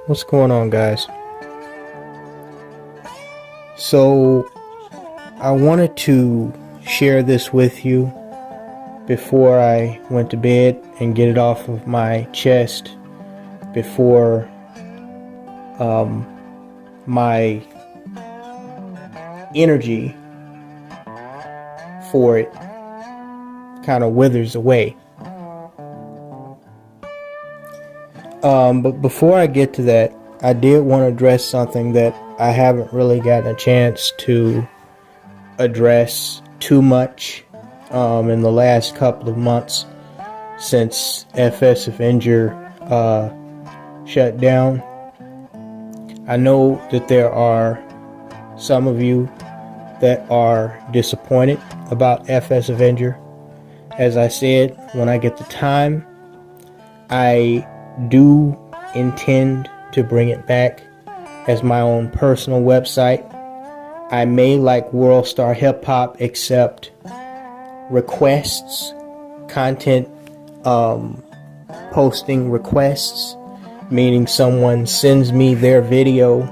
What's going on, guys? So I wanted to share this with you before I went to bed and get it off of my chest before my energy for it kind of withers away. But before I get to that, I did want to address something that I haven't really gotten a chance to address too much in the last couple of months since FS Avenger shut down. I know that there are some of you that are disappointed about FS Avenger. As I said, when I get the time, I do intend to bring it back as my own personal website. I may, like World Star Hip Hop, accept requests, content posting requests, meaning someone sends me their video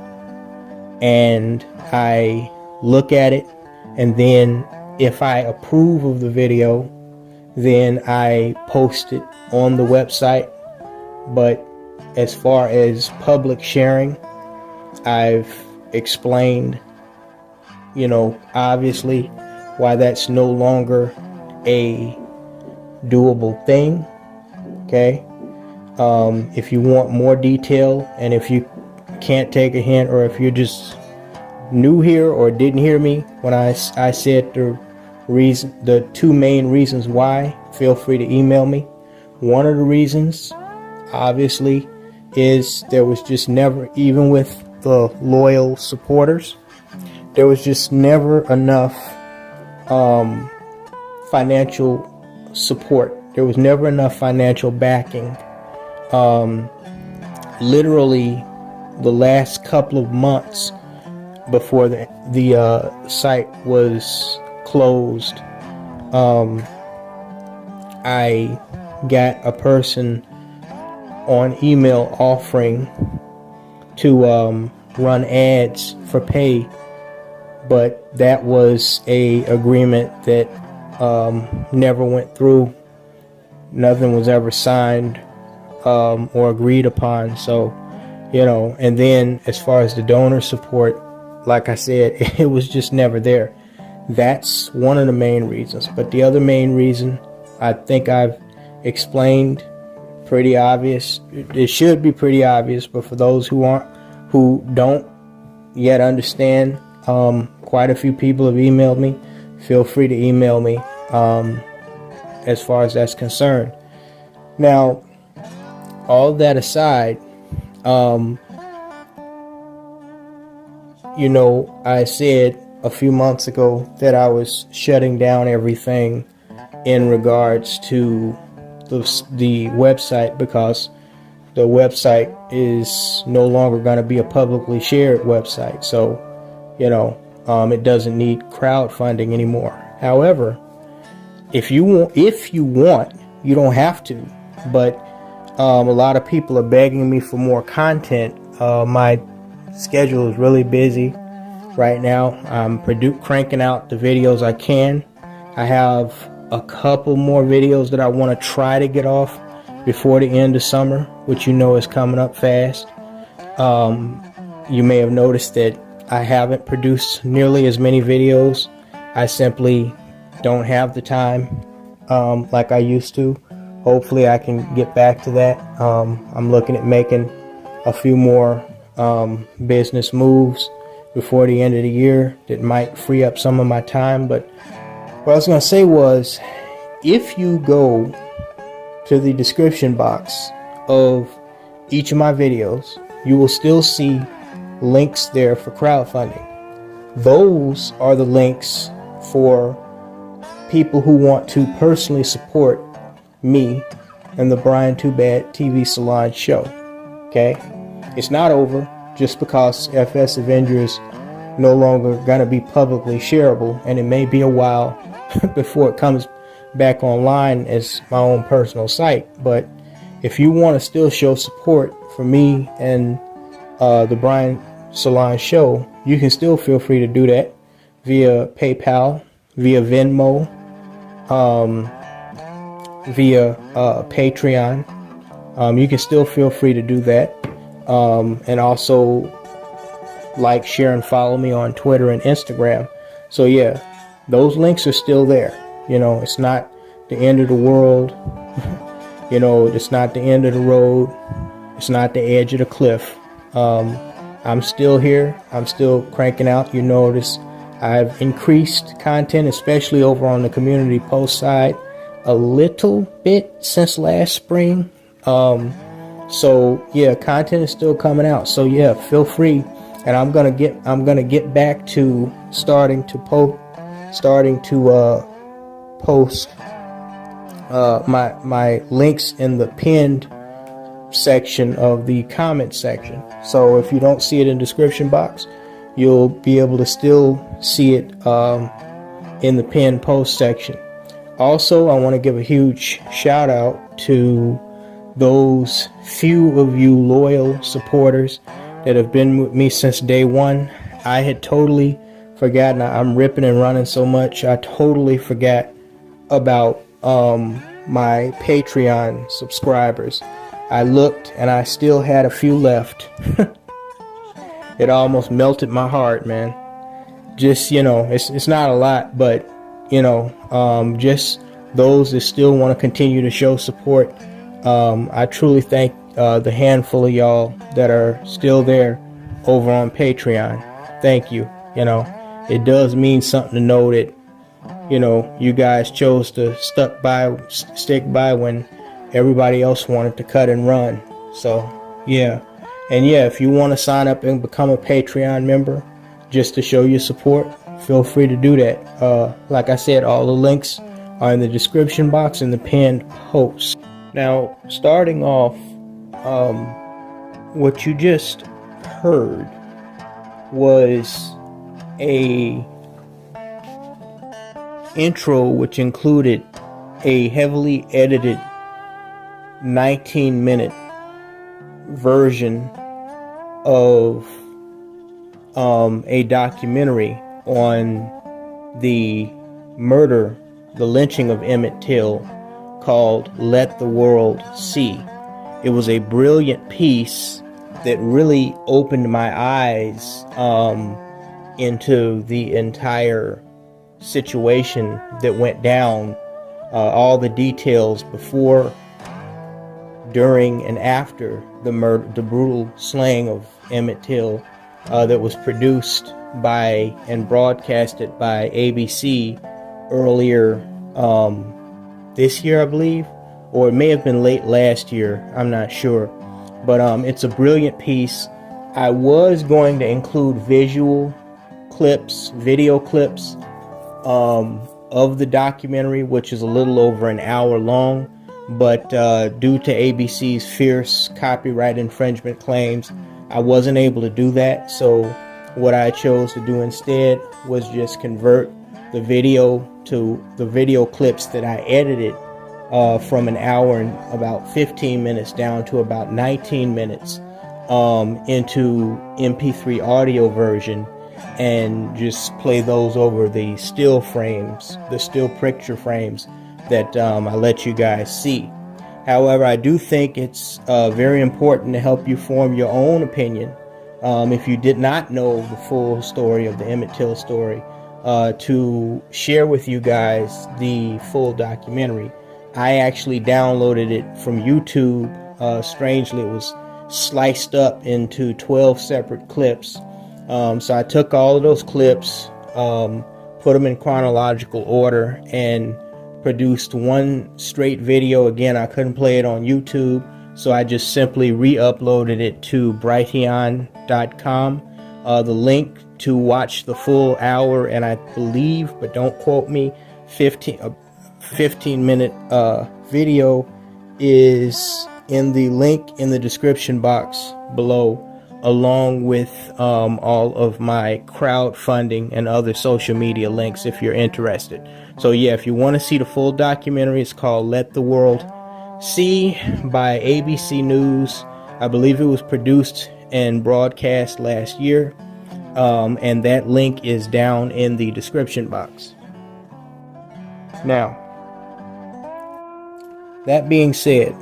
and I look at it, and then if I approve of the video, then I post it on the website. But as far as public sharing, I've explained, obviously why that's no longer a doable thing. Okay. If you want more detail, and if you can't take a hint, or if you're just new here or didn't hear me when I said the two main reasons why, feel free to email me. One of the reasons, obviously, is there was just never, even with the loyal supporters, there was just never enough financial support. There was never enough financial backing. Literally the last couple of months before the site was closed, I got a person on email offering to run ads for pay, but that was a agreement that never went through. Nothing was ever signed or agreed upon. So, and then as far as the donor support, like I said, it was just never there. That's one of the main reasons. But the other main reason, I think I've explained, pretty obvious. It should be pretty obvious, but for those who don't yet understand, quite a few people have emailed me. Feel free to email me as far as that's concerned. Now, all that aside, I said a few months ago that I was shutting down everything in regards to the website, because the website is no longer going to be a publicly shared website. So, it doesn't need crowdfunding anymore. However, if you want, you don't have to. But a lot of people are begging me for more content. My schedule is really busy right now. I'm cranking out the videos I can. I have a couple more videos that I want to try to get off before the end of summer, which is coming up fast. You may have noticed that I haven't produced nearly as many videos. I simply don't have the time like I used to. Hopefully I can get back to that. I'm looking at making a few more business moves before the end of the year that might free up some of my time. But what I was going to say was, if you go to to the description box of each of my videos, you will still see links there for crowdfunding. Those are the links for people who want to personally support me and the Brian Too Bad TV Salon show. Okay? It's not over just because FS Avenger is no longer going to be publicly shareable, and it may be a while before it comes back online as my own personal site. But if you want to still show support for me and the Brian Salon show, you can still feel free to do that via PayPal, via Venmo, via Patreon. You can still feel free to do that, and also like, share, and follow me on Twitter and Instagram. So yeah, those links are still there. You know, it's not the end of the world. You know, it's not the end of the road. It's not the edge of the cliff. I'm still here. I'm still cranking out. You notice I've increased content, especially over on the community post side, a little bit since last spring. So yeah, content is still coming out. So yeah, feel free. And I'm gonna get back to starting to post my links in the pinned section of the comment section. So if you don't see it in the description box, you'll be able to still see it in the pinned post section. Also, I want to give a huge shout out to those few of you loyal supporters that have been with me since day one. I had totally forgotten. I'm ripping and running so much, I totally forgot about my Patreon subscribers. I looked and I still had a few left. It almost melted my heart, man. Just, you know, it's not a lot, but you know, just those that still want to continue to show support. I truly thank the handful of y'all that are still there over on Patreon. Thank you. You know, it does mean something to know that, you know, you guys chose to stick by when everybody else wanted to cut and run. So yeah. And yeah, if you want to sign up and become a Patreon member just to show your support, feel free to do that. Like I said, all the links are in the description box in the pinned post. Now, starting off, what you just heard was a intro which included a heavily edited 19-minute version of a documentary on the murder, the lynching of Emmett Till, called Let the World See. It was a brilliant piece that really opened my eyes into the entire situation that went down, all the details before, during, and after the murder, the brutal slaying of Emmett Till, that was produced by and broadcasted by ABC earlier this year, I believe, or it may have been late last year, I'm not sure. But it's a brilliant piece. I was going to include video clips of the documentary, which is a little over an hour long, but due to ABC's fierce copyright infringement claims, I wasn't able to do that. So what I chose to do instead was just convert the video to the video clips that I edited from an hour and about 15 minutes down to about 19 minutes into MP3 audio version, and just play those over the still frames, the still picture frames that I let you guys see. However, I do think it's very important to help you form your own opinion, if you did not know the full story of the Emmett Till story, to share with you guys the full documentary. I actually downloaded it from YouTube. Strangely, it was sliced up into 12 separate clips. So I took all of those clips, put them in chronological order, and produced one straight video. Again, I couldn't play it on YouTube, so I just simply re-uploaded it to brighteon.com. The link to watch the full hour, and I believe, but don't quote me, 15-minute video is in the link in the description box below, along with all of my crowdfunding and other social media links if you're interested. So yeah, if you want to see the full documentary, it's called Let the World See by ABC News. I believe it was produced and broadcast last year, and that link is down in the description box. Now, that being said,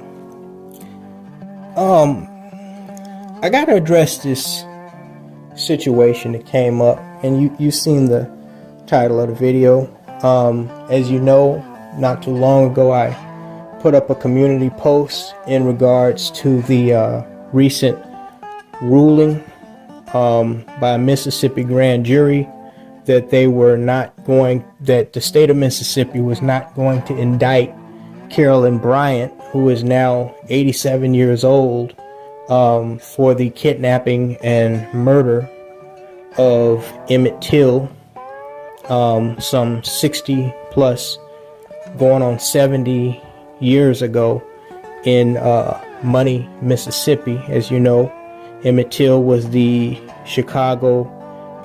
I gotta address this situation that came up, and you've seen the title of the video. As you know, not too long ago, I put up a community post in regards to the recent ruling by a Mississippi grand jury that that the state of Mississippi was not going to indict Carolyn Bryant, who is now 87 years old, for the kidnapping and murder of Emmet Till, some 60 plus, going on 70 years ago in Money, Mississippi. As you know, Emmet Till was the Chicago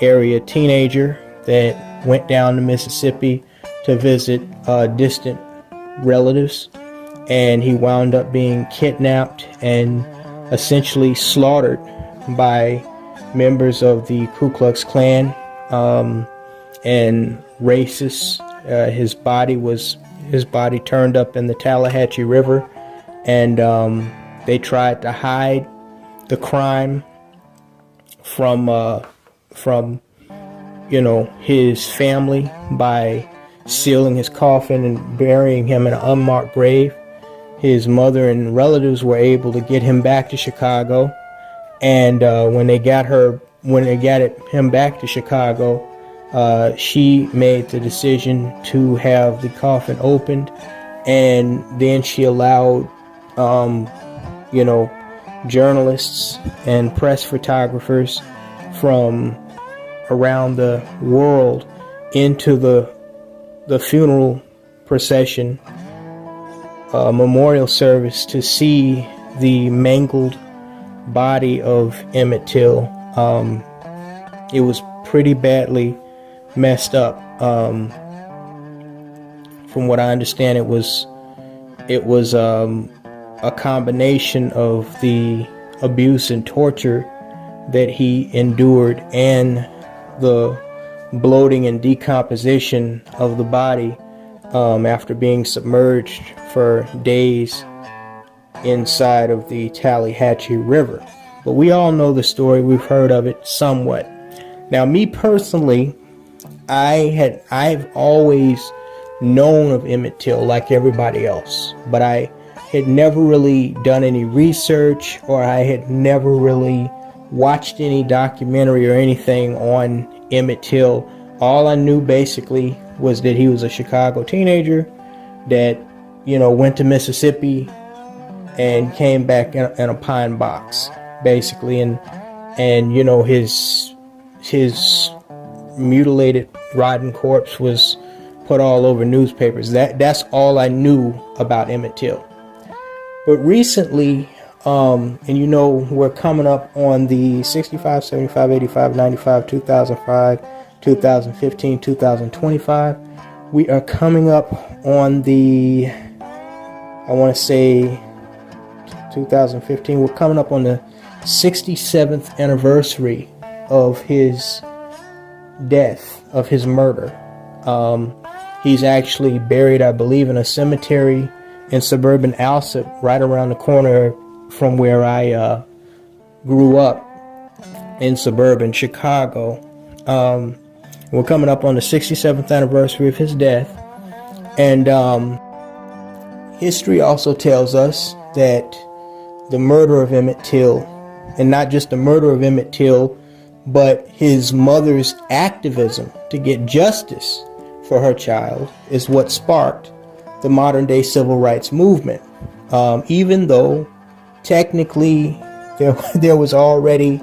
area teenager that went down to Mississippi to visit distant relatives, and he wound up being kidnapped and essentially slaughtered by members of the Ku Klux Klan and racists. His body turned up in the Tallahatchie River, and they tried to hide the crime from his family by sealing his coffin and burying him in an unmarked grave. His mother and relatives were able to get him back to Chicago, and when they got him back to Chicago, she made the decision to have the coffin opened, and then she allowed journalists and press photographers from around the world into the funeral procession, memorial service, to see the mangled body of Emmet Till. It was pretty badly messed up. From what I understand, it was a combination of the abuse and torture that he endured and the bloating and decomposition of the body after being submerged for days inside of the Tallahatchie River. But we all know the story. We've heard of it somewhat. Now, me personally, I've always known of Emmet Till like everybody else, but I had never really done any research, or I had never really watched any documentary or anything on Emmet Till. All I knew basically was that he was a Chicago teenager that, went to Mississippi and came back in a pine box, basically, and his mutilated, rotten corpse was put all over newspapers. That's all I knew about Emmet Till. But recently, we're coming up on the 65, 75, 85, 95, 2005, 2015, 2025. We are coming up on the, 2015, we're coming up on the 67th anniversary of his death, of his murder. He's actually buried, I believe, in a cemetery in suburban Alsip, right around the corner from where I grew up in suburban Chicago. We're coming up on the 67th anniversary of his death, and history also tells us that the murder of Emmet Till, and not just the murder of Emmet Till, but his mother's activism to get justice for her child, is what sparked the modern day civil rights movement. Even though technically there was already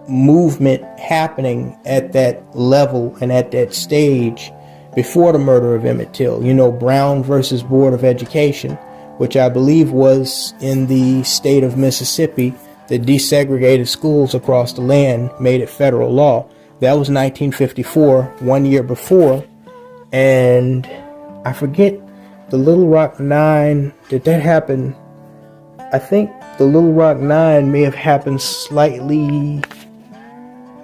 movement happening at that level and at that stage before the murder of Emmett Till. You know, Brown versus Board of Education, which I believe was in the state of Mississippi, that desegregated schools across the land, made it federal law. That was 1954, 1 year before. And I forget, the Little Rock Nine, did that happen? I think the Little Rock Nine may have happened slightly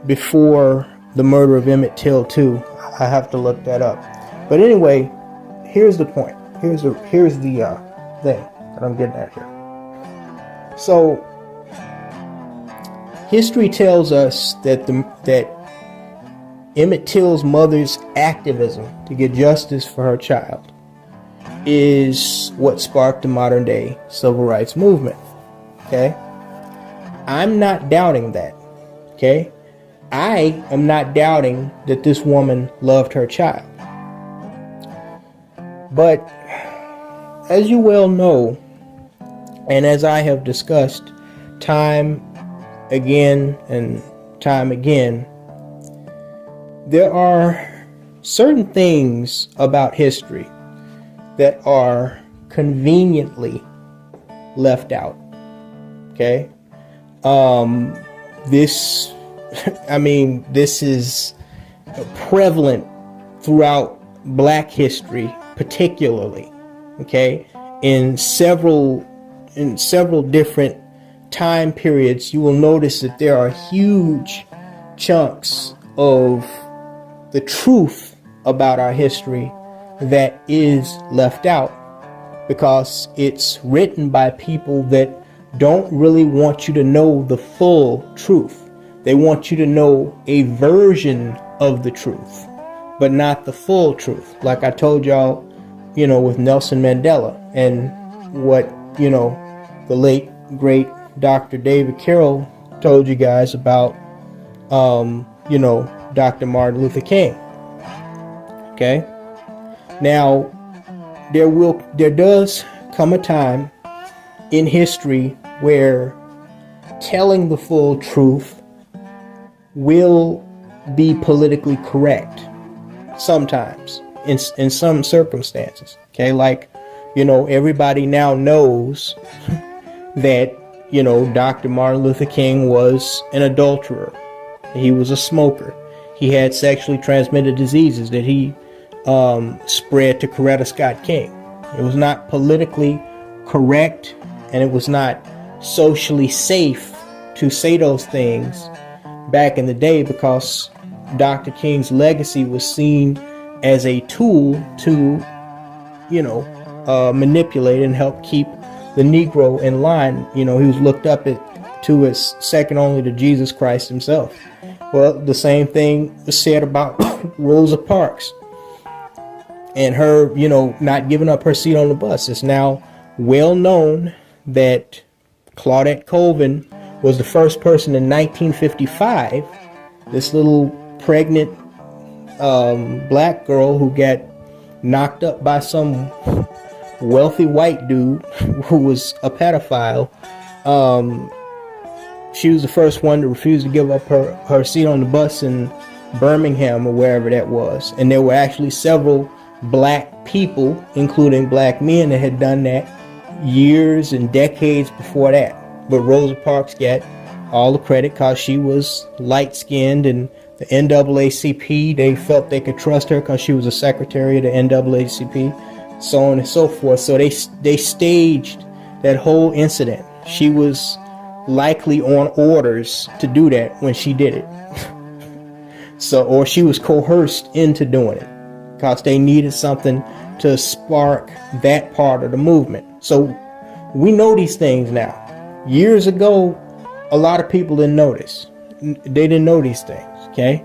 before the murder of Emmett Till too. I have to look that up. But anyway, here's the point. Here's the thing that I'm getting at here. So history tells us that Emmett Till's mother's activism to get justice for her child is what sparked the modern day civil rights movement. Okay? I'm not doubting that. Okay? I am not doubting that this woman loved her child. But as you well know, and as I have discussed time again and time again, there are certain things about history that are conveniently left out. Okay? This is prevalent throughout Black history, particularly. Okay? In several different time periods, you will notice that there are huge chunks of the truth about our history that is left out because it's written by people that don't really want you to know the full truth. They want you to know a version of the truth, but not the full truth. Like I told y'all, with Nelson Mandela and what, the late, great Dr. David Carroll told you guys about, Dr. Martin Luther King. Okay? Now, there does come a time in history where telling the full truth will be politically correct sometimes in some circumstances. Okay? Like, everybody now knows that, Dr. Martin Luther King was an adulterer. He was a smoker. He had sexually transmitted diseases that he spread to Coretta Scott King. It was not politically correct, and it was not socially safe to say those things back in the day because Dr. King's legacy was seen as a tool to, manipulate and help keep the Negro in line. He was looked up to as second only to Jesus Christ himself. Well, the same thing was said about Rosa Parks and her, not giving up her seat on the bus. It's now well known that Claudette Colvin was the first person in 1955, this little pregnant black girl who got knocked up by some wealthy white dude who was a pedophile. She was the first one to refuse to give up her seat on the bus in Birmingham or wherever that was. And there were actually several black people, including black men, that had done that years and decades before that. But Rosa Parks got all the credit because she was light-skinned, and the NAACP, they felt they could trust her because she was a secretary of the NAACP, so on and so forth. So they staged that whole incident. She was likely on orders to do that when she did it. Or she was coerced into doing it because they needed something to spark that part of the movement. So we know these things now. Years ago, a lot of people didn't notice. They didn't know these things, okay?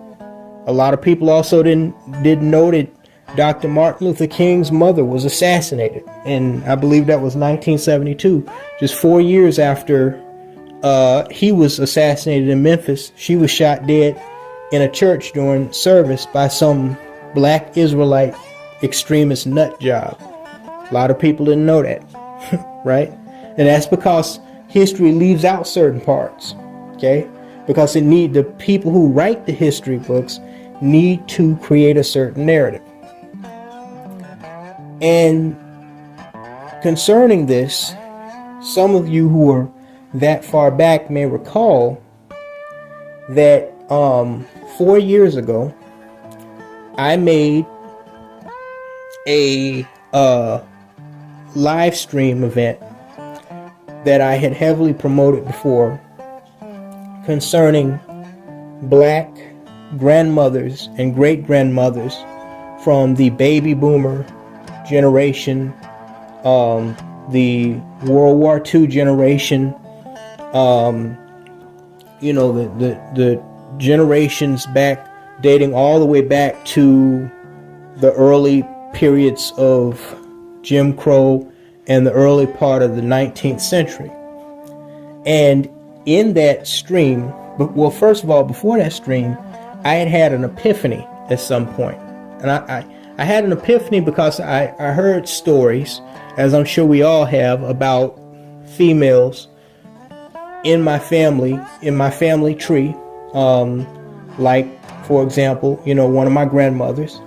A lot of people also didn't know that Dr. Martin Luther King's mother was assassinated. And I believe that was 1972. Just 4 years after he was assassinated in Memphis, she was shot dead in a church during service by some black Israelite extremist nut job. A lot of people didn't know that, right? And that's because history leaves out certain parts, okay? Because the people who write the history books need to create a certain narrative. And concerning this, some of you who are that far back may recall that 4 years ago, I made a live stream event that I had heavily promoted before concerning black grandmothers and great grandmothers from the baby boomer generation, the World War II generation, the generations back, dating all the way back to the early periods of Jim Crow and the early part of the 19th century. And in that stream, well, first of all, before that stream, I had an epiphany at some point. And I had an epiphany because I heard stories, as I'm sure we all have, about females in my family tree. Like, for example, one of my grandmothers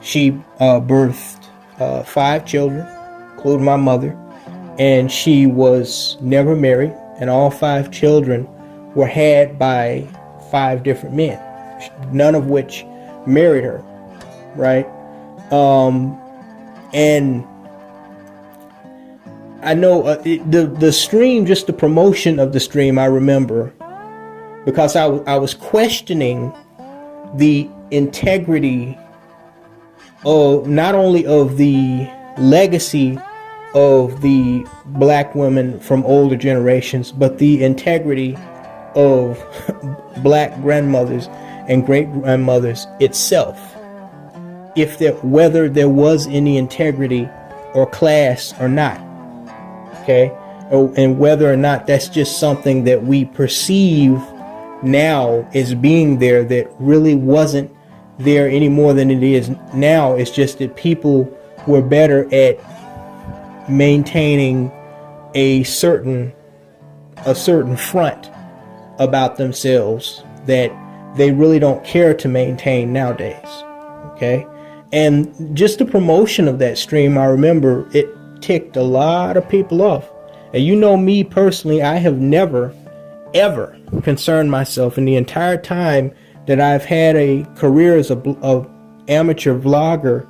she birthed 5 children, including my mother, and she was never married, and all 5 children were had by 5 different men, none of which married her, right? And I know the stream, just the promotion of the stream, I remember, because I was questioning the integrity of not only of the legacy of the black women from older generations, but the integrity of black grandmothers and great grandmothers itself. Whether there was any integrity or class or not. Okay? And whether or not that's just something that we perceive now as being there that really wasn't there any more than it is now. It's just that people were better at maintaining a certain front about themselves that they really don't care to maintain nowadays. Okay? And just the promotion of that stream, I remember it ticked a lot of people off. And you know me personally, I have never, ever concerned myself in the entire time that I've had a career as a amateur vlogger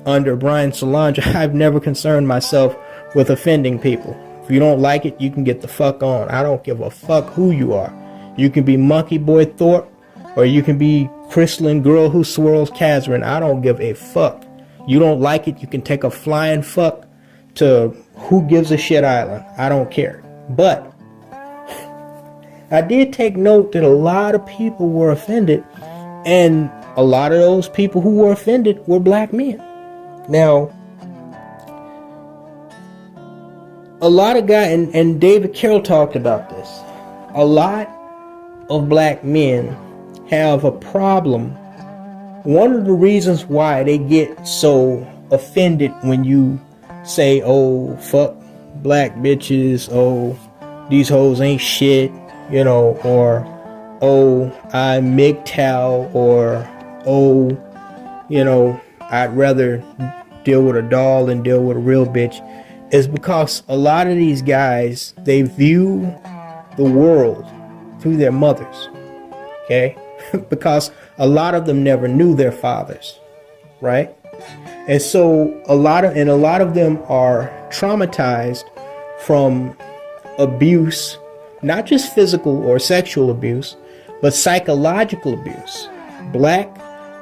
under Brian Solange. I've never concerned myself with offending people. If you don't like it, you can get the fuck on. I don't give a fuck who you are. You can be Monkey Boy Thorpe, or you can be Crystalline Girl Who Swirls Kazrin. I don't give a fuck. You don't like it, you can take a flying fuck to Who Gives a Shit Island. I don't care. But I did take note that a lot of people were offended, and a lot of those people who were offended were black men. Now, a lot of guys, and David Carroll talked about this, a lot of black men have a problem. One of the reasons why they get so offended when you say, oh, fuck black bitches, oh, these hoes ain't shit, or, oh, I'm MGTOW, or, oh, I'd rather deal with a doll than deal with a real bitch, is because a lot of these guys, they view the world through their mothers, okay? Because a lot of them never knew their fathers, right? And so a lot of them are traumatized from abuse, not just physical or sexual abuse, but psychological abuse. Black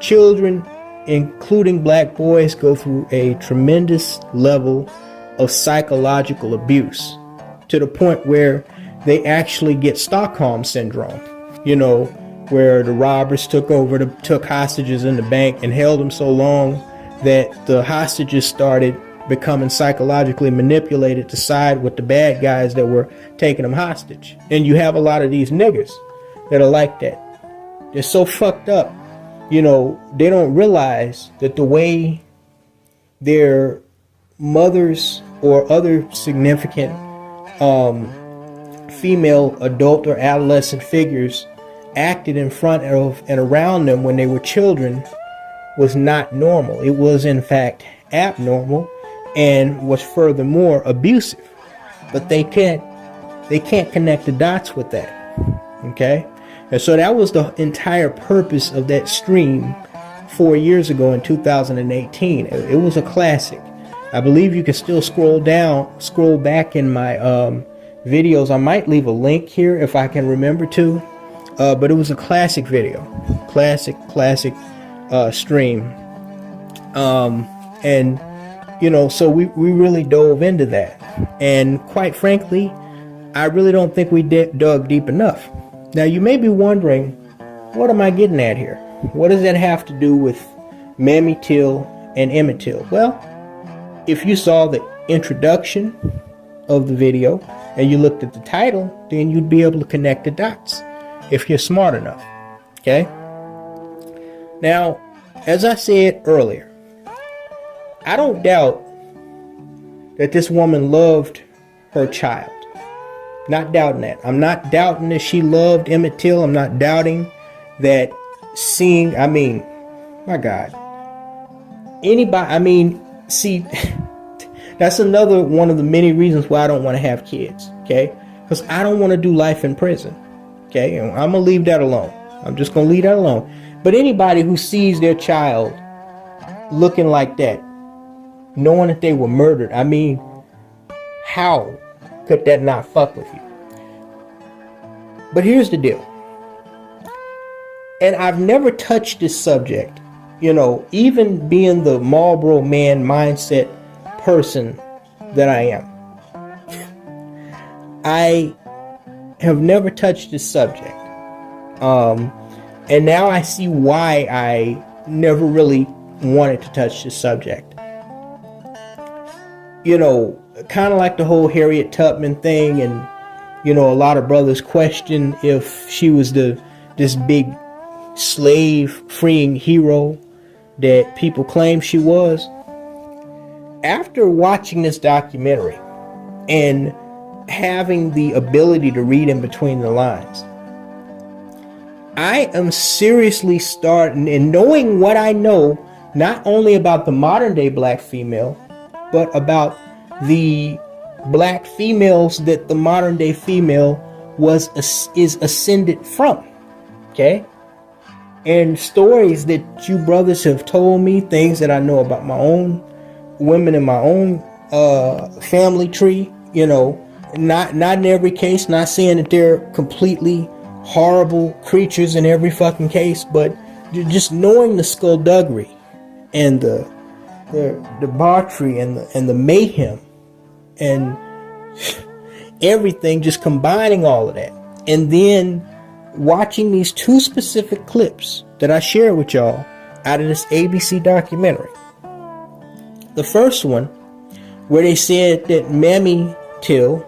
children, including black boys, go through a tremendous level of psychological abuse to the point where they actually get Stockholm syndrome, where the robbers took hostages in the bank and held them so long that the hostages started becoming psychologically manipulated to side with the bad guys that were taking them hostage. And you have a lot of these niggas that are like that. They're so fucked up. they don't realize that the way their mothers or other significant female adult or adolescent figures acted in front of and around them when they were children was not normal. It was in fact abnormal and was furthermore abusive. But they can't connect the dots with that. Okay? And so that was the entire purpose of that stream 4 years ago in 2018. It was a classic. I believe you can still scroll back in my videos. I might leave a link here if I can remember to. But it was a classic video. Classic stream. And so we really dove into that. And quite frankly, I really don't think we dug deep enough. Now you may be wondering, what am I getting at here? What does that have to do with Mammy Till and Emmet Till? Well, if you saw the introduction of the video and you looked at the title, then you'd be able to connect the dots if you're smart enough. Okay? Now, as I said earlier, I don't doubt that this woman loved her child. Not doubting that. I'm not doubting that she loved Emmet Till. I'm not doubting that my God. See, that's another one of the many reasons why I don't want to have kids. Okay? Because I don't want to do life in prison. Okay? And I'm going to leave that alone. I'm just going to leave that alone. But anybody who sees their child looking like that, knowing that they were murdered, how could that not fuck with you? But here's the deal. And I've never touched this subject, even being the Marlboro Man mindset person that I am. I have never touched this subject. And now I see why I never really wanted to touch this subject. Kind of like the whole Harriet Tubman thing, and a lot of brothers question if she was this big slave freeing hero that people claim she was. After watching this documentary and having the ability to read in between the lines, I am seriously starting, and knowing what I know, not only about the modern day black female, but about the black females that the modern day female is ascended from. Okay? And stories that you brothers have told me, things that I know about my own women in my own family tree, not in every case, not saying that they're completely horrible creatures in every fucking case, but just knowing the skullduggery and the debauchery and the mayhem and everything, just combining all of that, and then watching these two specific clips that I shared with y'all out of this ABC documentary. The first one, where they said that Mammy Till,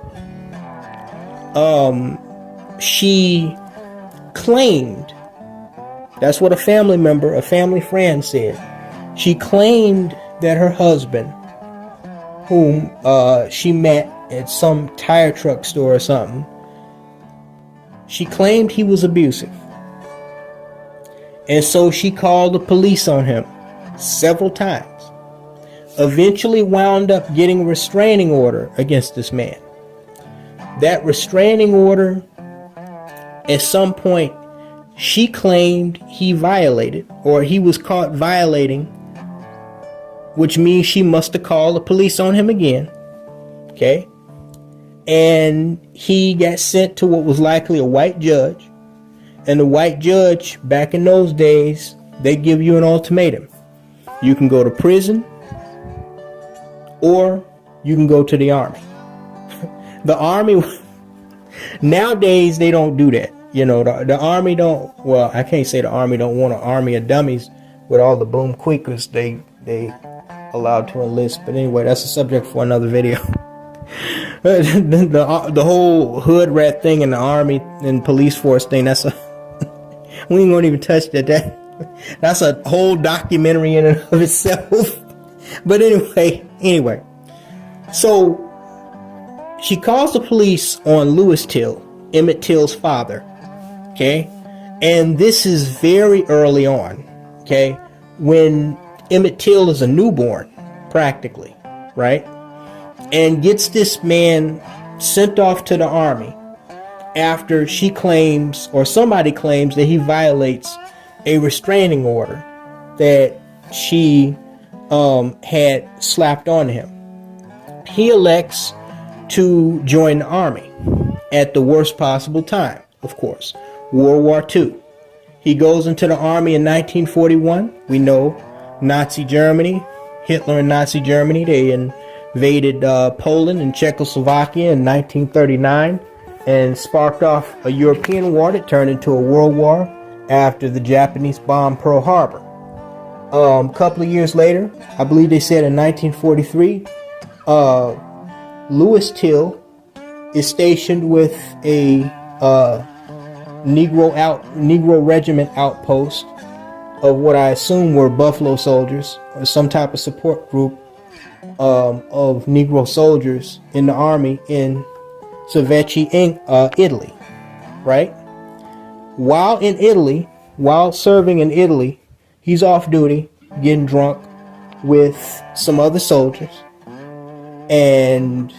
she claimed, that's what a family friend said, she claimed that her husband, whom she met at some tire truck store or something, she claimed he was abusive. And so she called the police on him several times. Eventually wound up getting a restraining order against this man. That restraining order, at some point, she claimed he violated, or he was caught violating, which means she must have called the police on him again. Okay? And he got sent to what was likely a white judge. And the white judge, back in those days, they give you an ultimatum. You can go to prison, or you can go to the army. The army, nowadays they don't do that. The army don't, well, I can't say the army don't want an army of dummies with all the boom quakers they allowed to enlist. But anyway, that's a subject for another video. The whole hood rat thing in the army and police force thing, we ain't gonna even touch that. That's a whole documentary in and of itself. But anyway. So she calls the police on Lewis Till, Emmett Till's father. Okay. And this is very early on. Okay. When Emmett Till is a newborn, practically. Right. And gets this man sent off to the army after she claims, or somebody claims, that he violates a restraining order that she had slapped on him. He elects to join the army at the worst possible time, of course, World War II. He goes into the army in 1941. We know Nazi Germany, Hitler and Nazi Germany, they invaded Poland and Czechoslovakia in 1939 and sparked off a European war that turned into a world war after the Japanese bombed Pearl Harbor. A couple of years later, I believe they said in 1943, Lewis Till is stationed with a Negro regiment outpost of what I assume were Buffalo Soldiers, or some type of support group of Negro soldiers in the army in Cervetri, Italy, right? While in Italy, while serving in Italy, he's off duty, getting drunk with some other soldiers, and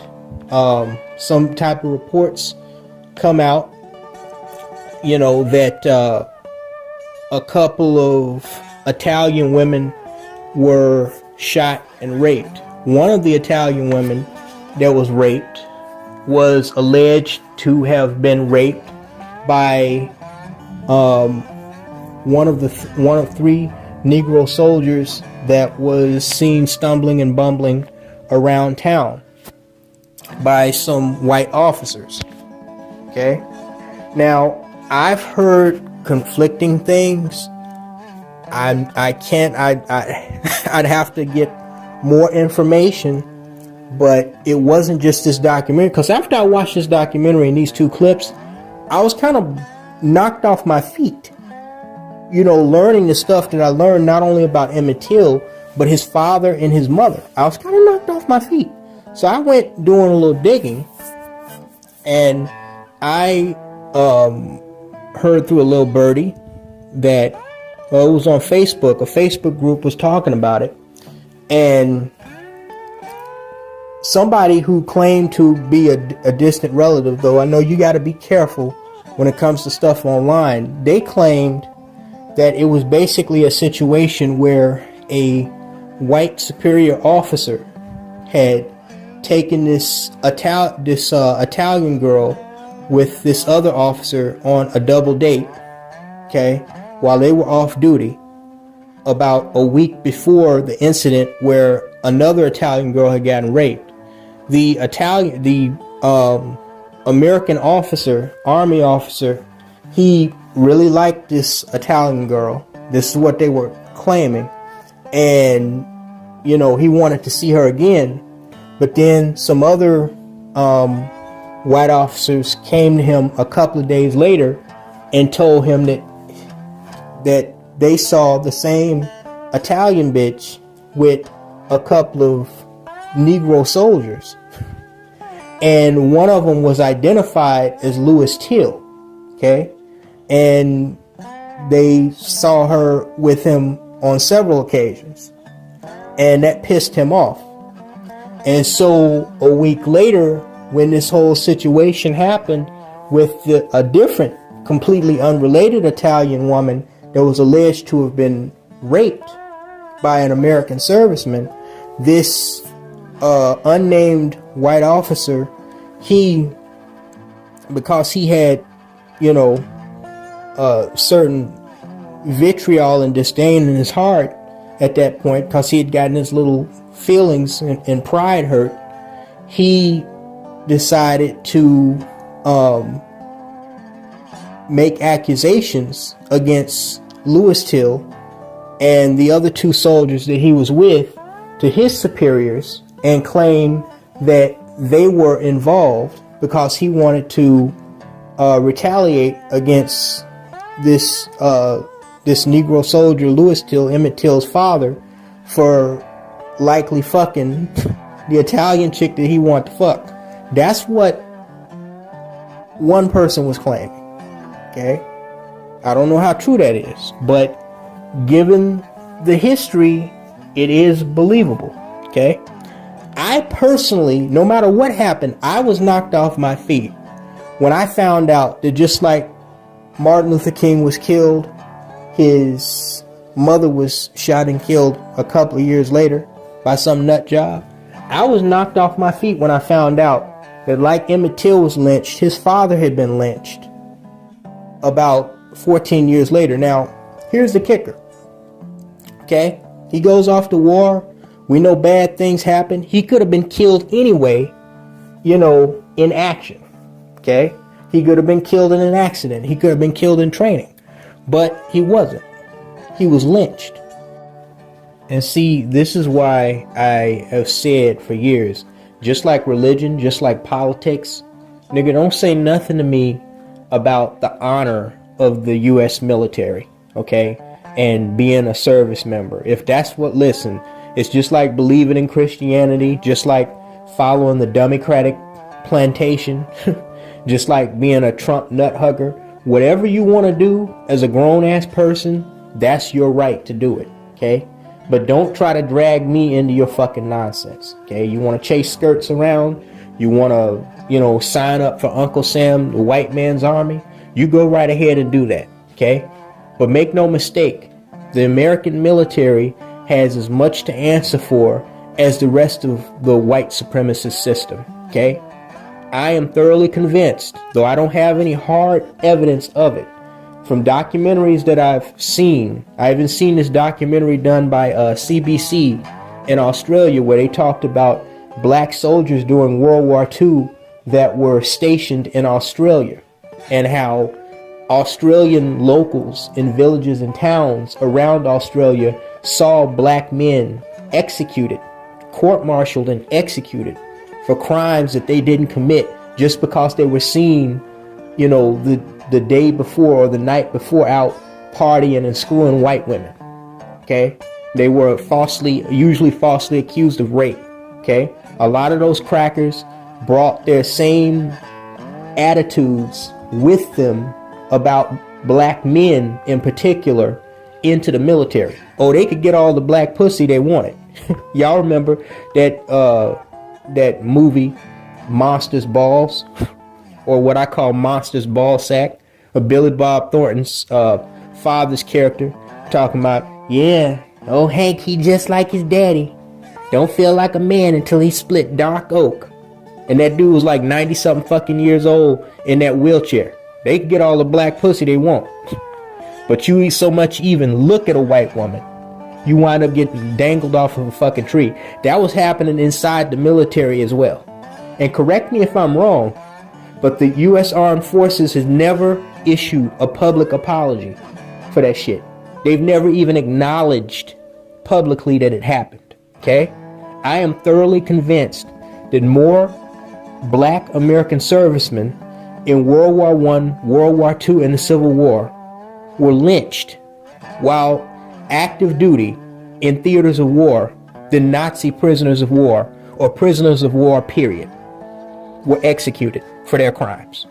some type of reports come out, that a couple of Italian women were shot and raped. One of the Italian women that was raped was alleged to have been raped by one of three Negro soldiers that was seen stumbling and bumbling around town by some white officers. Okay? Now, I've heard conflicting things. I'd have to get more information, but it wasn't just this documentary. Because after I watched this documentary and these two clips, I was kind of knocked off my feet. Learning the stuff that I learned not only about Emmett Till, but his father and his mother. I was kind of knocked off my feet. So I went doing a little digging, and I heard through a little birdie that it was on Facebook. A Facebook group was talking about it, and somebody who claimed to be a distant relative, though I know you got to be careful when it comes to stuff online, they claimed that it was basically a situation where a white superior officer had taken this Italian girl with this other officer on a double date, okay, while they were off duty, about a week before the incident where another Italian girl had gotten raped. The American officer, army officer, he really liked this Italian girl. This is what they were claiming. And, he wanted to see her again. But then some other white officers came to him a couple of days later and told him that they saw the same Italian bitch with a couple of Negro soldiers. And one of them was identified as Lewis Till. Okay? And they saw her with him on several occasions. And that pissed him off. And so a week later, when this whole situation happened with a different, completely unrelated Italian woman that was alleged to have been raped by an American serviceman, this unnamed white officer, because he had, certain vitriol and disdain in his heart at that point, because he had gotten his little feelings and pride hurt, he decided to make accusations against Lewis Till and the other two soldiers that he was with to his superiors, and claim that they were involved because he wanted to retaliate against this this Negro soldier, Louis Till, Emmett Till's father, for likely fucking the Italian chick that he wanted to fuck. That's what one person was claiming. Okay? I don't know how true that is, but given the history, it is believable. Okay? I personally, no matter what happened, I was knocked off my feet when I found out that just like Martin Luther King was killed, his mother was shot and killed a couple of years later by some nut job. I was knocked off my feet when I found out that like Emmett Till was lynched, his father had been lynched about 14 years later. Now, here's the kicker. Okay? He goes off to war. We know bad things happen. He could have been killed anyway, in action. Okay? He could have been killed in an accident. He could have been killed in training. But he wasn't. He was lynched. And see, this is why I have said for years, just like religion, just like politics, nigga, don't say nothing to me about the honor of the U.S. military, okay? And being a service member. If that's what, listen, it's just like believing in Christianity, just like following the Democratic plantation, just like being a Trump nut hugger. Whatever you want to do as a grown-ass person, that's your right to do it, okay? But don't try to drag me into your fucking nonsense, okay? You want to chase skirts around? You want to, sign up for Uncle Sam, the white man's army? You go right ahead and do that, okay? But make no mistake, the American military has as much to answer for as the rest of the white supremacist system, okay? I am thoroughly convinced, though I don't have any hard evidence of it, from documentaries that I've seen. I even seen this documentary done by CBC in Australia where they talked about black soldiers during World War II that were stationed in Australia and how Australian locals in villages and towns around Australia saw black men executed, court-martialed and executed for crimes that they didn't commit just because they were seen, the day before or the night before out partying and screwing white women. Okay? They were usually falsely accused of rape. Okay? A lot of those crackers brought their same attitudes with them about black men in particular into the military. Oh, they could get all the black pussy they wanted. Y'all remember that movie Monsters Balls, or what I call Monsters Ball Sack, of Billy Bob Thornton's father's character talking about, yeah, oh Hank, he just like his daddy. Don't feel like a man until he split dark oak. And that dude was like 90 something fucking years old in that wheelchair. They can get all the black pussy they want. But you so much even look at a white woman, you wind up getting dangled off of a fucking tree. That was happening inside the military as well. And correct me if I'm wrong, but the U.S. Armed Forces has never issued a public apology for that shit. They've never even acknowledged publicly that it happened. Okay? I am thoroughly convinced that more black American servicemen in World War I, World War II, and the Civil War were lynched while active duty in theaters of war than Nazi prisoners of war or prisoners of war, period, were executed for their crimes.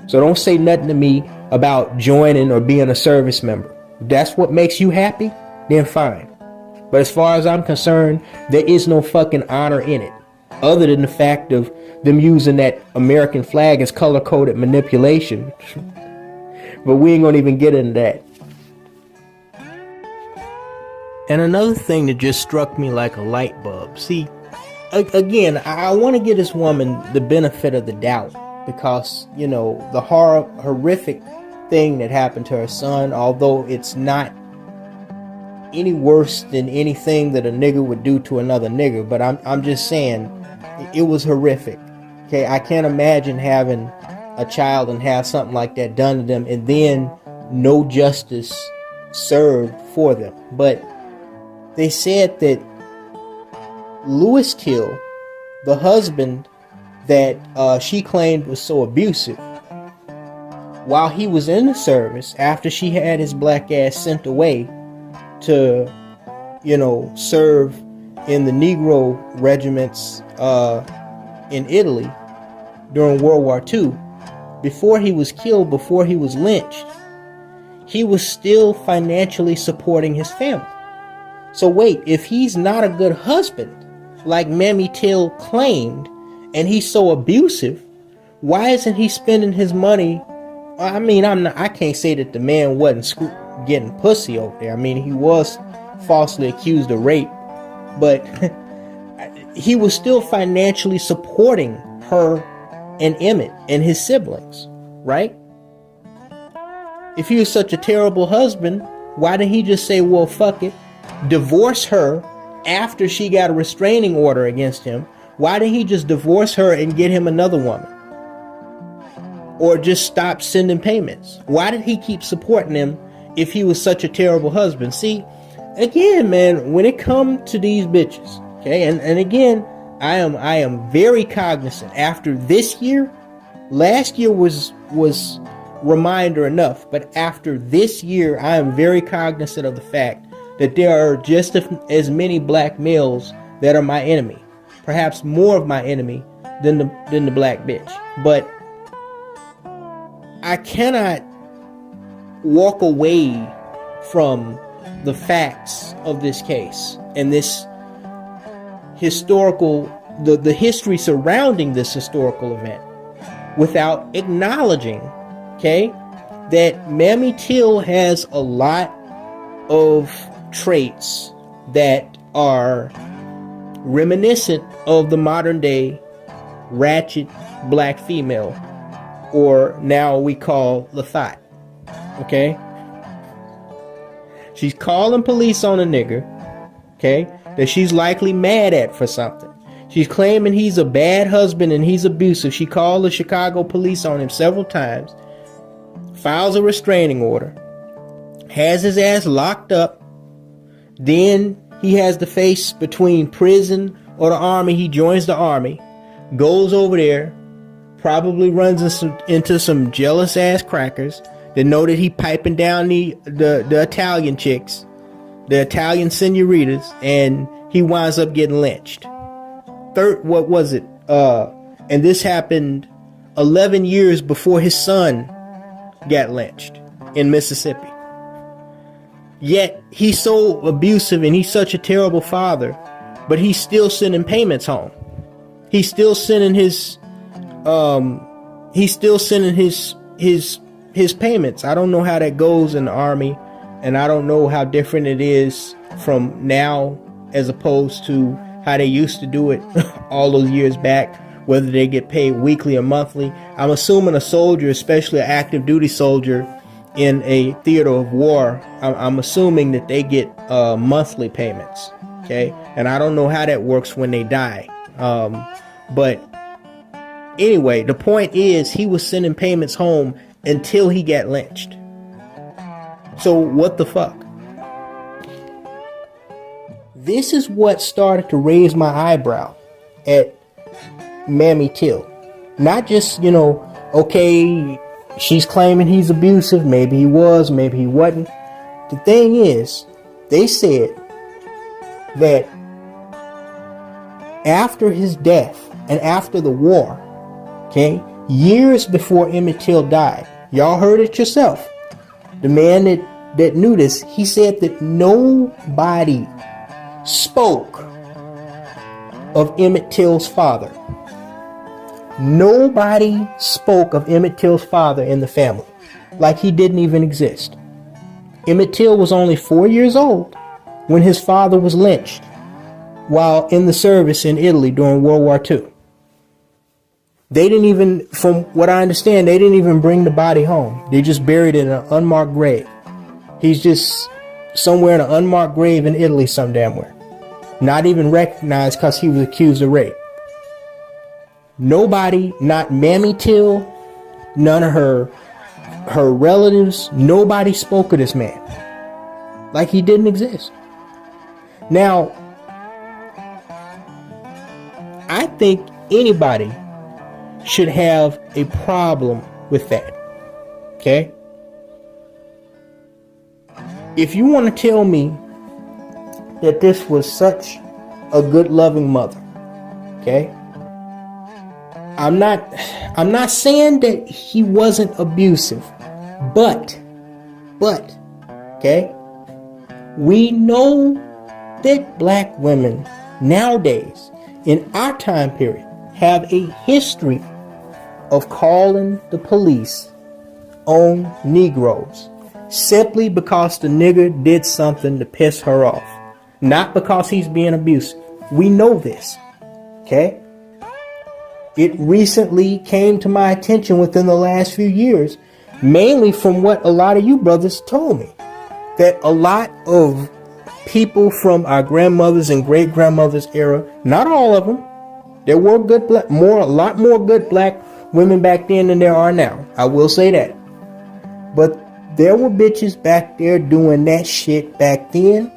So don't say nothing to me about joining or being a service member. If that's what makes you happy, then fine. But as far as I'm concerned, there is no fucking honor in it, other than the fact of them using that American flag as color-coded manipulation. But we ain't gonna even get into that. And another thing that just struck me like a light bulb. See, again, I want to give this woman the benefit of the doubt because, the horrific thing that happened to her son, although it's not any worse than anything that a nigga would do to another nigga, but I'm just saying it was horrific. Okay, I can't imagine having a child and have something like that done to them and then no justice served for them. But they said that Louis Till, the husband that she claimed was so abusive, while he was in the service, after she had his black ass sent away to, serve in the Negro regiments in Italy during World War II, before he was killed, before he was lynched, he was still financially supporting his family. So wait, if he's not a good husband, like Mammy Till claimed, and he's so abusive, why isn't he spending his money? I mean, I can't say that the man wasn't getting pussy over there. I mean, he was falsely accused of rape, but he was still financially supporting her and Emmet and his siblings, right? If he was such a terrible husband, why didn't he just say, well, fuck it, divorce her after she got a restraining order against him? Why didn't he just divorce her and get him another woman? Or just stop sending payments? Why did he keep supporting him if he was such a terrible husband? See, again, man, when it comes to these bitches, okay, and again, I am very cognizant. After this year, last year was reminder enough, but after this year, I am very cognizant of the fact that there are just as many black males that are my enemy, perhaps more of my enemy than the black bitch. But I cannot walk away from the facts of this case and this historical, the history surrounding this historical event, without acknowledging, okay, that Mammy Till has a lot of traits that are reminiscent of the modern day ratchet black female, or now we call the thought. Okay, she's calling police on a nigga, okay, that she's likely mad at for something. She's claiming he's a bad husband and he's abusive. She called the Chicago police on him several times, files a restraining order, has his ass locked up. Then he has to face between prison or the army. He joins the army, goes over there, probably runs into some jealous ass crackers that know that he piping down the Italian chicks, the Italian senoritas, and he winds up getting lynched. What was it? And this happened 11 years before his son got lynched in Mississippi. Yet he's so abusive and he's such a terrible father, but he's still sending payments home. He's still sending his payments. I don't know how that goes in the army, and I don't know how different it is from now as opposed to how they used to do it all those years back, whether they get paid weekly or monthly. I'm assuming a soldier, especially an active duty soldier in a theater of war, I'm assuming that they get monthly payments, okay? And I don't know how that works when they die. But anyway, the point is he was sending payments home until he got lynched. So what the fuck? This is what started to raise my eyebrow at Mammy Till. Not just, okay, she's claiming he's abusive. Maybe he was, maybe he wasn't. The thing is, they said that after his death and after the war, okay, years before Emmett Till died, y'all heard it yourself. The man that knew this, he said that nobody spoke of Emmett Till's father. Nobody spoke of Emmett Till's father in the family, like he didn't even exist. Emmett Till was only 4 years old when his father was lynched while in the service in Italy during World War II. They didn't even, from what I understand, they didn't even bring the body home. They just buried it in an unmarked grave. He's just somewhere in an unmarked grave in Italy some damn where. Not even recognized because he was accused of rape. Nobody, not Mammy Till, none of her relatives, nobody spoke of this man. Like he didn't exist. Now, I think anybody should have a problem with that. Okay? If you want to tell me that this was such a good loving mother, okay? I'm not saying that he wasn't abusive, but okay? We know that black women nowadays in our time period have a history of calling the police on Negroes simply because the nigger did something to piss her off, not because he's being abusive. We know this, okay? It recently came to my attention within the last few years, mainly from what a lot of you brothers told me, that a lot of people from our grandmothers and great grandmothers era, not all of them, there were a lot more good black women back then than there are now. I will say that. But there were bitches back there doing that shit back then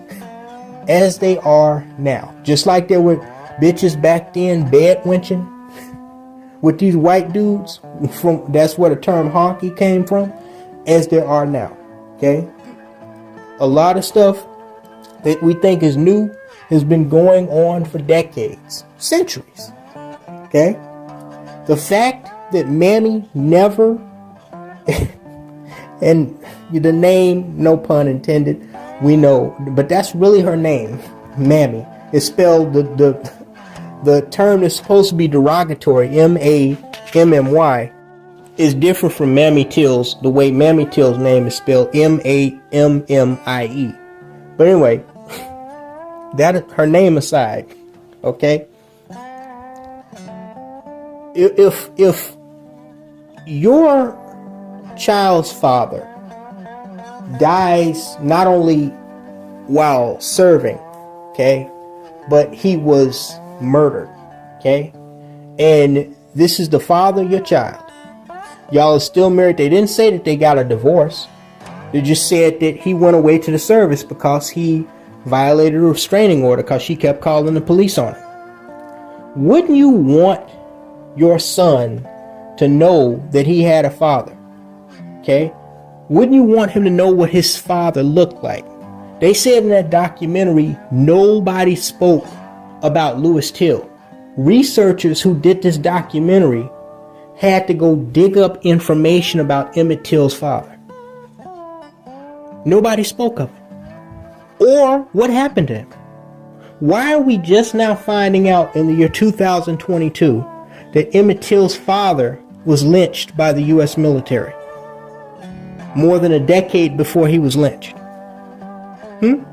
as they are now. Just like there were bitches back then bed wenching with these white dudes, that's where the term honky came from, as there are now. Okay? A lot of stuff that we think is new has been going on for decades, centuries. Okay? The fact that Mammy never, and the name, no pun intended, we know, but that's really her name, Mammy. It's spelled the term that's supposed to be derogatory, M-A-M-M-Y, is different from Mammy Till's, the way Mammy Till's name is spelled, M-A-M-M-I-E. But anyway, that her name aside, okay? If your child's father dies not only while serving, okay, but he was murdered, okay, and this is the father of your child, y'all are still married. They didn't say that they got a divorce. They just said that he went away to the service because he violated a restraining order because she kept calling the police on him. Wouldn't you want your son to know that he had a father? Okay? Wouldn't you want him to know what his father looked like? They said in that documentary, nobody spoke about Louis Till. Researchers who did this documentary had to go dig up information about Emmett Till's father. Nobody spoke of it. Or what happened to him. Why are we just now finding out in the year 2022 that Emmett Till's father was lynched by the U.S. military more than a decade before he was lynched?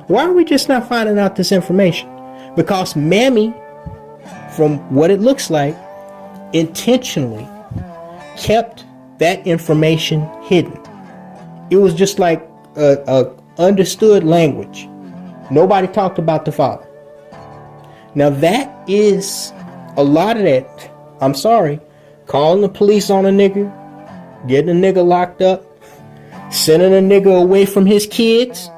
Why are we just now finding out this information? Because Mammy, from what it looks like, intentionally kept that information hidden. It was just like a understood language. Nobody talked about the father. Now that is a lot of that. I'm sorry, calling the police on a nigga, getting a nigga locked up, sending a nigga away from his kids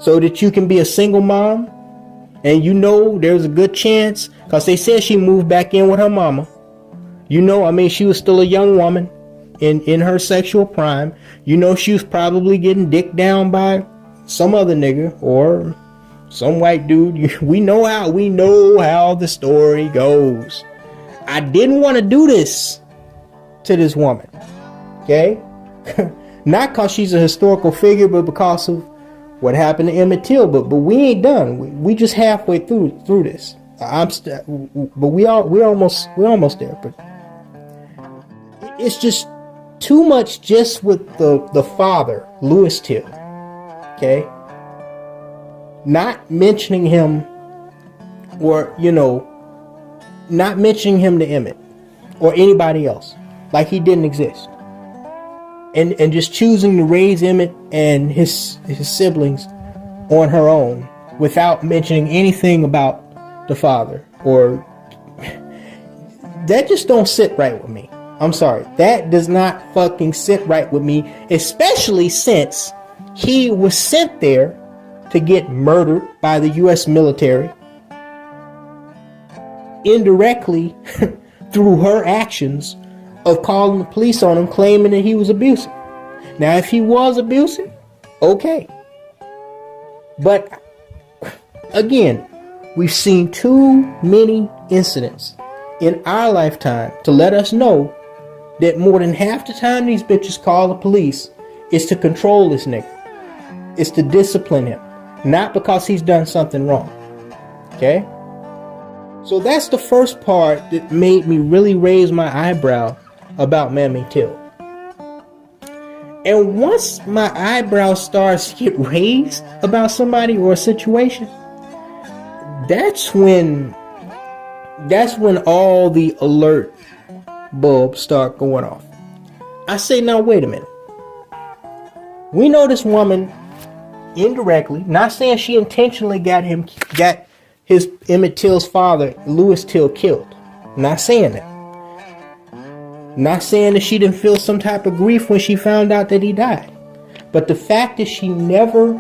so that you can be a single mom, and you know there's a good chance, because they said she moved back in with her mama. You know, I mean, she was still a young woman in her sexual prime. You know, she was probably getting dicked down by some other nigga or some white dude. We know how the story goes. I didn't want to do this to this woman, okay? Not because she's a historical figure, but because of what happened to Emmett Till. But we ain't done. We just halfway through this. But we almost there. But it's just too much just with the father, Louis Till, okay? Not mentioning him, or not mentioning him to Emmett or anybody else, like he didn't exist, and just choosing to raise Emmett and his siblings on her own without mentioning anything about the father. Or that just don't sit right with me. I'm sorry, that does not fucking sit right with me, especially since he was sent there to get murdered by the U.S. military indirectly through her actions of calling the police on him, claiming that he was abusive. Now, if he was abusive, okay. But again, we've seen too many incidents in our lifetime to let us know that more than half the time these bitches call the police is to control this nigga. It's to discipline him. Not because he's done something wrong. Okay? So that's the first part that made me really raise my eyebrow about Mammy Till. And once my eyebrow starts to get raised about somebody or a situation, that's when all the alert bulbs start going off. I say, now wait a minute. We know this woman indirectly, not saying she intentionally got his Emmett Till's father, Louis Till, killed. Not saying that. Not saying that she didn't feel some type of grief when she found out that he died. But the fact that she never,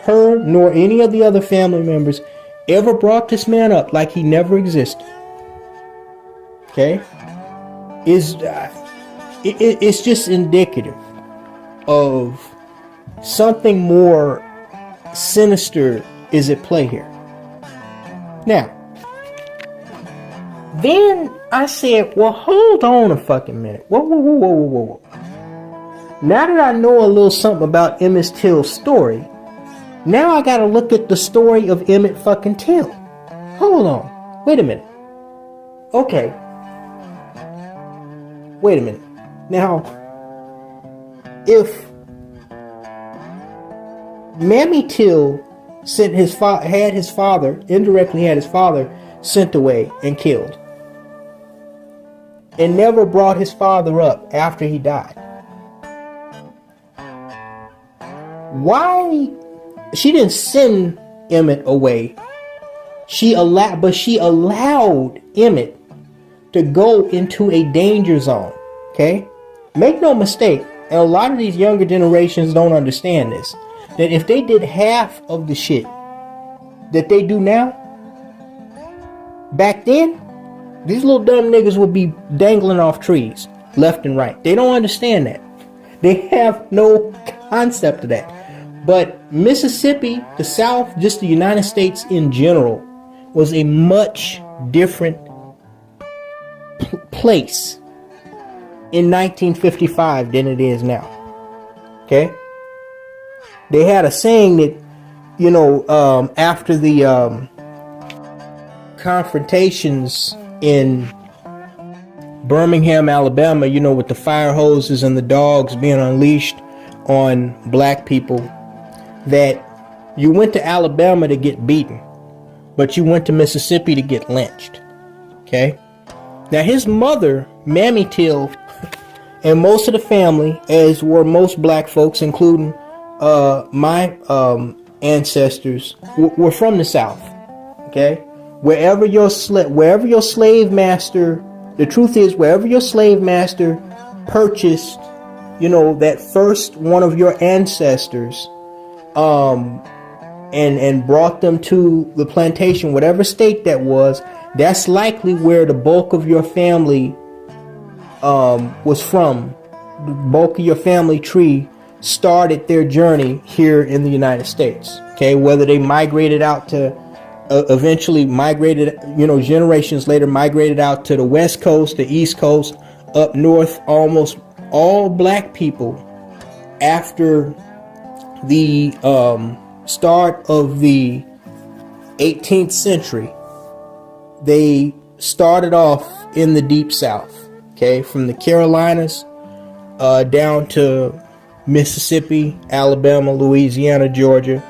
her nor any of the other family members, ever brought this man up like he never existed. Okay? It's just indicative of something more sinister is at play here. Now, then I said, well, hold on a fucking minute. Whoa. Now that I know a little something about Emmett Till's story, now I gotta look at the story of Emmett fucking Till. Hold on. Wait a minute. Okay. Wait a minute. Now, if Mammy Till indirectly had his father sent away and killed, and never brought his father up after he died, why? She didn't send Emmet away. She allowed Emmet to go into a danger zone. Okay? Make no mistake, and a lot of these younger generations don't understand this, that if they did half of the shit that they do now, back then, these little dumb niggas would be dangling off trees left and right. They don't understand that. They have no concept of that. But Mississippi, the South, just the United States in general, was a much different place in 1955 than it is now. Okay? They had a saying that, after the confrontations in Birmingham, Alabama, with the fire hoses and the dogs being unleashed on black people, that you went to Alabama to get beaten, but you went to Mississippi to get lynched. Okay? Now his mother, Mammy Till, and most of the family, as were most black folks, including my ancestors, were from the South. Okay? Wherever your slave master, the truth is, wherever your slave master purchased, that first one of your ancestors, and brought them to the plantation, whatever state that was, that's likely where the bulk of your family was from. The bulk of your family tree started their journey here in the United States. Okay, whether they migrated out to, eventually migrated, generations later migrated out to the West Coast, the East Coast, up north, almost all black people after the start of the 18th century, they started off in the Deep South, okay, from the Carolinas down to Mississippi, Alabama, Louisiana, Georgia,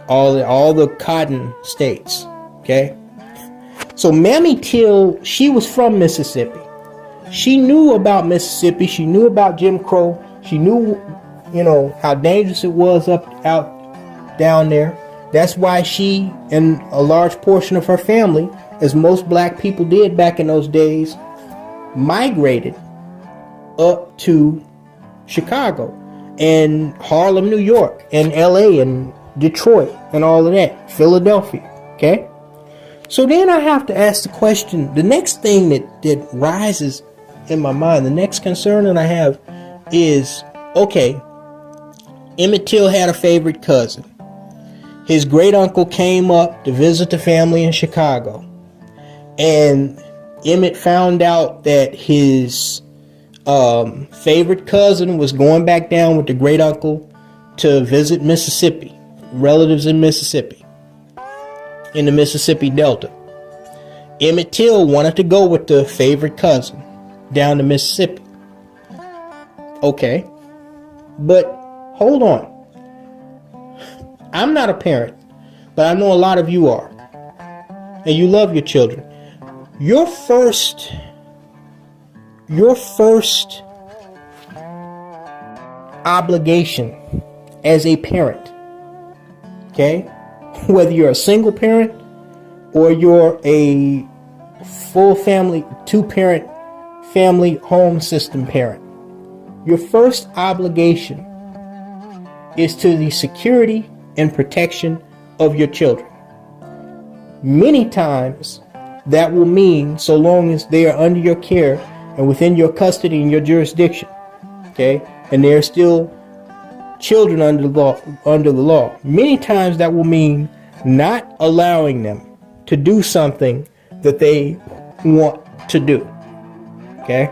all the cotton states, okay. So Mammy Till, she was from Mississippi. She knew about Mississippi. She knew about Jim Crow. She knew, how dangerous it was out down there. That's why she and a large portion of her family, as most black people did back in those days, migrated up to Chicago and Harlem, New York, and LA and Detroit and all of that, Philadelphia. Okay? So then I have to ask the question, the next thing that rises in my mind. The next concern that I have is, okay, Emmett Till had a favorite cousin. His great uncle came up to visit the family in Chicago, and Emmett found out that his favorite cousin was going back down with the great uncle to visit Mississippi, relatives in Mississippi, in the Mississippi Delta. Emmett Till wanted to go with the favorite cousin down to Mississippi. Okay, but hold on. I'm not a parent, but I know a lot of you are, and you love your children. Your first obligation as a parent, okay, whether you're a single parent or you're a full family, two-parent family home system parent, your first obligation is to the security and protection of your children. Many times that will mean, so long as they are under your care and within your custody and your jurisdiction, okay, and they're still children under the law, many times that will mean not allowing them to do something that they want to do. Okay?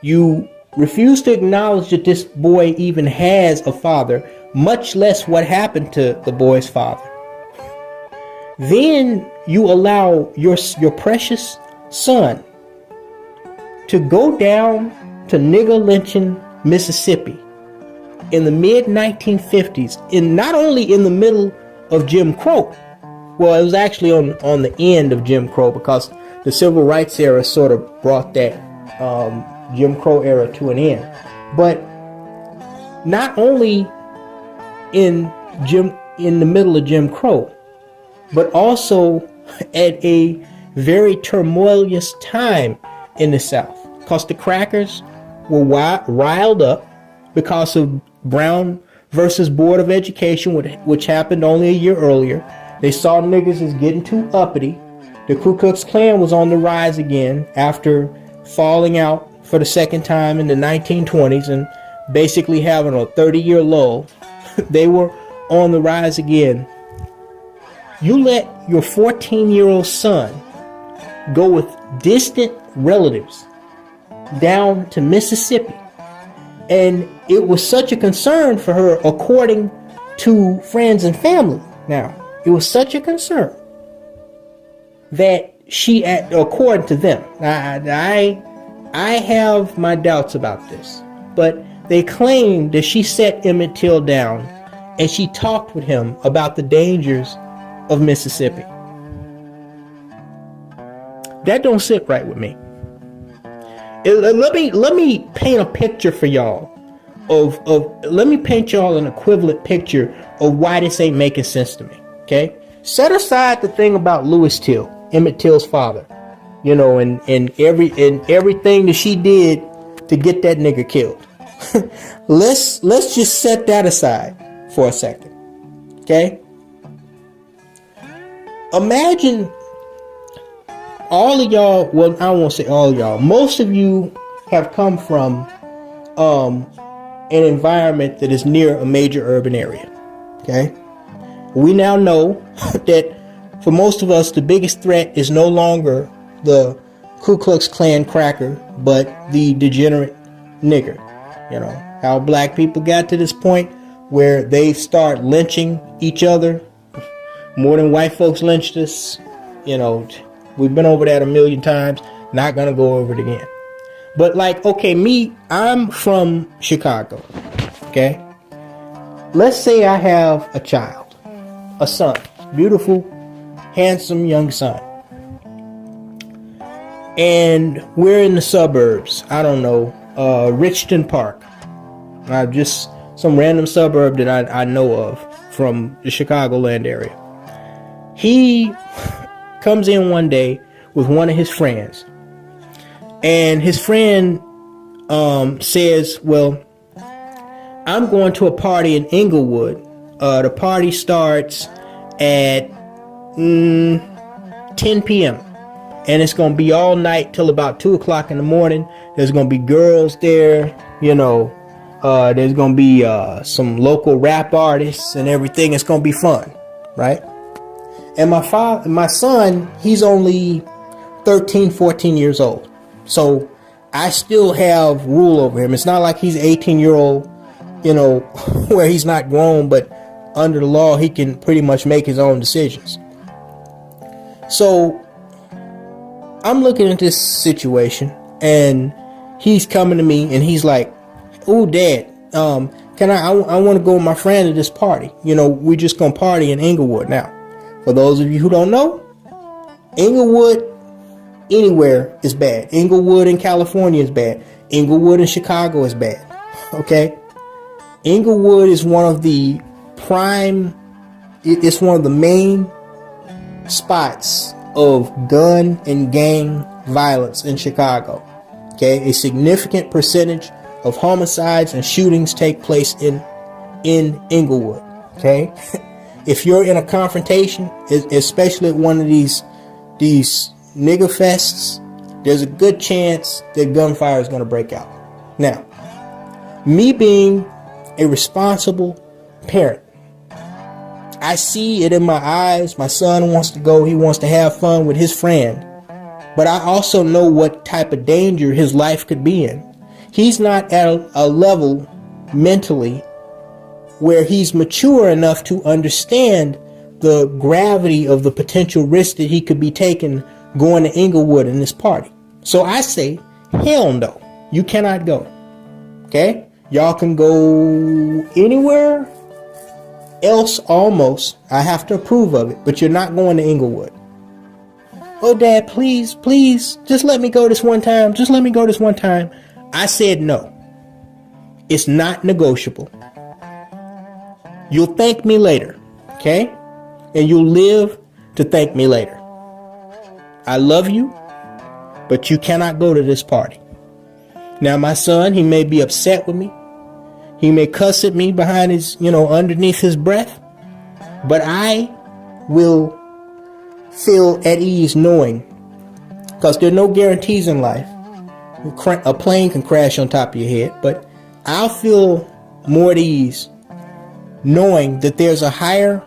You refuse to acknowledge that this boy even has a father, much less what happened to the boy's father. Then you allow your precious son to go down to nigger lynching Mississippi in the mid-1950s, not only in the middle of Jim Crow. Well, it was actually on the end of Jim Crow, because the civil rights era sort of brought that Jim Crow era to an end. But not only in the middle of Jim Crow, but also at a very tumultuous time in the South, because the crackers were riled up because of Brown versus Board of Education, which happened only a year earlier. They saw niggas as getting too uppity. The Ku Klux Klan was on the rise again after falling out for the second time in the 1920s and basically having a 30-year lull. They were on the rise again. You let your 14-year-old son go with distant relatives down to Mississippi, and it was such a concern for her, according to friends and family. Now, it was such a concern that she, according to them, I have my doubts about this, but they claim that she set Emmett Till down and she talked with him about the dangers of Mississippi. That don't sit right with me. Let me paint a picture for y'all let me paint y'all an equivalent picture of why this ain't making sense to me. Okay? Set aside the thing about Louis Till, Emmett Till's father, and everything that she did to get that nigga killed. Let's just set that aside for a second. Okay? Imagine all of y'all, well, I won't say all of y'all, most of you have come from an environment that is near a major urban area. Okay? We now know that for most of us, the biggest threat is no longer the Ku Klux Klan cracker, but the degenerate nigger. How black people got to this point where they start lynching each other more than white folks lynched us. We've been over that a million times. Not gonna go over it again. But I'm from Chicago. Okay? Let's say I have a child, a son, beautiful, handsome young son. And we're in the suburbs. I don't know, Richton Park. Just some random suburb that I know of from the Chicagoland area. He comes in one day with one of his friends, and his friend says, well, I'm going to a party in Inglewood. The party starts at 10 p.m. and it's going to be all night till about 2 o'clock in the morning. There's going to be girls there, there's going to be some local rap artists and everything. It's going to be fun, right? And my son, he's only 13, 14 years old. So I still have rule over him. It's not like he's 18-year-old, where he's not grown, but under the law, he can pretty much make his own decisions. So I'm looking at this situation, and he's coming to me and he's like, "Oh, Dad, I want to go with my friend to this party. We're just going to party in Inglewood." Now, for those of you who don't know, Inglewood anywhere is bad. Inglewood in California is bad. Inglewood in Chicago is bad. Okay? Inglewood is one of the it's one of the main spots of gun and gang violence in Chicago. Okay? A significant percentage of homicides and shootings take place in Inglewood. Okay? If you're in a confrontation, especially at one of these nigger fests, there's a good chance that gunfire is going to break out. Now, me being a responsible parent, I see it in my eyes. My son wants to go. He wants to have fun with his friend. But I also know what type of danger his life could be in. He's not at a level mentally where he's mature enough to understand the gravity of the potential risk that he could be taking going to Inglewood in this party. So I say, hell no, you cannot go. Okay? Y'all can go anywhere else almost. I have to approve of it, but you're not going to Inglewood. "Oh, Dad, please, just let me go this one time. Just let me go this one time." I said no. It's not negotiable. You'll thank me later, okay? And you'll live to thank me later. I love you, but you cannot go to this party. Now, my son, he may be upset with me. He may cuss at me behind his, underneath his breath. But I will feel at ease knowing, because there are no guarantees in life. A plane can crash on top of your head, but I'll feel more at ease knowing that there's a higher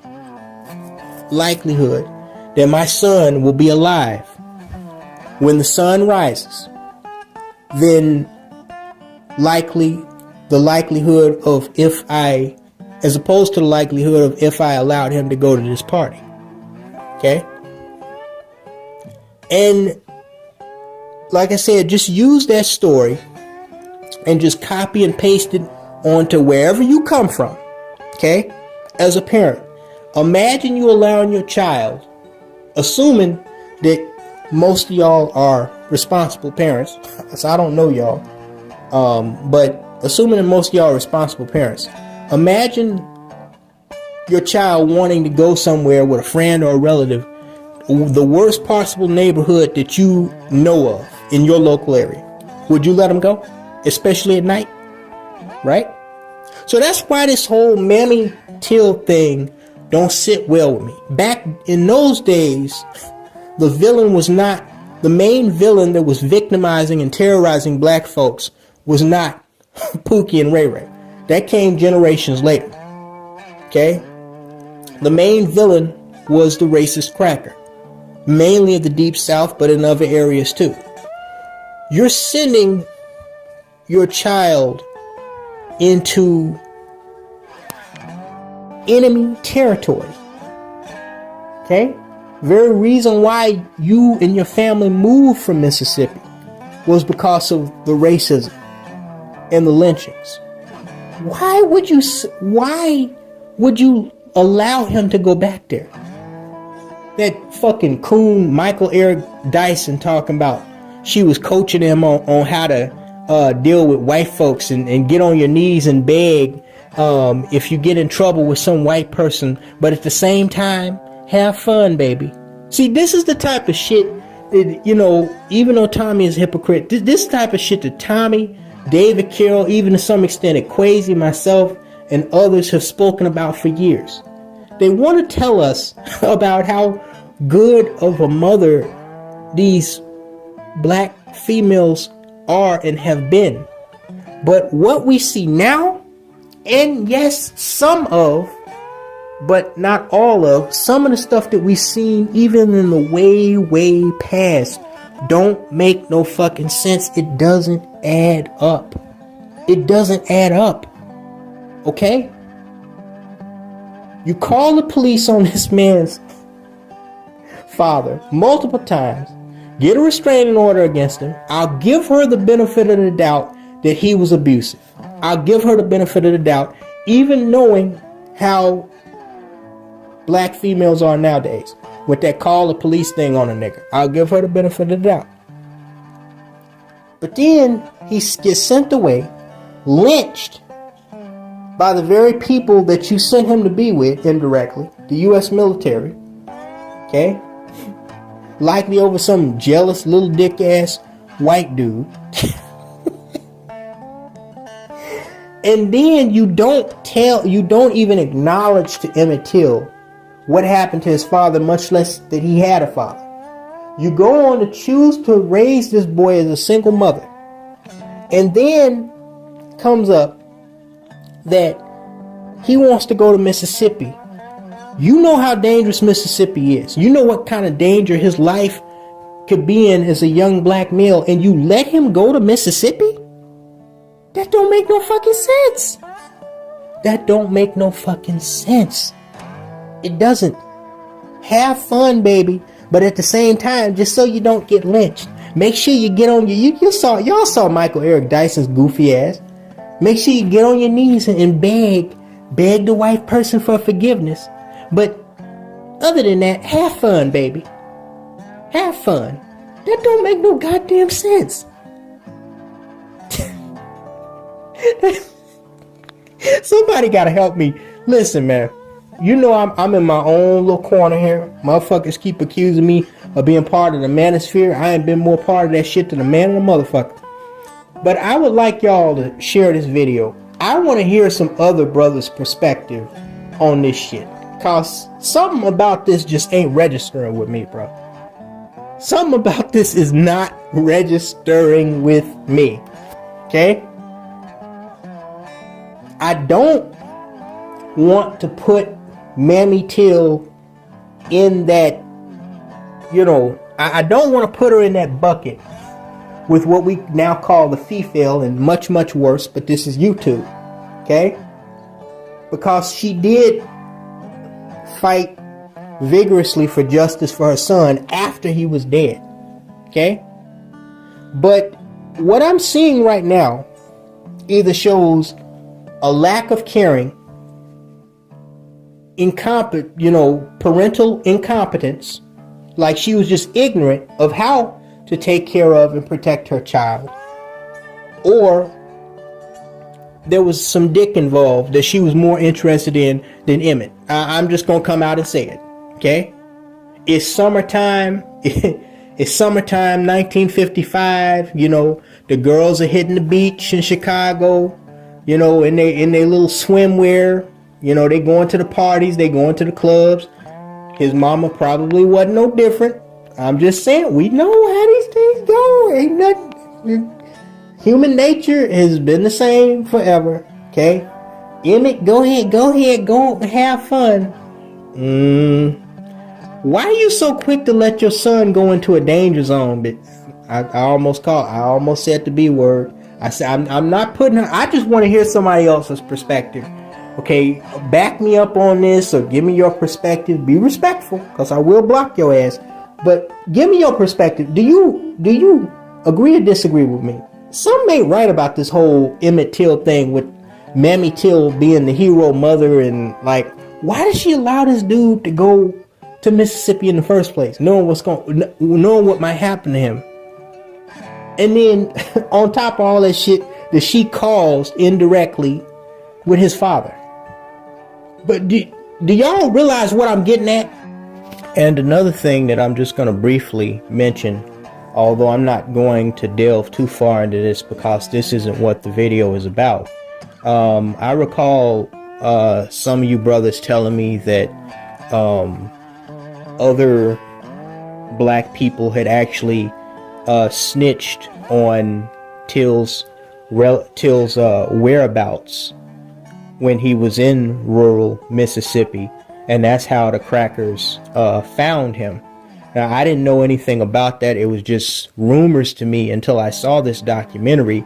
likelihood that my son will be alive when the sun rises than the likelihood of as opposed to the likelihood of if I allowed him to go to this party. Okay? And like I said, just use that story and just copy and paste it onto wherever you come from. Okay? As a parent, imagine you allowing your child, assuming that most of y'all are responsible parents. So I don't know y'all. But assuming that most of y'all are responsible parents, imagine your child wanting to go somewhere with a friend or a relative, the worst possible neighborhood that you know of in your local area. Would you let them go? Especially at night? Right? So that's why this whole Mammy Till thing don't sit well with me. Back in those days, the villain was not, the main villain that was victimizing and terrorizing black folks was not Pookie and Ray Ray. That came generations later. Okay? The main villain was the racist cracker. Mainly of the Deep South, but in other areas too. You're sending your child into enemy territory. Okay? Very reason why you and your family moved from Mississippi was because of the racism and the lynchings. Why would you allow him to go back there? That fucking coon Michael Eric Dyson talking about she was coaching him on how to deal with white folks and get on your knees and beg if you get in trouble with some white person, but at the same time have fun, baby. See, this is the type of shit that, even though Tommy is a hypocrite, this type of shit that Tommy, David Carroll, even to some extent Equazi, myself, and others have spoken about for years. They want to tell us about how good of a mother these black females are and have been. But what we see now, and yes, some of, but not all of, some of the stuff that we've seen even in the way past don't make no fucking sense. It doesn't add up. It doesn't add up. Okay? You call the police on this man's father multiple times, get a restraining order against him. I'll give her the benefit of the doubt that he was abusive. I'll give her the benefit of the doubt, even knowing how black females are nowadays with that call the police thing on a nigga. I'll give her the benefit of the doubt. But then he gets sent away, lynched by the very people that you sent him to be with indirectly, the U.S. military. Okay? Likely over some jealous little dick ass white dude. And then you don't even acknowledge to Emmett Till what happened to his father, much less that he had a father. You go on to choose to raise this boy as a single mother. And then comes up that he wants to go to Mississippi. You know how dangerous Mississippi is. You know what kind of danger his life could be in as a young black male, and you let him go to Mississippi? That don't make no fucking sense. That don't make no fucking sense. It doesn't. Have fun, baby, but at the same time, just so you don't get lynched, make sure you get on your... Y'all saw Michael Eric Dyson's goofy ass. Make sure you get on your knees and beg the white person for forgiveness. But other than that, have fun, baby. Have fun. That don't make no goddamn sense. Somebody gotta help me. Listen, man. You know I'm in my own little corner here. Motherfuckers keep accusing me of being part of the manosphere. I ain't been more part of that shit than a man and a motherfucker. But I would like y'all to share this video. I want to hear some other brothers' perspective on this shit. Cause something about this just ain't registering with me, bro. Something about this is not registering with me. Okay? I don't want to put Mammy Till in that, I don't want to put her in that bucket with what we now call the female, and much, much worse, but this is YouTube. Okay? Because she did fight vigorously for justice for her son after he was dead. Okay? But what I'm seeing right now either shows a lack of caring, parental incompetence, like she was just ignorant of how to take care of and protect her child, or there was some dick involved that she was more interested in than Emmet. I'm just gonna come out and say it. Okay? It's summertime. It's summertime 1955. The girls are hitting the beach in Chicago, in their little swimwear. They going to the parties, they going to the clubs. His mama probably wasn't no different. I'm just saying, we know how these things go. Ain't nothing. Human nature has been the same forever. Okay? Emmett, go ahead, go have fun. Why are you so quick to let your son go into a danger zone? But I almost said the B word. I said I'm not putting her. I just want to hear somebody else's perspective. Okay, back me up on this, or give me your perspective. Be respectful, because I will block your ass. But give me your perspective. Do you agree or disagree with me? Some ain't right about this whole Emmett Till thing with Mammy Till being the hero mother, and why did she allow this dude to go to Mississippi in the first place, knowing what might happen to him? And then on top of all that shit that she caused indirectly with his father. But do y'all realize what I'm getting at? And another thing that I'm just going to briefly mention, although I'm not going to delve too far into this because this isn't what the video is about. I recall some of you brothers telling me that other black people had actually snitched on Till's whereabouts when he was in rural Mississippi, and that's how the crackers found him. Now, I didn't know anything about that. It was just rumors to me until I saw this documentary,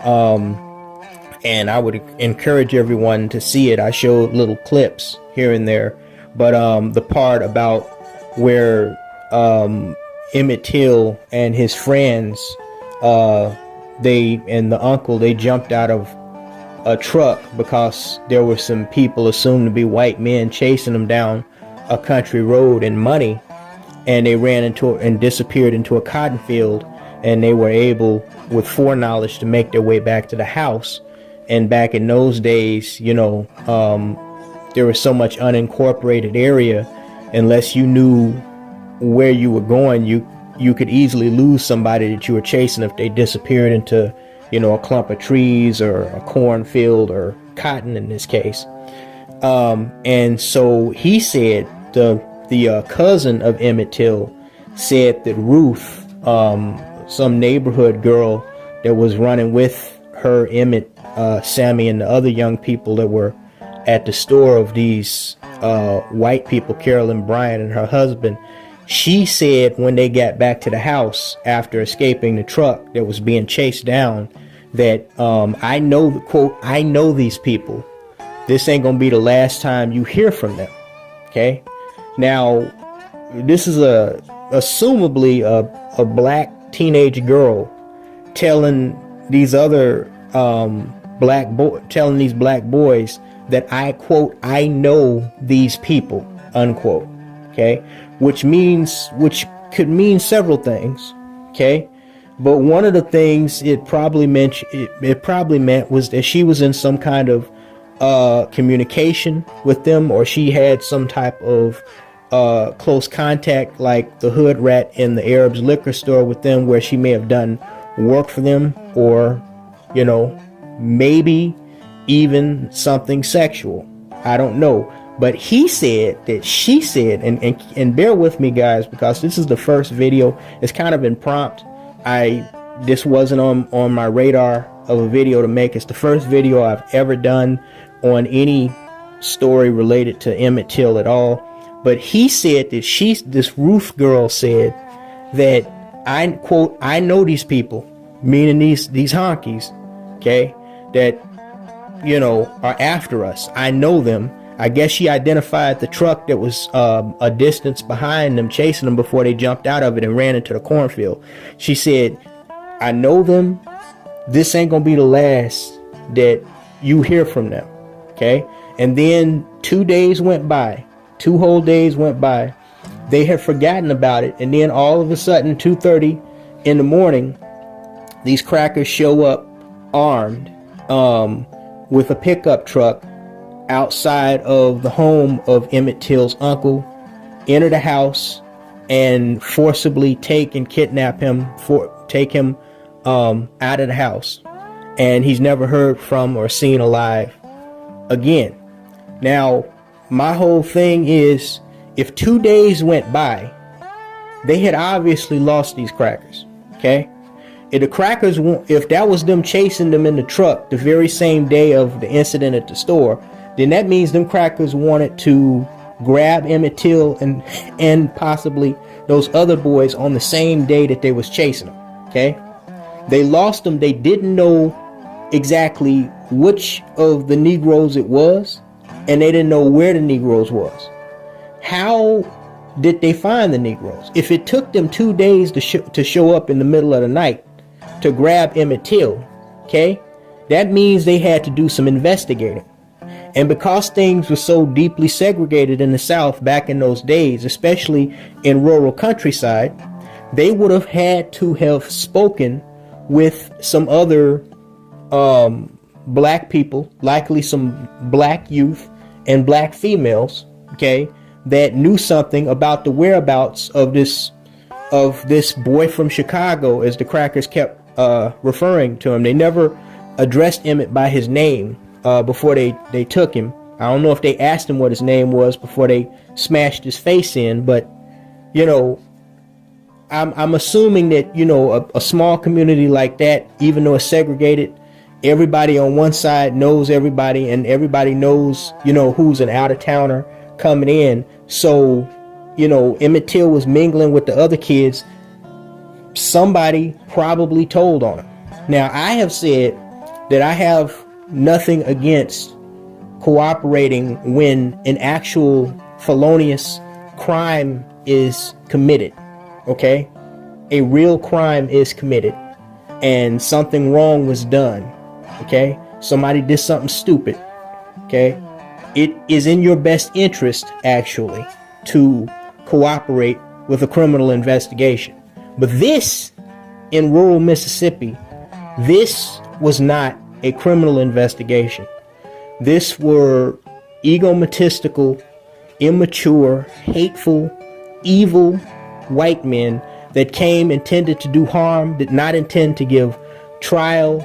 and I would encourage everyone to see it. I showed little clips here and there, but the part about where Emmett Till and his friends, they and the uncle, they jumped out of a truck because there were some people assumed to be white men chasing them down a country road in money, and they ran into and disappeared into a cotton field, and they were able, with foreknowledge, to make their way back to the house. And back in those days, you know, there was so much unincorporated area, unless you knew where you were going, you could easily lose somebody that you were chasing if they disappeared into, you know, a clump of trees or a cornfield or cotton in this case. And so he said, the cousin of Emmett Till said that Ruth, some neighborhood girl that was running with her, Emmett, Sammy, and the other young people that were at the store of these white people, Carolyn Bryant and her husband, she said when they got back to the house after escaping the truck that was being chased down, that I know, quote, I know these people. This ain't gonna be the last time you hear from them. Okay. Now, this is assumably a black teenage girl telling these other telling these black boys that, I quote, I know these people, unquote. Okay, which could mean several things. Okay, but one of the things it probably meant was that she was in some kind of communication with them, or she had some type of close contact, like the hood rat in the Arab's liquor store with them, where she may have done work for them, or, you know, maybe even something sexual. I don't know. But he said that she said, and bear with me, guys, because this is the first video. It's kind of impromptu. This wasn't on my radar of a video to make. It's the first video I've ever done on any story related to Emmett Till at all. But he said that this Ruth girl said that, I quote, I know these people, meaning these honkies, okay, that, you know, are after us. I know them. I guess she identified the truck that was a distance behind them, chasing them before they jumped out of it and ran into the cornfield. She said, I know them. This ain't gonna be the last that you hear from them. Okay. And then 2 days went by, 2 whole days went by. They had forgotten about it. And then all of a sudden, 2:30 in the morning, these crackers show up armed with a pickup truck outside of the home of Emmett Till's uncle, enter the house, and forcibly take and kidnap him, take him out of the house. And he's never heard from or seen alive again. Now, my whole thing is, if 2 days went by, they had obviously lost these crackers. Okay? If the crackers, if that was them chasing them in the truck the very same day of the incident at the store, then that means them crackers wanted to grab Emmett Till and possibly those other boys on the same day that they was chasing them. Okay, they lost them. They didn't know exactly which of the Negroes it was, and they didn't know where the Negroes was. How did they find the Negroes? If it took them 2 days to show up in the middle of the night to grab Emmett Till, okay, that means they had to do some investigating. And because things were so deeply segregated in the South back in those days, especially in rural countryside, they would have had to have spoken with some other black people, likely some black youth and black females, okay, that knew something about the whereabouts of this boy from Chicago, as the crackers kept referring to him. They never addressed Emmett by his name before they took him. I don't know if they asked him what his name was before they smashed his face in, but, you know, I'm assuming that, a small community like that, even though it's segregated, everybody on one side knows everybody, and everybody knows, who's an out-of-towner coming in. So, Emmett Till was mingling with the other kids. Somebody probably told on him. Now, I have said that I have nothing against cooperating when an actual felonious crime is committed. Okay? A real crime is committed and something wrong was done. Okay? Somebody did something stupid. Okay? It is in your best interest, actually, to cooperate with a criminal investigation. But this, in rural Mississippi, this was not a criminal investigation. This were egotistical, immature, hateful, evil white men that came intended to do harm, did not intend to give trial.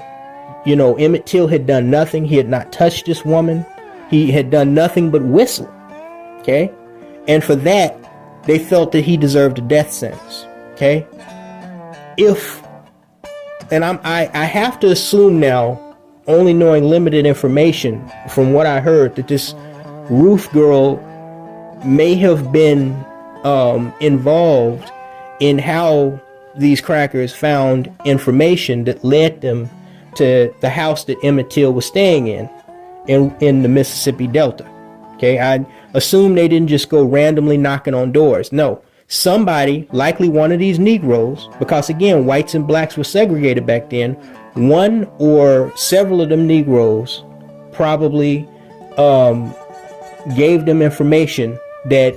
Emmett Till had done nothing. He had not touched this woman. He had done nothing but whistle. Okay? And for that, they felt that he deserved a death sentence. Okay? I have to assume now, only knowing limited information from what I heard, that this Ruth girl may have been involved in how these crackers found information that led them to the house that Emmett Till was staying in the Mississippi Delta. Okay, I assume they didn't just go randomly knocking on doors. No, somebody, likely one of these Negroes, because again, whites and blacks were segregated back then, one or several of them Negroes probably gave them information that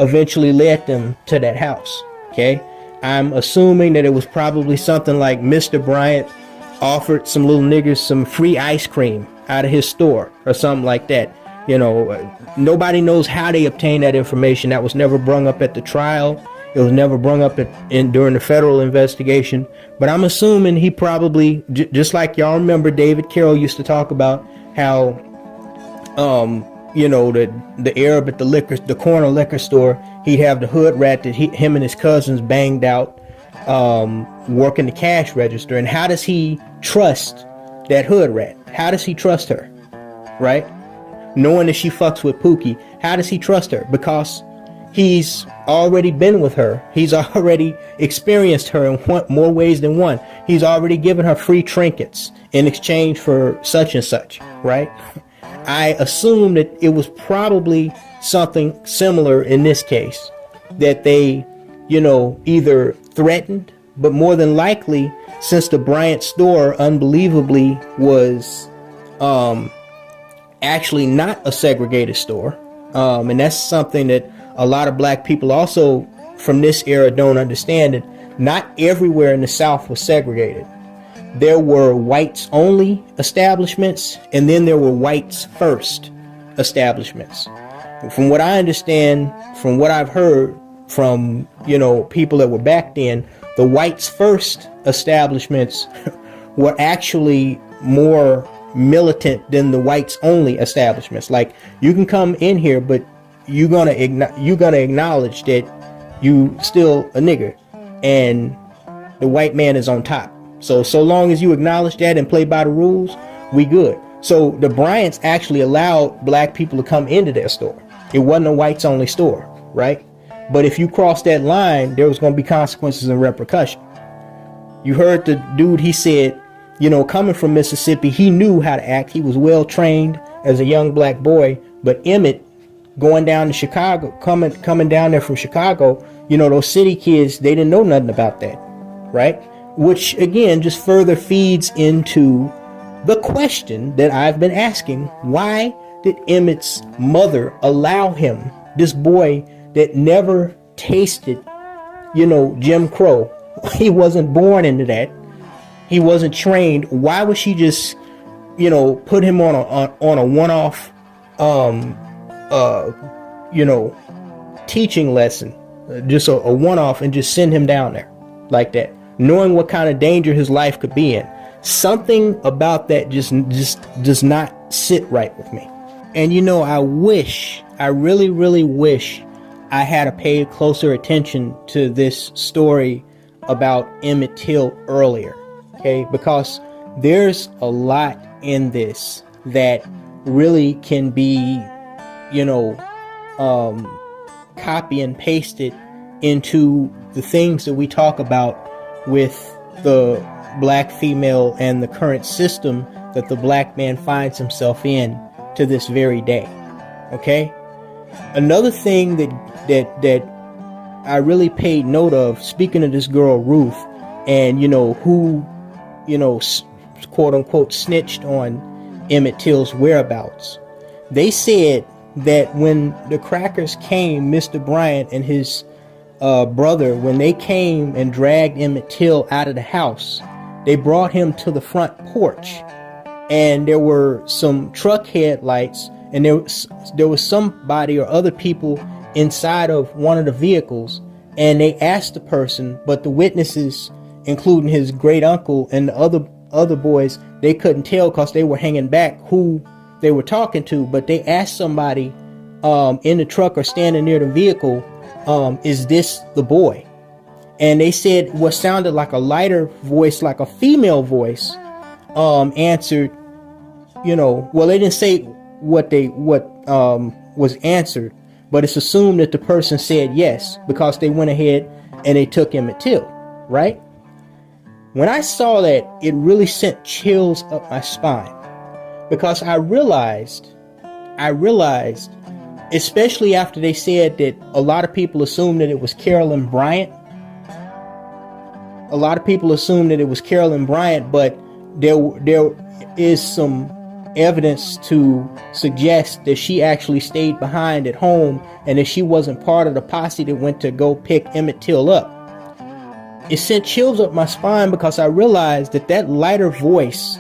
eventually led them to that house. Okay, I'm assuming that it was probably something like Mr. Bryant offered some little niggers some free ice cream out of his store or something like that. Nobody knows how they obtained that information. That was never brung up at the trial. It was never brung up during the federal investigation. But I'm assuming he probably, just like y'all remember David Carroll used to talk about how, the Arab at the corner liquor store, he'd have the hood rat that him and his cousins banged out, working the cash register. And how does he trust that hood rat? How does he trust her? Right? Knowing that she fucks with Pookie, how does he trust her? Because he's already been with her. He's already experienced her in more ways than one. He's already given her free trinkets in exchange for such and such, right? I assume that it was probably something similar in this case, that they, either threatened, but more than likely, since the Bryant store unbelievably was actually not a segregated store, and that's something that a lot of black people also from this era don't understand, that not everywhere in the South was segregated. There were whites only establishments, and then there were whites first establishments. From what I understand, from what I've heard from people that were back then, the whites first establishments were actually more militant than the whites only establishments. Like, you can come in here, but you're gonna acknowledge that you still a nigger and the white man is on top. So long as you acknowledge that and play by the rules, we good. So the Bryants actually allowed black people to come into their store. It wasn't a whites only store, right? But if you crossed that line, there was going to be consequences and repercussion. You heard the dude, he said, coming from Mississippi, he knew how to act. He was well trained as a young black boy. But Emmet, going down to Chicago, coming down there from Chicago, those city kids, they didn't know nothing about that, right? Which again just further feeds into the question that I've been asking: why did Emmett's mother allow him, this boy that never tasted, Jim Crow? He wasn't born into that. He wasn't trained. Why would she just, put him on a one-off, teaching lesson, just a one-off, and just send him down there like that, knowing what kind of danger his life could be in? Something about that just does not sit right with me. And I really, really wish I had to pay closer attention to this story about Emmett Till earlier, okay? Because there's a lot in this that really can be, copy and pasted into the things that we talk about with the black female and the current system that the black man finds himself in to this very day. Okay? Another thing that I really paid note of, speaking of this girl Ruth, and who quote unquote snitched on Emmett Till's whereabouts. They said that when the crackers came, Mr. Bryant and his brother, when they came and dragged Emmett Till out of the house, they brought him to the front porch, and there were some truck headlights, and there was somebody or other people inside of one of the vehicles, and they asked the person, but the witnesses, including his great uncle and the other boys, they couldn't tell because they were hanging back who they were talking to, but they asked somebody in the truck or standing near the vehicle, is this the boy? And they said what sounded like a lighter voice, like a female voice, answered, well, they didn't say what was answered, but it's assumed that the person said yes, because they went ahead and they took Emmett Till, right? When I saw that, it really sent chills up my spine, because I realized, especially after they said that a lot of people assumed that it was Carolyn Bryant. A lot of people assumed that it was Carolyn Bryant, but there is some evidence to suggest that she actually stayed behind at home and that she wasn't part of the posse that went to go pick Emmett Till up. It sent chills up my spine because I realized that lighter voice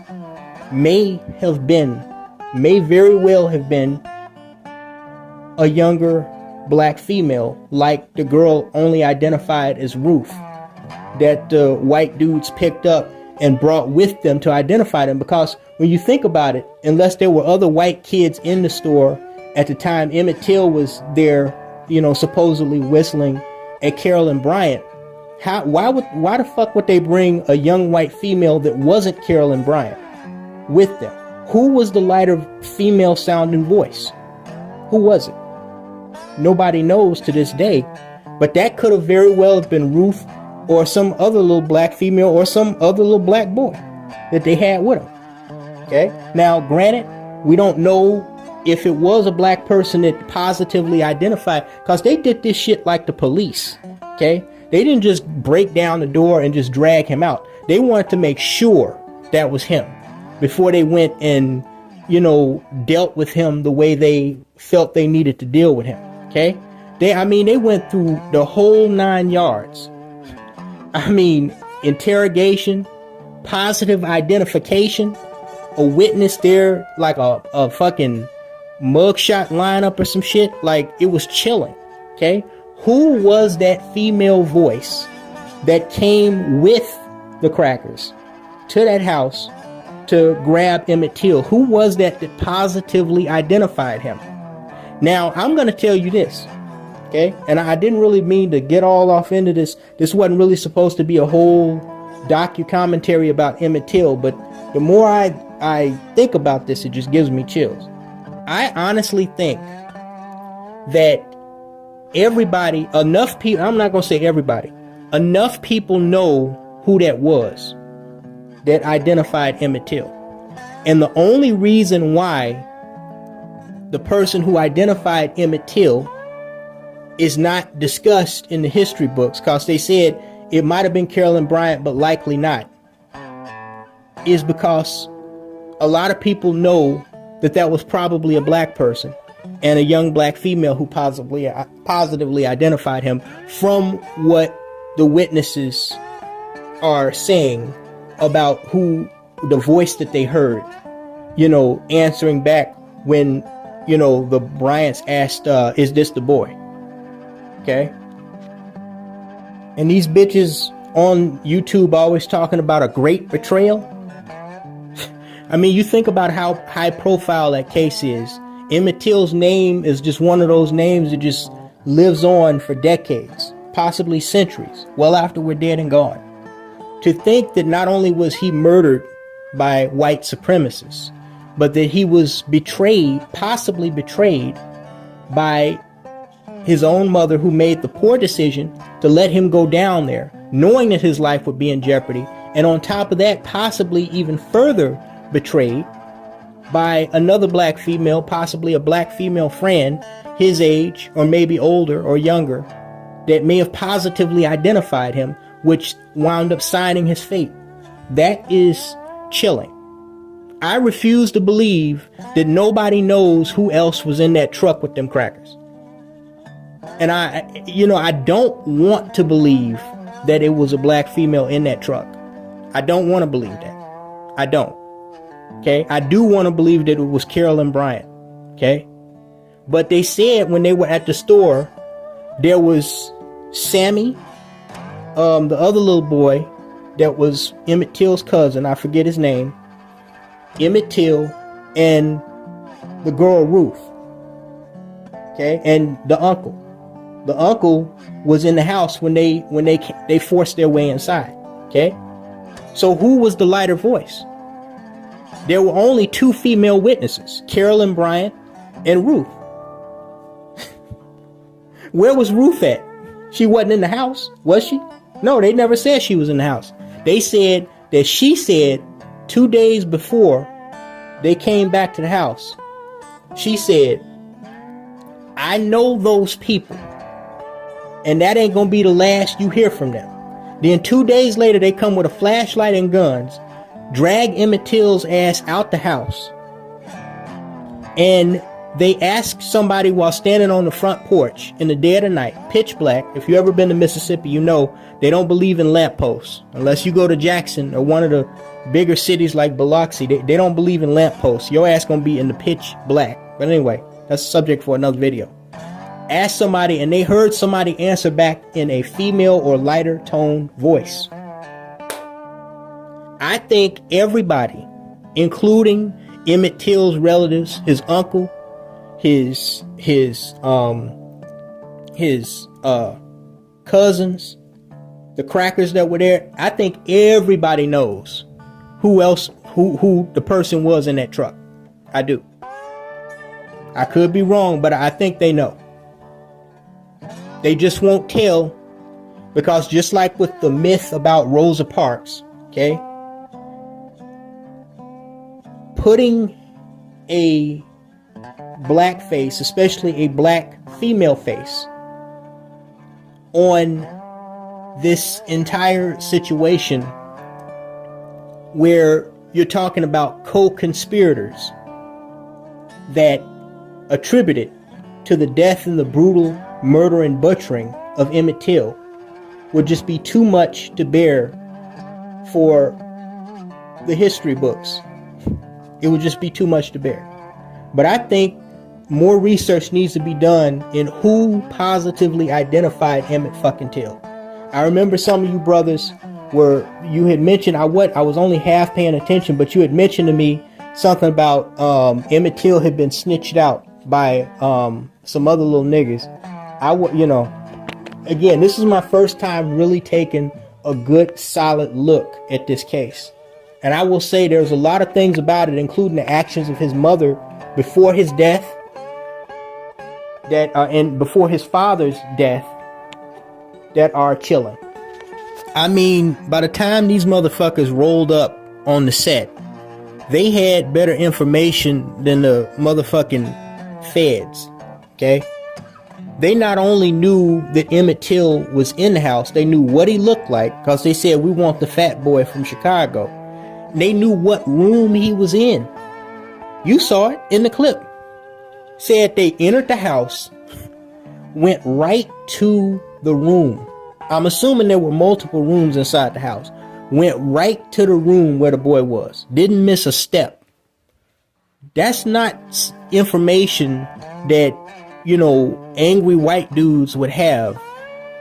may very well have been a younger black female, like the girl only identified as Ruth, that the white dudes picked up and brought with them to identify them. Because when you think about it, unless there were other white kids in the store at the time Emmett Till was there, supposedly whistling at Carolyn Bryant, why the fuck would they bring a young white female that wasn't Carolyn Bryant with them? Who was the lighter female sounding voice? Who was it? Nobody knows to this day, but that could have very well have been Ruth or some other little black female or some other little black boy that they had with them. Okay? Now, granted, we don't know if it was a black person that positively identified, because they did this shit like the police. Okay? They didn't just break down the door and just drag him out. They wanted to make sure that was him before they went and, dealt with him the way they felt they needed to deal with him. Okay? They went through the whole 9 yards. Interrogation, positive identification, a witness there, like a fucking mugshot lineup or some shit. Like, it was chilling. Okay? Who was that female voice that came with the crackers to that house to grab Emmett Till? Who was that positively identified him? Now, I'm going to tell you this, okay? And I didn't really mean to get all off into this. This wasn't really supposed to be a whole docu-commentary about Emmett Till, but the more I think about this, it just gives me chills. I honestly think that enough people, I'm not going to say everybody, enough people know who that was that identified Emmett Till. And the only reason why the person who identified Emmett Till is not discussed in the history books, because they said it might have been Carolyn Bryant, but likely not, is because a lot of people know that was probably a black person and a young black female who positively identified him from what the witnesses are saying about who the voice that they heard, answering back when, the Bryants asked, is this the boy? Okay. And these bitches on YouTube always talking about a great betrayal. You think about how high profile that case is. Emmett Till's name is just one of those names that just lives on for decades, possibly centuries, well after we're dead and gone. To think that not only was he murdered by white supremacists, but that he was betrayed, possibly betrayed, by his own mother, who made the poor decision to let him go down there, knowing that his life would be in jeopardy, and on top of that, possibly even further betrayed by another black female, possibly a black female friend, his age, or maybe older or younger, that may have positively identified him, which wound up signing his fate. That is chilling. I refuse to believe that nobody knows who else was in that truck with them crackers. And I don't want to believe that it was a black female in that truck. I don't want to believe that. I don't. Okay. I do want to believe that it was Carolyn Bryant. Okay. But they said when they were at the store, there was Sammy, the other little boy that was Emmett Till's cousin. I forget his name. Emmett Till and the girl Ruth. Okay. And the uncle. The uncle was in the house when they forced their way inside. Okay. So who was the lighter voice? There were only two female witnesses, Carolyn Bryant and Ruth. Where was Ruth at? She wasn't in the house, was she? No, they never said she was in the house. They said that she said 2 days before they came back to the house, she said, I know those people, and that ain't gonna be the last you hear from them. Then 2 days later, they come with a flashlight and guns, drag Emmett Till's ass out the house, and they ask somebody while standing on the front porch in the dead of night, pitch black. If you ever been to Mississippi, you know they don't believe in lampposts. Unless you go to Jackson or one of the bigger cities like Biloxi, they don't believe in lampposts. Your ass gonna be in the pitch black. But anyway, that's a subject for another video. Asked somebody, and they heard somebody answer back in a female or lighter tone voice. I think everybody, including Emmett Till's relatives, his uncle, his cousins, the crackers that were there, I think everybody knows who the person was in that truck. I do. I could be wrong, but I think they know. They just won't tell, because just like with the myth about Rosa Parks, okay, putting a black face, especially a black female face, on this entire situation where you're talking about co-conspirators that attributed to the death and the brutal murder and butchering of Emmett Till would just be too much to bear for the history books. It would just be too much to bear. But I think more research needs to be done in who positively identified Emmett fucking Till. I remember some of you brothers you had mentioned, I was only half paying attention, but you had mentioned to me something about Emmett Till had been snitched out by some other little niggas. Again, this is my first time really taking a good solid look at this case. And I will say there's a lot of things about it, including the actions of his mother before his death, and before his father's death, that are chilling. I mean, by the time these motherfuckers rolled up on the set, they had better information than the motherfucking feds. Okay? They not only knew that Emmett Till was in the house, they knew what he looked like, because they said, we want the fat boy from Chicago. They knew what room he was in. You saw it in the clip. Said they entered the house, went right to the room. I'm assuming there were multiple rooms inside the house. Went right to the room where the boy was. Didn't miss a step. That's not information that, angry white dudes would have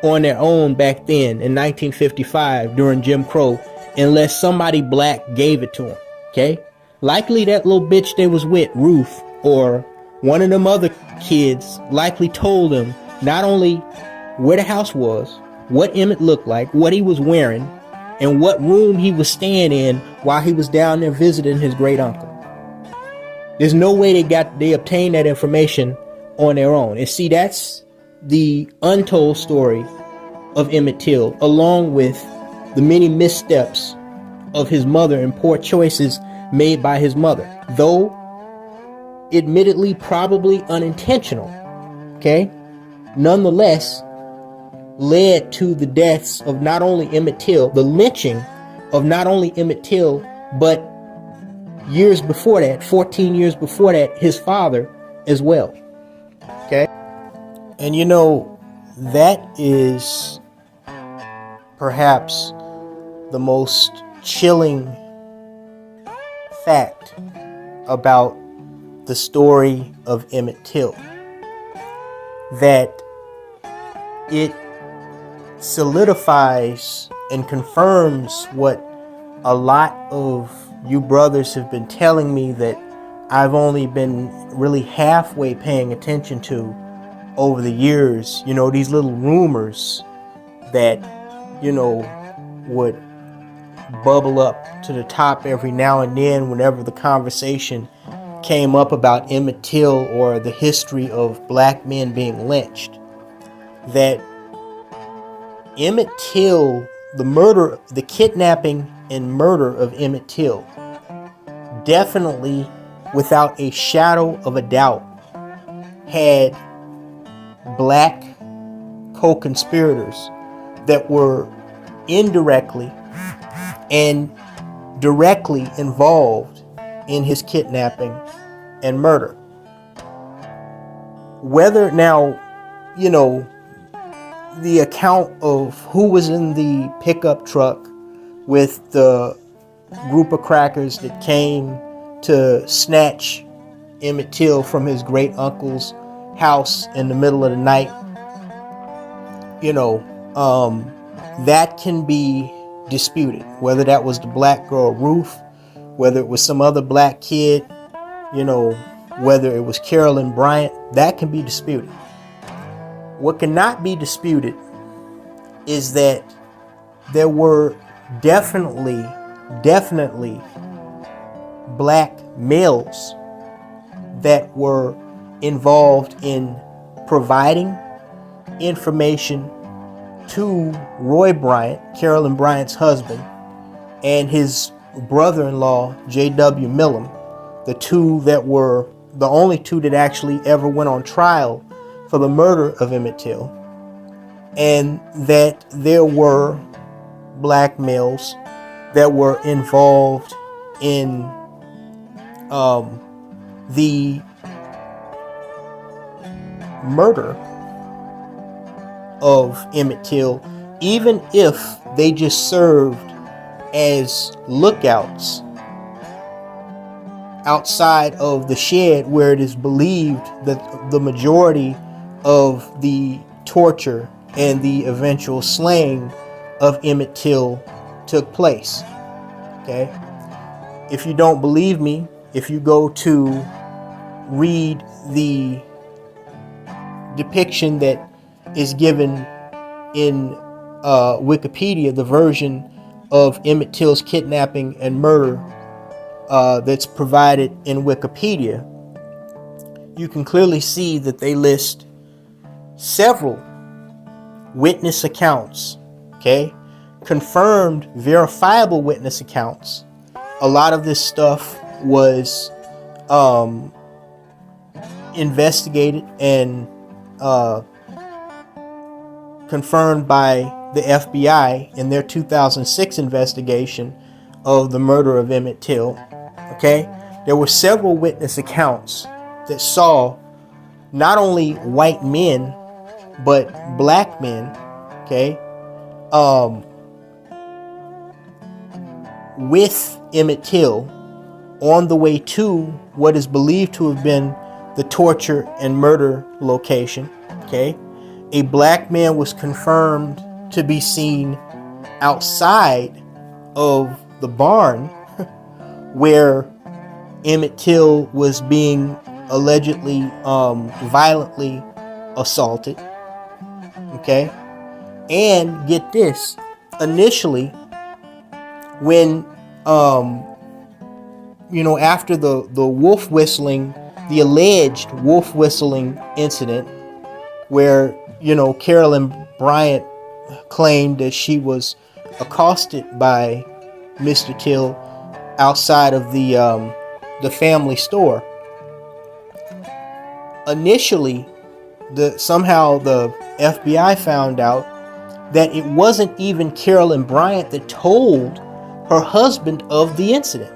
on their own back then in 1955 during Jim Crow, unless somebody black gave it to them. Okay? Likely that little bitch they was with, Ruth, or one of them other kids, likely told them not only where the house was, what Emmet looked like, what he was wearing, and what room he was staying in while he was down there visiting his great uncle. There's no way they obtained that information on their own. And see, that's the untold story of Emmett Till, along with the many missteps of his mother and poor choices made by his mother, though admittedly probably unintentional, okay, nonetheless led to the deaths of not only Emmett Till, the lynching of not only Emmett Till, but years before that, 14 years before that, his father as well. Okay? And you know, that is perhaps the most chilling fact about the story of Emmett Till, that it solidifies and confirms what a lot of you brothers have been telling me that I've only been really halfway paying attention to over the years. You know, these little rumors that, you know, would bubble up to the top every now and then whenever the conversation came up about Emmett Till or the history of black men being lynched. That Emmett Till, the kidnapping and murder of Emmett Till, definitely, without a shadow of a doubt, had black co-conspirators that were indirectly and directly involved in his kidnapping and murder. Whether now, you know, the account of who was in the pickup truck with the group of crackers that came to snatch Emmett Till from his great uncle's house in the middle of the night, you know, that can be disputed. Whether that was the black girl Ruth, whether it was some other black kid, you know, whether it was Carolyn Bryant, that can be disputed. What cannot be disputed is that there were definitely black males that were involved in providing information to Roy Bryant, Carolyn Bryant's husband, and his brother-in-law, J.W. Millam, the only two that actually ever went on trial for the murder of Emmett Till, and that there were black males that were involved in the murder of Emmett Till, even if they just served as lookouts outside of the shed where it is believed that the majority of the torture and the eventual slaying of Emmett Till took place. Okay? If you don't believe me, if you go to read the depiction that is given in Wikipedia, the version of Emmett Till's kidnapping and murder that's provided in Wikipedia, you can clearly see that they list several witness accounts, okay? Confirmed, verifiable witness accounts. A lot of this stuff was investigated and confirmed by the FBI in their 2006 investigation of the murder of Emmet Till. Okay, there were several witness accounts that saw not only white men but black men, okay, with Emmet Till on the way to what is believed to have been the torture and murder location. Okay, a black man was confirmed to be seen outside of the barn where Emmet Till was being allegedly violently assaulted. Okay? And get this, initially, when after the wolf whistling, the alleged wolf whistling incident, where Carolyn Bryant claimed that she was accosted by Mr. Till outside of the family store. Initially, somehow the FBI found out that it wasn't even Carolyn Bryant that told her husband of the incident.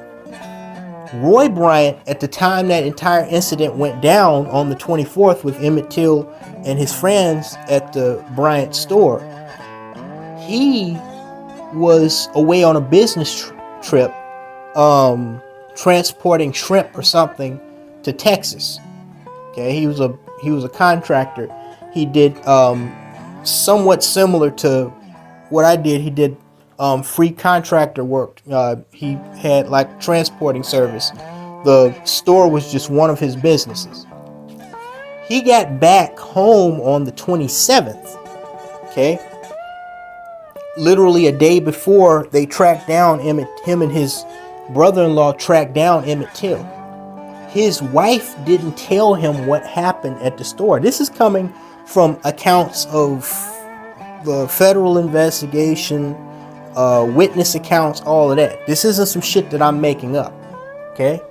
Roy Bryant, at the time that entire incident went down on the 24th with Emmett Till and his friends at the Bryant store, he was away on a business trip, transporting shrimp or something to Texas. Okay, he was a contractor. He did somewhat similar to what I did. He did free contractor work. He had like transporting service. The store was just one of his businesses. He got back home on the 27th. Okay, literally a day before they tracked down Emmett. Him and his brother-in-law tracked down Emmett Till. His wife didn't tell him what happened at the store. This is coming from accounts of the federal investigation, witness accounts, all of that. This isn't some shit that I'm making up. Okay?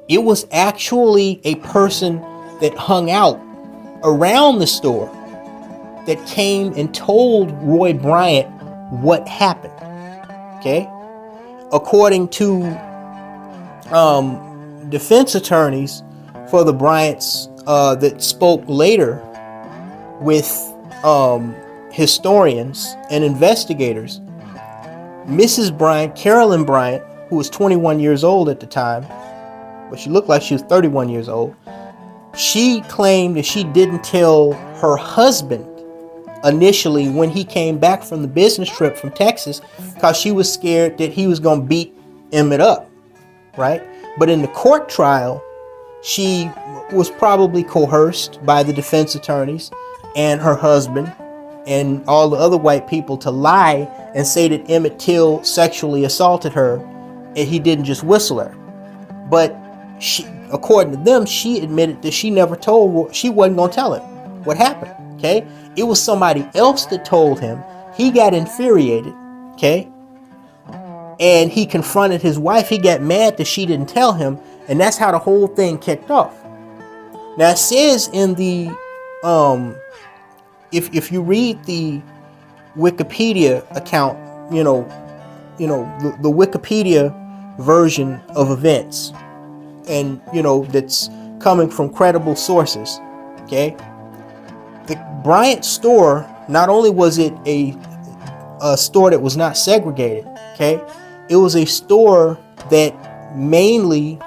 It was actually a person that hung out around the store that came and told Roy Bryant what happened. Okay? According to defense attorneys for the Bryants that spoke later with historians and investigators, Mrs. Bryant, Carolyn Bryant, who was 21 years old at the time, but she looked like she was 31 years old, she claimed that she didn't tell her husband initially when he came back from the business trip from Texas because she was scared that he was going to beat Emmet up, right? But in the court trial, she was probably coerced by the defense attorneys and her husband and all the other white people to lie and say that Emmett Till sexually assaulted her and he didn't just whistle her. But she, according to them, she admitted that she never told, she wasn't going to tell him what happened. Okay? It was somebody else that told him. He got infuriated. Okay? And he confronted his wife. He got mad that she didn't tell him. And that's how the whole thing kicked off. Now it says in the, if you read the Wikipedia account, the Wikipedia version of events, and that's coming from credible sources. Okay, the Bryant store, not only was it a store that was not segregated, okay, it was a store that mainly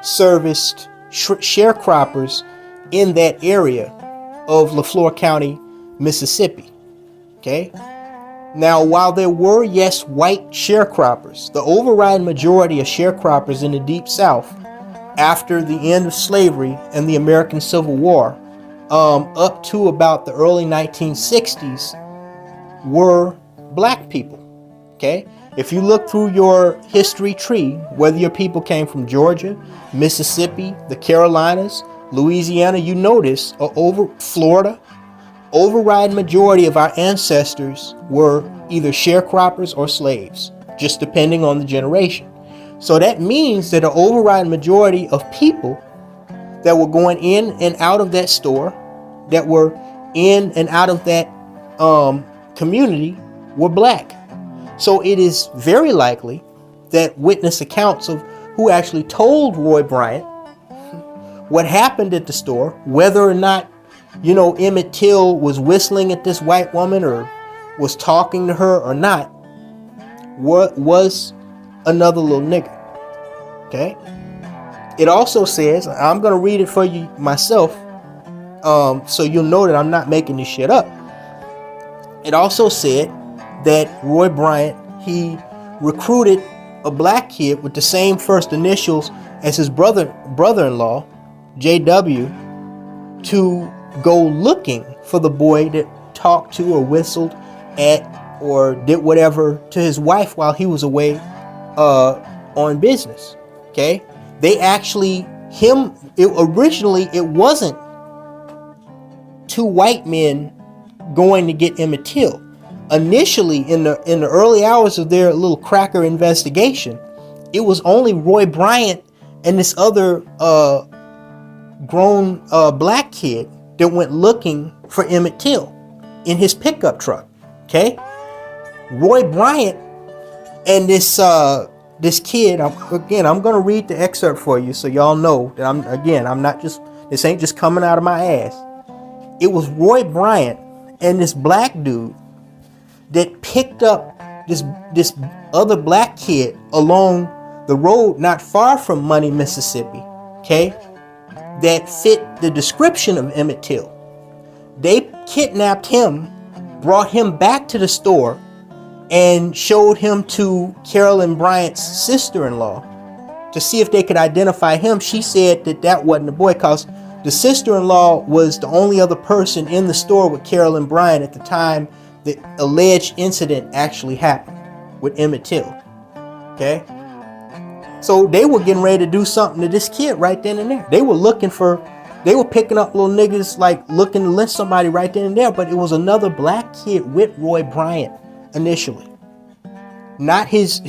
serviced sharecroppers in that area of LaFleur County, Mississippi. Okay. Now, while there were, yes, white sharecroppers, the overriding majority of sharecroppers in the Deep South after the end of slavery and the American Civil War, up to about the early 1960s, were black people. Okay. If you look through your history tree, whether your people came from Georgia, Mississippi, the Carolinas, Louisiana, you notice, over Florida, overriding majority of our ancestors were either sharecroppers or slaves, just depending on the generation. So that means that an overriding majority of people that were going in and out of that store, that were in and out of that community, were black. So it is very likely that witness accounts of who actually told Roy Bryant what happened at the store, whether or not, Emmett Till was whistling at this white woman or was talking to her or not, was another little nigga. Okay? It also says, I'm going to read it for you myself, so you'll know that I'm not making this shit up. It also said that Roy Bryant, he recruited a black kid with the same first initials as his brother-in-law, JW, to go looking for the boy that talked to or whistled at or did whatever to his wife while he was away on business. Okay, they actually originally it wasn't two white men going to get Emmett Till. Initially, in the early hours of their little cracker investigation, it was only Roy Bryant and this other grown black kid that went looking for Emmett Till in his pickup truck. Okay, Roy Bryant and this kid. I'm gonna read the excerpt for you so y'all know that I'm not just, this ain't just coming out of my ass. It was Roy Bryant and this black dude that picked up this other black kid along the road not far from Money, Mississippi, okay, that fit the description of Emmett Till. They kidnapped him, brought him back to the store, and showed him to Carolyn Bryant's sister-in-law to see if they could identify him. She said that wasn't the boy, because the sister-in-law was the only other person in the store with Carolyn Bryant at the time the alleged incident actually happened with Emmett Till. Okay? So they were getting ready to do something to this kid right then and there. They were picking up little niggas, like looking to lynch somebody right then and there, but it was another black kid with Roy Bryant initially. Not his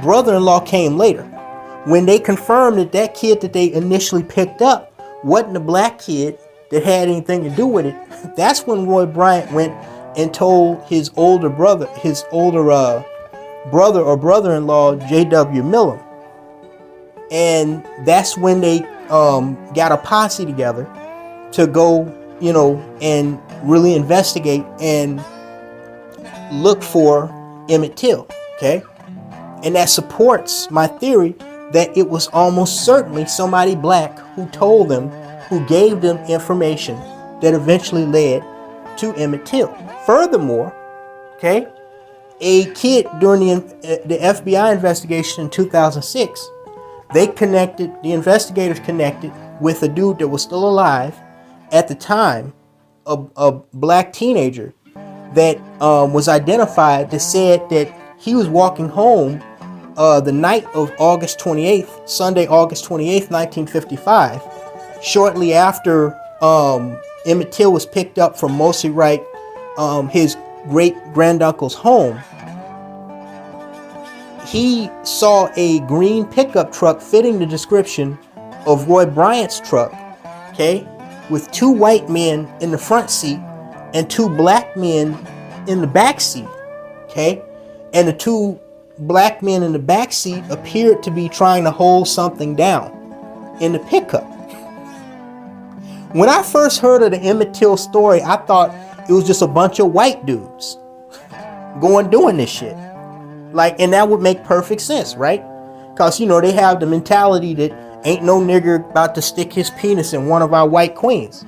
brother-in-law came later. When they confirmed that kid that they initially picked up wasn't a black kid that had anything to do with it, that's when Roy Bryant went and told his older brother or brother-in-law, J.W. Millum. And that's when they got a posse together to go, and really investigate and look for Emmett Till. Okay? And that supports my theory that it was almost certainly somebody black who told them, who gave them information that eventually led to Emmett Till. Furthermore, okay, a kid during the FBI investigation in 2006, the investigators connected with a dude that was still alive at the time, a black teenager that was identified, that said that he was walking home the night of Sunday, August 28th, 1955, shortly after Emmett Till was picked up from Mossy Wright, his great-granduncle's home. He saw a green pickup truck fitting the description of Roy Bryant's truck, okay, with two white men in the front seat and two black men in the back seat, okay, and the two black men in the back seat appeared to be trying to hold something down in the pickup. When I first heard of the Emmett Till story, I thought it was just a bunch of white dudes doing this shit. And that would make perfect sense, right? Because, they have the mentality that ain't no nigger about to stick his penis in one of our white queens.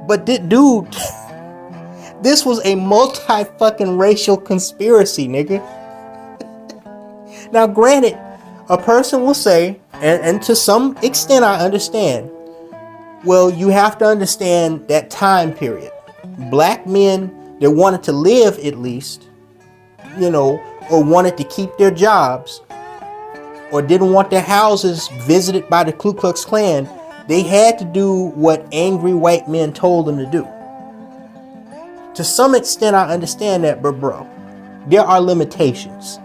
But dude, this was a multi-fucking racial conspiracy, nigga. Now, granted, a person will say, and to some extent I understand, well, you have to understand that time period. Black men that wanted to live, at least, or wanted to keep their jobs, or didn't want their houses visited by the Ku Klux Klan, they had to do what angry white men told them to do. To some extent, I understand that, but bro, there are limitations.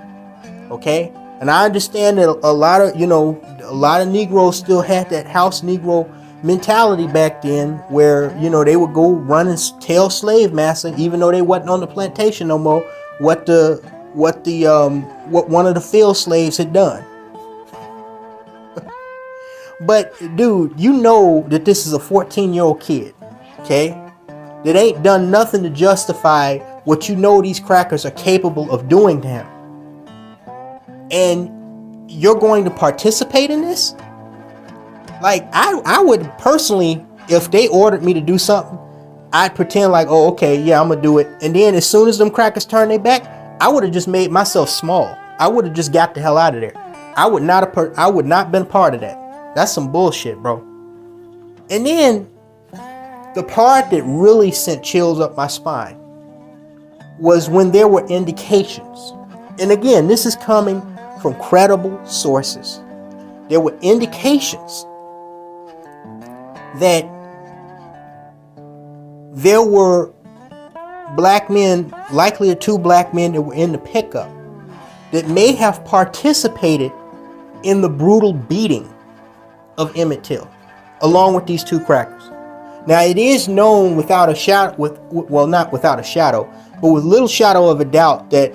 Okay? And I understand that a lot of Negroes still had that house Negro mentality back then, where, they would go run and tell slave master, even though they wasn't on the plantation no more, what one of the field slaves had done. But dude, that this is a 14-year-old kid, okay, that ain't done nothing to justify what these crackers are capable of doing to him. And you're going to participate in this? I would personally, if they ordered me to do something, I'd pretend like, oh, okay, yeah, I'm gonna do it. And then as soon as them crackers turn their back, I would have just made myself small. I would have just got the hell out of there. I would not been a part of that. That's some bullshit, bro. And then The part that really sent chills up my spine was when there were indications. And again, this is coming from credible sources. There were indications that there were black men, likely the 2 black men that were in the pickup, that may have participated in the brutal beating of Emmett Till, along with these 2 crackers. Now, it is known without a shadow, not without a shadow, but with little shadow of a doubt that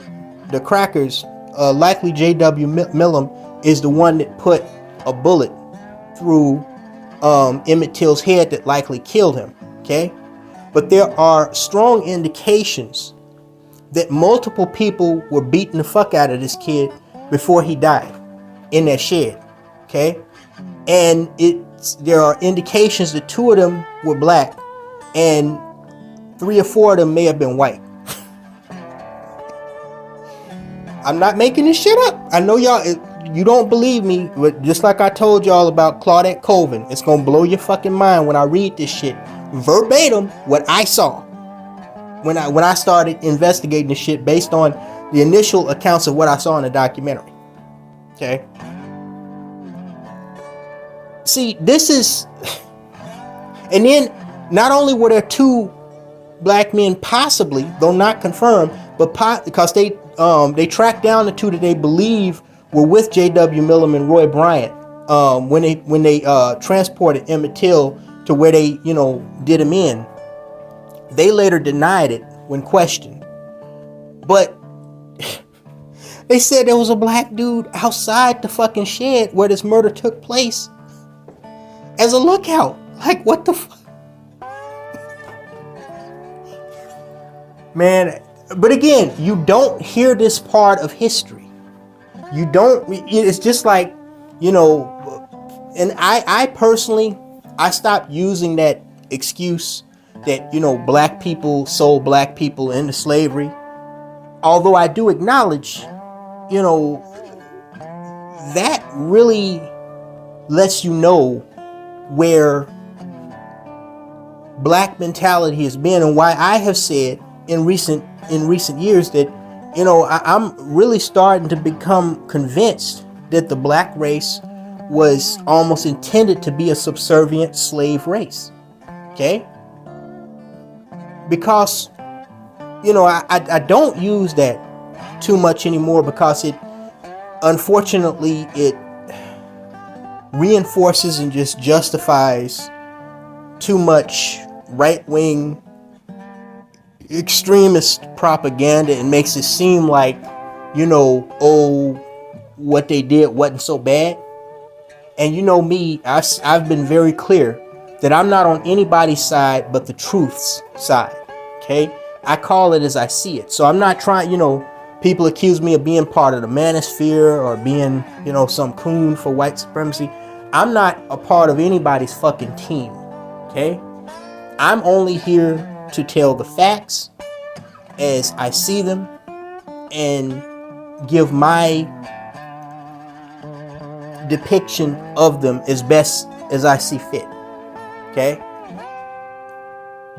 the crackers, likely J.W. Millam, is the one that put a bullet through Emmett Till's head that likely killed him. Okay? But there are strong indications that multiple people were beating the fuck out of this kid before he died in that shed. Okay? And there are indications that 2 of them were black and 3 or 4 of them may have been white. I'm not making this shit up. I know y'all, you don't believe me, but just like I told y'all about Claudette Colvin, it's gonna blow your fucking mind when I read this shit verbatim what I saw when I started investigating this shit based on the initial accounts of what I saw in the documentary. Okay? See, this is, and then not only were there 2 black men possibly, though not confirmed, but because they tracked down the 2 that they believe were with J.W. Millam and Roy Bryant when they transported Emmett Till to where they did him in. They later denied it when questioned, but they said there was a black dude outside the fucking shed where this murder took place as a lookout. Like, what the fuck? Man, but again, you don't hear this part of history. You don't, it's just like, and I personally, I stopped using that excuse that, black people sold black people into slavery. Although I do acknowledge, that really lets you know where black mentality has been, and why I have said in recent years that I'm really starting to become convinced that the black race was almost intended to be a subservient slave race. Okay? Because I don't use that too much anymore, because it unfortunately reinforces and just justifies too much right-wing extremist propaganda and makes it seem like, what they did wasn't so bad. And me, I've been very clear that I'm not on anybody's side but the truth's side. Okay? I call it as I see it. So I'm not trying, people accuse me of being part of the manosphere or being, some coon for white supremacy. I'm not a part of anybody's fucking team. Okay? I'm only here to tell the facts as I see them and give my depiction of them as best as I see fit. Okay?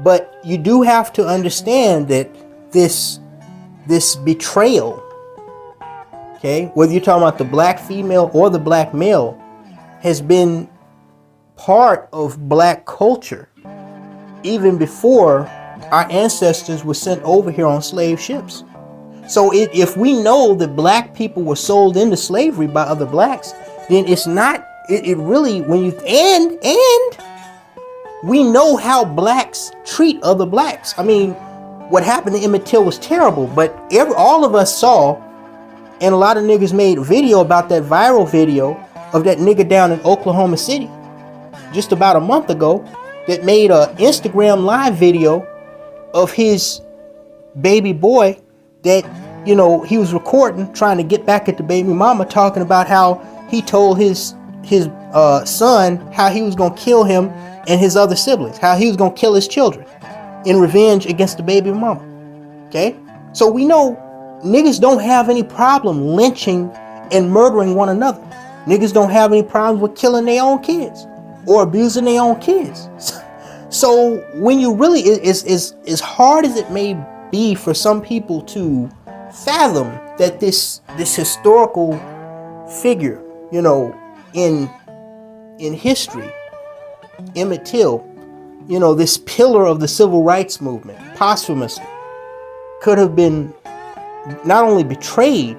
But you do have to understand that this betrayal, okay, whether you're talking about the black female or the black male, has been part of black culture even before our ancestors were sent over here on slave ships. So if we know that black people were sold into slavery by other blacks, then it's not, it really, when you, and we know how blacks treat other blacks. I mean, what happened to Emmett Till was terrible, but all of us saw, and a lot of niggas made a video about that viral video of that nigga down in Oklahoma City just about a month ago that made a Instagram live video of his baby boy that, he was recording, trying to get back at the baby mama, talking about how he told his son how he was going to kill him and his other siblings, how he was going to kill his children in revenge against the baby mama. Okay? So we know niggas don't have any problem lynching and murdering one another. Niggas don't have any problems with killing their own kids or abusing their own kids. So when you really, as hard as it may be for some people to fathom that this historical figure, in history, Emmett Till, this pillar of the civil rights movement, posthumously, could have been not only betrayed,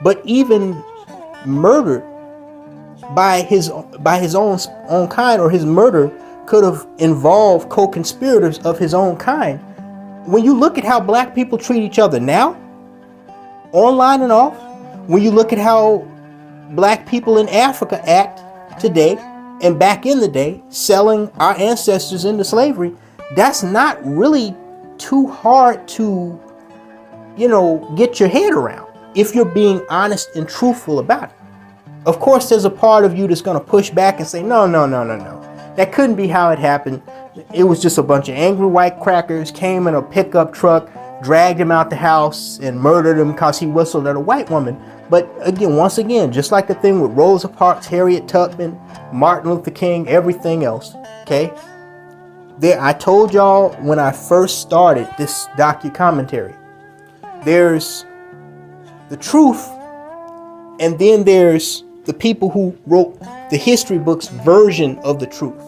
but even murdered by his own kind, or his murder could have involved co-conspirators of his own kind. When you look at how black people treat each other now, online and off, when you look at how black people in Africa act today and back in the day, selling our ancestors into slavery, that's not really too hard to, get your head around if you're being honest and truthful about it. Of course, there's a part of you that's going to push back and say, no. That couldn't be how it happened. It was just a bunch of angry white crackers came in a pickup truck, dragged him out the house, and murdered him because he whistled at a white woman. But once again, just like the thing with Rosa Parks, Harriet Tubman, Martin Luther King, everything else, okay? I told y'all when I first started this docu-commentary, there's the truth, and then there's the people who wrote the history book's version of the truth.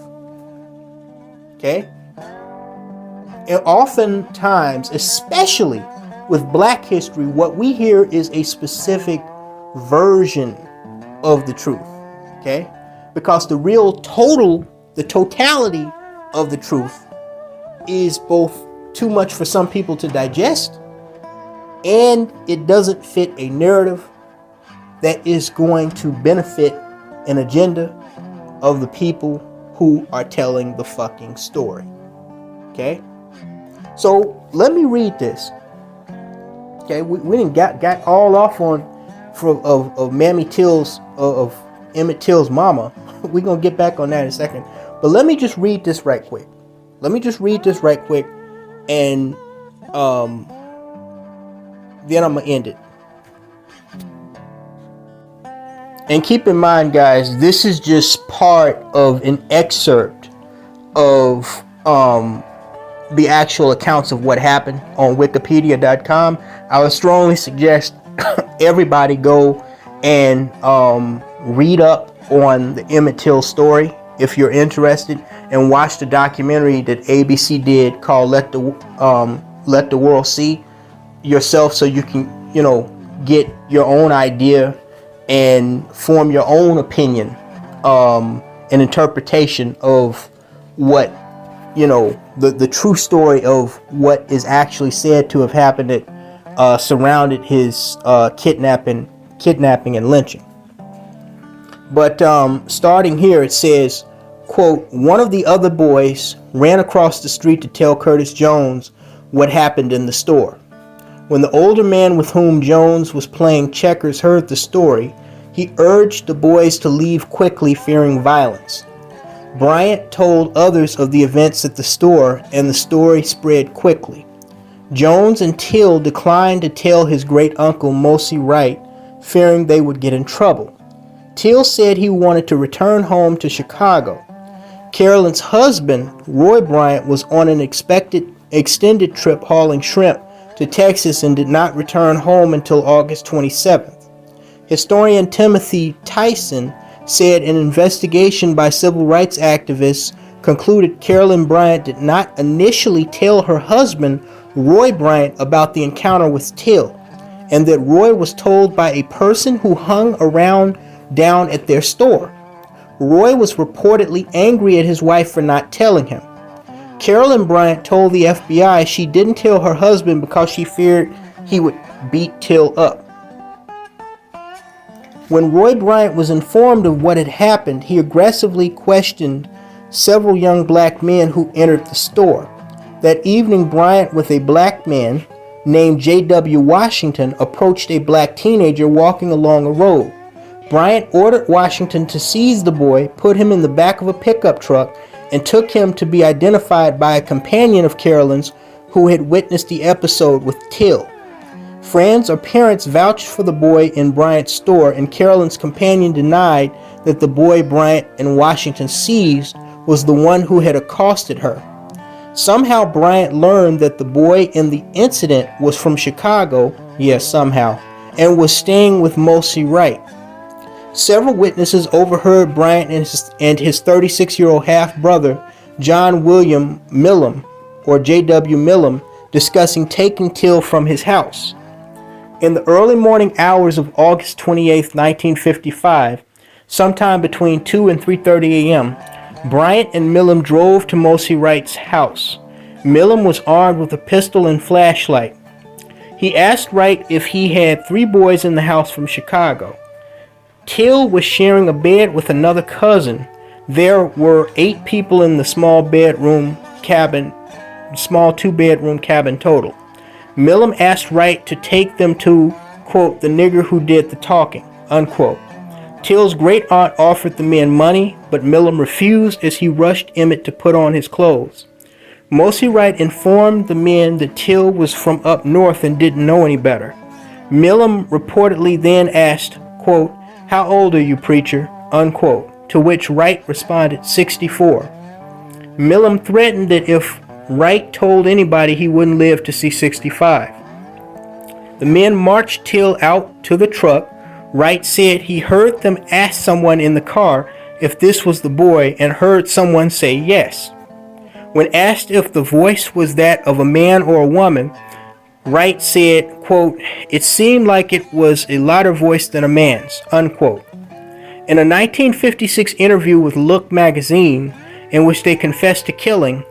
Okay? And oftentimes, especially with black history, what we hear is a specific version of the truth. Okay? Because the totality of the truth is both too much for some people to digest, and it doesn't fit a narrative that is going to benefit an agenda of the people who are telling the fucking story. Okay? So let me read this. Okay, we didn't got all off on of Mammy Till's of Emmett Till's mama. We're gonna get back on that in a second. But let me just read this right quick. And then I'm gonna end it. And keep in mind, guys, this is just part of an excerpt of the actual accounts of what happened on Wikipedia.com. I would strongly suggest everybody go and read up on the Emmett Till story if you're interested, and watch the documentary that ABC did called Let the World See yourself, so you can, get your own idea and form your own opinion, an interpretation of what, the true story of what is actually said to have happened that surrounded his kidnapping and lynching. But starting here, it says, quote, "One of the other boys ran across the street to tell Curtis Jones what happened in the store. When the older man with whom Jones was playing checkers heard the story, he urged the boys to leave quickly, fearing violence. Bryant told others of the events at the store, and the story spread quickly. Jones and Till declined to tell his great-uncle Mosi Wright, fearing they would get in trouble. Till said he wanted to return home to Chicago. Carolyn's husband, Roy Bryant, was on an extended trip hauling shrimp to Texas and did not return home until August 27th. Historian Timothy Tyson said an investigation by civil rights activists concluded Carolyn Bryant did not initially tell her husband, Roy Bryant, about the encounter with Till, and that Roy was told by a person who hung around down at their store. Roy was reportedly angry at his wife for not telling him. Carolyn Bryant told the FBI she didn't tell her husband because she feared he would beat Till up. When Roy Bryant was informed of what had happened, he aggressively questioned several young black men who entered the store. That evening, Bryant, with a black man named J.W. Washington, approached a black teenager walking along a road. Bryant ordered Washington to seize the boy, put him in the back of a pickup truck, and took him to be identified by a companion of Carolyn's who had witnessed the episode with Till. Friends or parents vouched for the boy in Bryant's store, and Carolyn's companion denied that the boy Bryant and Washington seized was the one who had accosted her. Somehow Bryant learned that the boy in the incident was from Chicago, yes, somehow, and was staying with Mosi Wright. Several witnesses overheard Bryant and his 36-year-old half-brother, John William Millam, or J.W. Millam, discussing taking Till from his house. In the early morning hours of August 28, 1955, sometime between 2 and 3:30 a.m., Bryant and Millam drove to Mosi Wright's house. Millam was armed with a pistol and flashlight. He asked Wright if he had 3 boys in the house from Chicago. Till was sharing a bed with another cousin. There were 8 people in the small 2-bedroom cabin total. Millam asked Wright to take them to, quote, the nigger who did the talking, unquote. Till's great aunt offered the men money, but Millam refused as he rushed Emmet to put on his clothes. Mosi Wright informed the men that Till was from up north and didn't know any better. Millam reportedly then asked, quote, how old are you, preacher, unquote, to which Wright responded, 64. Millam threatened that if Wright told anybody he wouldn't live to see 65. The men marched Till out to the truck. Wright said he heard them ask someone in the car if this was the boy and heard someone say yes. When asked if the voice was that of a man or a woman, Wright said, quote, it seemed like it was a louder voice than a man's, unquote. In a 1956 interview with Look magazine, in which they confessed to killing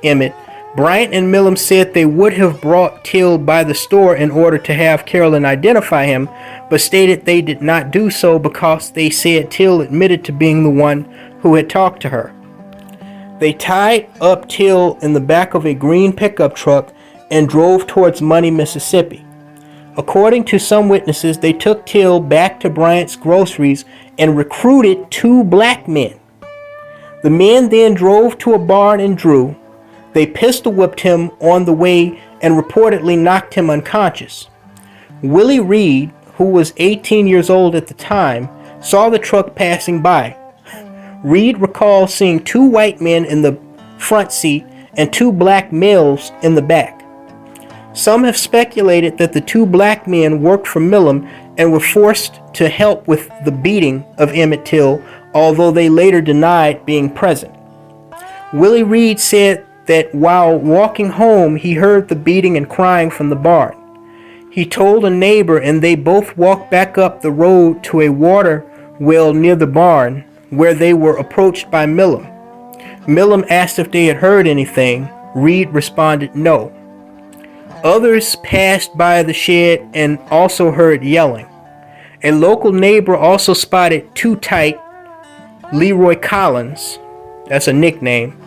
Emmet, Bryant and Millam said they would have brought Till by the store in order to have Carolyn identify him, but stated they did not do so because they said Till admitted to being the one who had talked to her. They tied up Till in the back of a green pickup truck and drove towards Money, Mississippi. According to some witnesses, they took Till back to Bryant's groceries and recruited 2 black men. The men then drove to a barn in Drew. They pistol whipped him on the way and reportedly knocked him unconscious. Willie Reed, who was 18 years old at the time, saw the truck passing by. Reed recalls seeing 2 white men in the front seat and 2 black males in the back. Some have speculated that the 2 black men worked for Millam and were forced to help with the beating of Emmett Till, although they later denied being present. Willie Reed said that while walking home, he heard the beating and crying from the barn. He told a neighbor, and they both walked back up the road to a water well near the barn, where they were approached by Millam. Millam asked if they had heard anything. Reed responded no. Others passed by the shed and also heard yelling. A local neighbor also spotted Too Tight Leroy Collins, that's a nickname,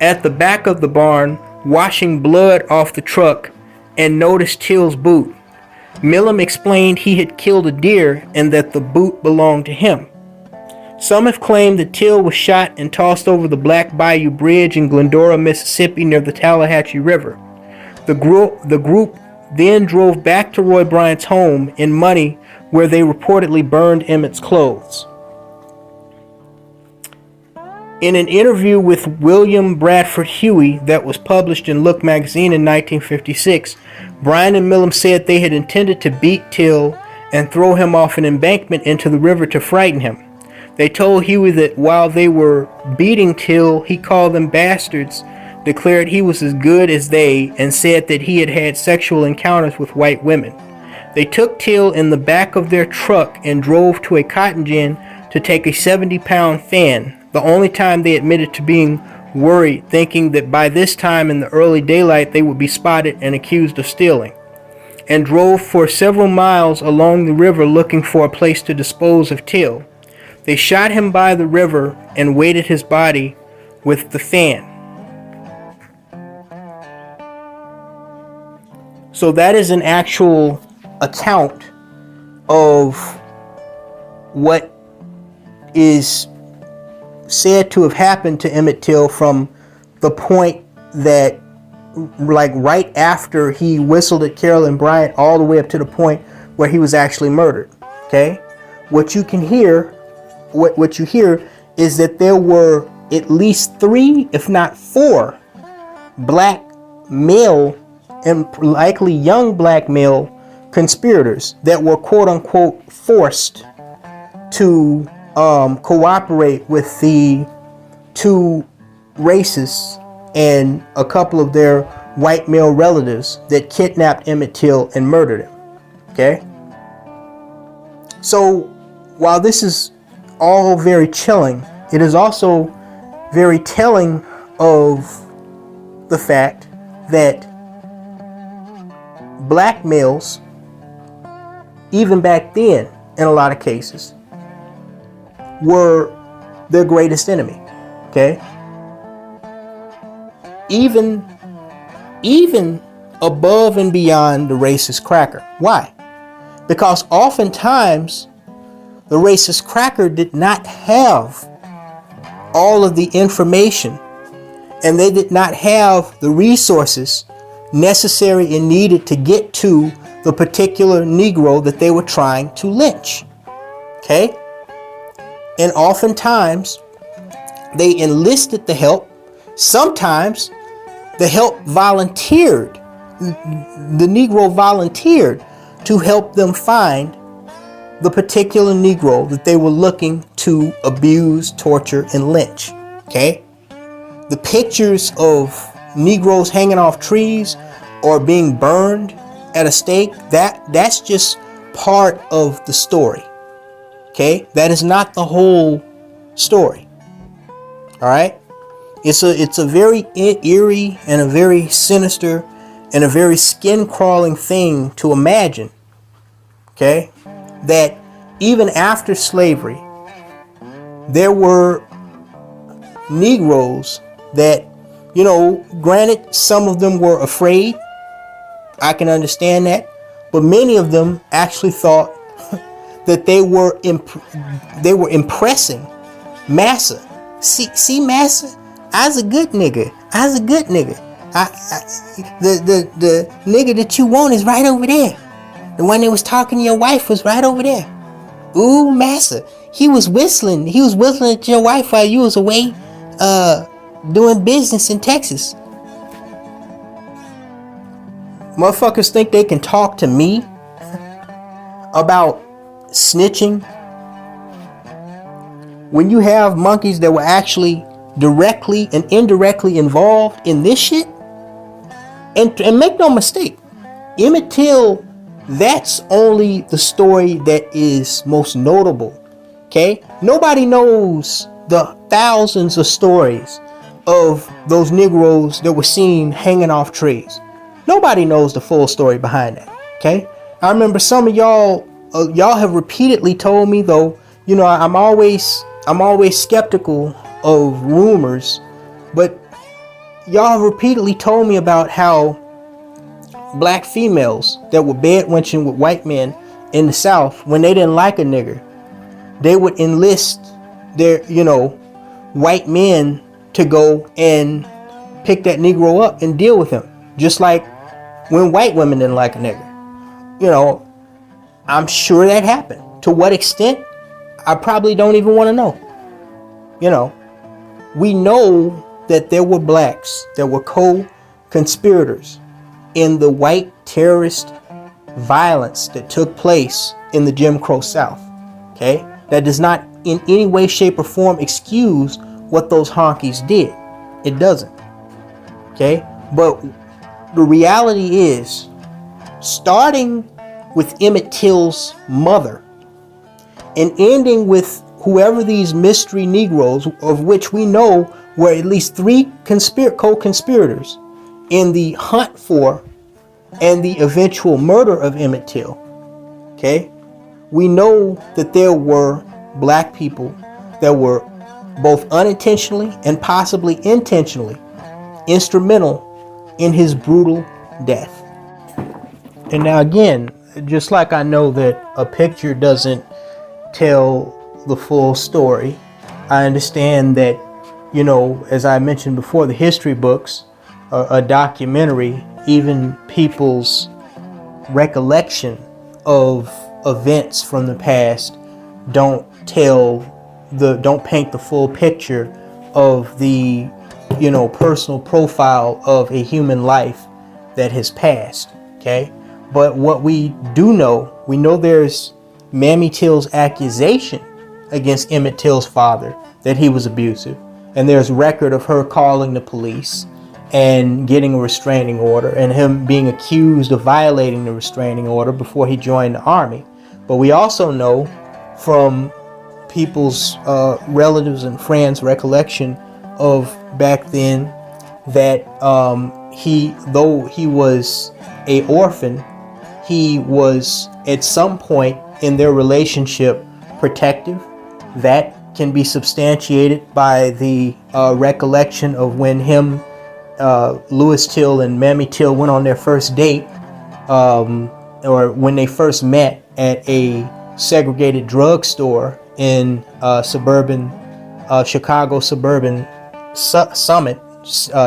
at the back of the barn washing blood off the truck and noticed Till's boot. Millam explained he had killed a deer and that the boot belonged to him. Some have claimed that Till was shot and tossed over the Black Bayou Bridge in Glendora, Mississippi near the Tallahatchie River. The group then drove back to Roy Bryant's home in Money, where they reportedly burned Emmett's clothes. In an interview with William Bradford Huey that was published in Look magazine in 1956, Bryant and Millam said they had intended to beat Till and throw him off an embankment into the river to frighten him. They told Huey that while they were beating Till, he called them bastards, declared he was as good as they, and said that he had had sexual encounters with white women. They took Till in the back of their truck and drove to a cotton gin to take a 70-pound fan, the only time they admitted to being worried, thinking that by this time in the early daylight they would be spotted and accused of stealing, and drove for several miles along the river looking for a place to dispose of Till. They shot him by the river and weighted his body with the fan. So that is an actual account of what is said to have happened to Emmett Till from the point that, like, right after he whistled at Carolyn Bryant all the way up to the point where he was actually murdered. Okay? What you hear is that there were at least 3, if not 4, black male and likely young black male conspirators that were quote unquote forced to cooperate with the 2 racists and a couple of their white male relatives that kidnapped Emmett Till and murdered him. Okay? So while this is all very chilling, it is also very telling of the fact that black males, even back then in a lot of cases, were their greatest enemy. Okay? Even above and beyond the racist cracker. Why? Because oftentimes the racist cracker did not have all of the information, and they did not have the resources necessary and needed to get to the particular Negro that they were trying to lynch. Okay? And oftentimes they enlisted the help. Sometimes the help volunteered. The Negro volunteered to help them find the particular Negro that they were looking to abuse, torture, and lynch. Okay? The pictures of Negroes hanging off trees or being burned at a stake, that's just part of the story. Okay? That is not the whole story. All right? It's a very eerie and a very sinister and a very skin-crawling thing to imagine, okay, that even after slavery, there were Negroes that, you know, granted, some of them were afraid. I can understand that. But many of them actually thought that they were impressing Massa. See, Massa? I's a good nigga. I's a good nigga. The nigga that you want is right over there. The one that was talking to your wife was right over there. Ooh, Massa. He was whistling. He was whistling at your wife while you was away doing business in Texas. Motherfuckers think they can talk to me about snitching when you have monkeys that were actually directly and indirectly involved in this shit. And make no mistake, Emmett Till, that's only the story that is most notable. Okay? Nobody knows the thousands of stories of those Negroes that were seen hanging off trees. Nobody knows the full story behind that. Okay? I remember some of y'all have repeatedly told me, though, you know, I'm always skeptical of rumors, but y'all have repeatedly told me about how black females that were bedwenching with white men in the South, when they didn't like a nigger, they would enlist their, you know, white men to go and pick that Negro up and deal with him. Just like when white women didn't like a nigger. You know, I'm sure that happened. To what extent? I probably don't even want to know. You know, we know that there were blacks that were co-conspirators in the white terrorist violence that took place in the Jim Crow South. Okay? That does not in any way, shape, or form excuse what those honkies did. It doesn't. Okay? But the reality is, starting with Emmett Till's mother and ending with whoever these mystery Negroes, of which we know were at least 3 co-conspirators in the hunt for and the eventual murder of Emmett Till. Okay? We know that there were black people that were both unintentionally and possibly intentionally instrumental in his brutal death. And now again, just like I know that a picture doesn't tell the full story, I understand that, you know, as I mentioned before, the history books, a documentary, even people's recollection of events from the past don't paint the full picture of the, personal profile of a human life that has passed. Okay. But what we know there's Mammy Till's accusation against Emmett Till's father that he was abusive. And there's record of her calling the police and getting a restraining order, and him being accused of violating the restraining order before he joined the army. But we also know from people's relatives and friends' recollection of back then that though he was a orphan, he was at some point in their relationship protective. That can be substantiated by the recollection of when Louis Till and Mammy Till went on their first date, or when they first met at a segregated drugstore in Chicago suburban Summit,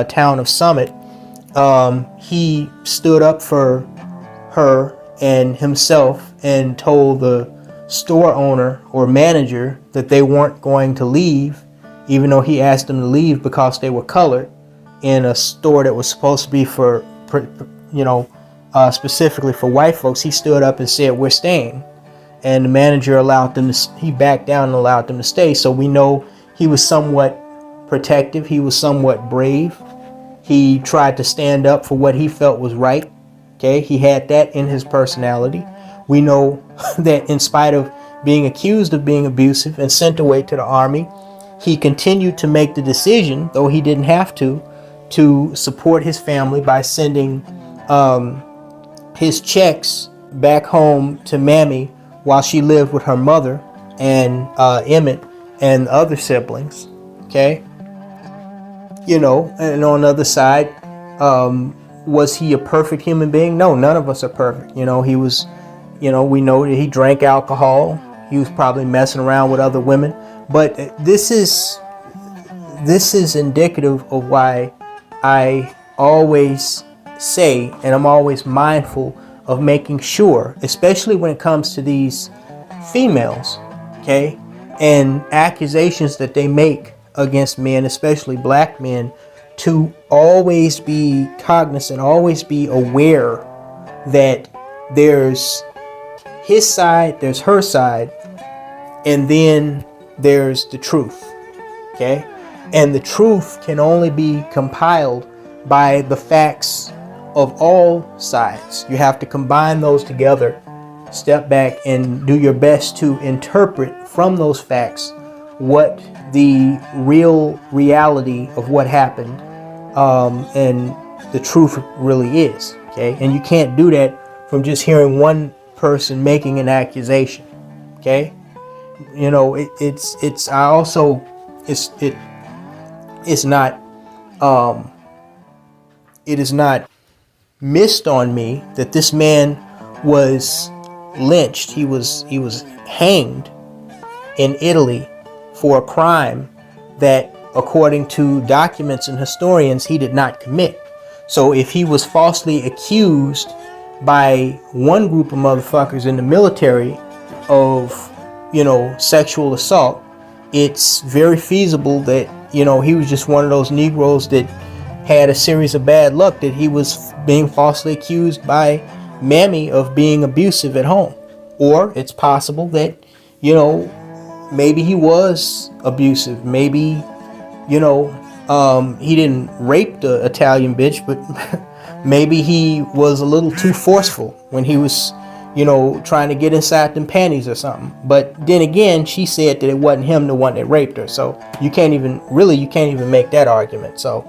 town of Summit. He stood up for her and himself and told the store owner or manager that they weren't going to leave, even though he asked them to leave because they were colored, in a store that was supposed to be for specifically for white folks. He stood up and said, "We're staying," and the manager he backed down and allowed them to stay. So we know he was somewhat protective. He was somewhat brave. He tried to stand up for what he felt was right. Okay, he had that in his personality. We know that in spite of being accused of being abusive and sent away to the army, he continued to make the decision, though he didn't have to support his family by sending his checks back home to Mammy while she lived with her mother and Emmet and other siblings. Okay, and on the other side, was he a perfect human being? No, none of us are perfect. He was, we know that he drank alcohol. He was probably messing around with other women. But this is indicative of why I always say, and I'm always mindful of making sure, especially when it comes to these females, okay, and accusations that they make against men, especially black men, to always be cognizant, always be aware that there's his side, there's her side, and then there's the truth. Okay? And the truth can only be compiled by the facts of all sides. You have to combine those together, step back, and do your best to interpret from those facts what the real reality of what happened and the truth really is. Okay? And you can't do that from just hearing one person making an accusation. Okay? It's not missed on me that this man was lynched. He was hanged in Italy for a crime that, according to documents and historians, he did not commit. So if he was falsely accused by one group of motherfuckers in the military of, sexual assault, it's very feasible that, he was just one of those Negroes that had a series of bad luck, that he was being falsely accused by Mammy of being abusive at home. Or it's possible that, maybe he was abusive. Maybe, he didn't rape the Italian bitch, but maybe he was a little too forceful when he was, trying to get inside them panties or something. But then again, she said that it wasn't him the one that raped her. So you can't even make that argument. So,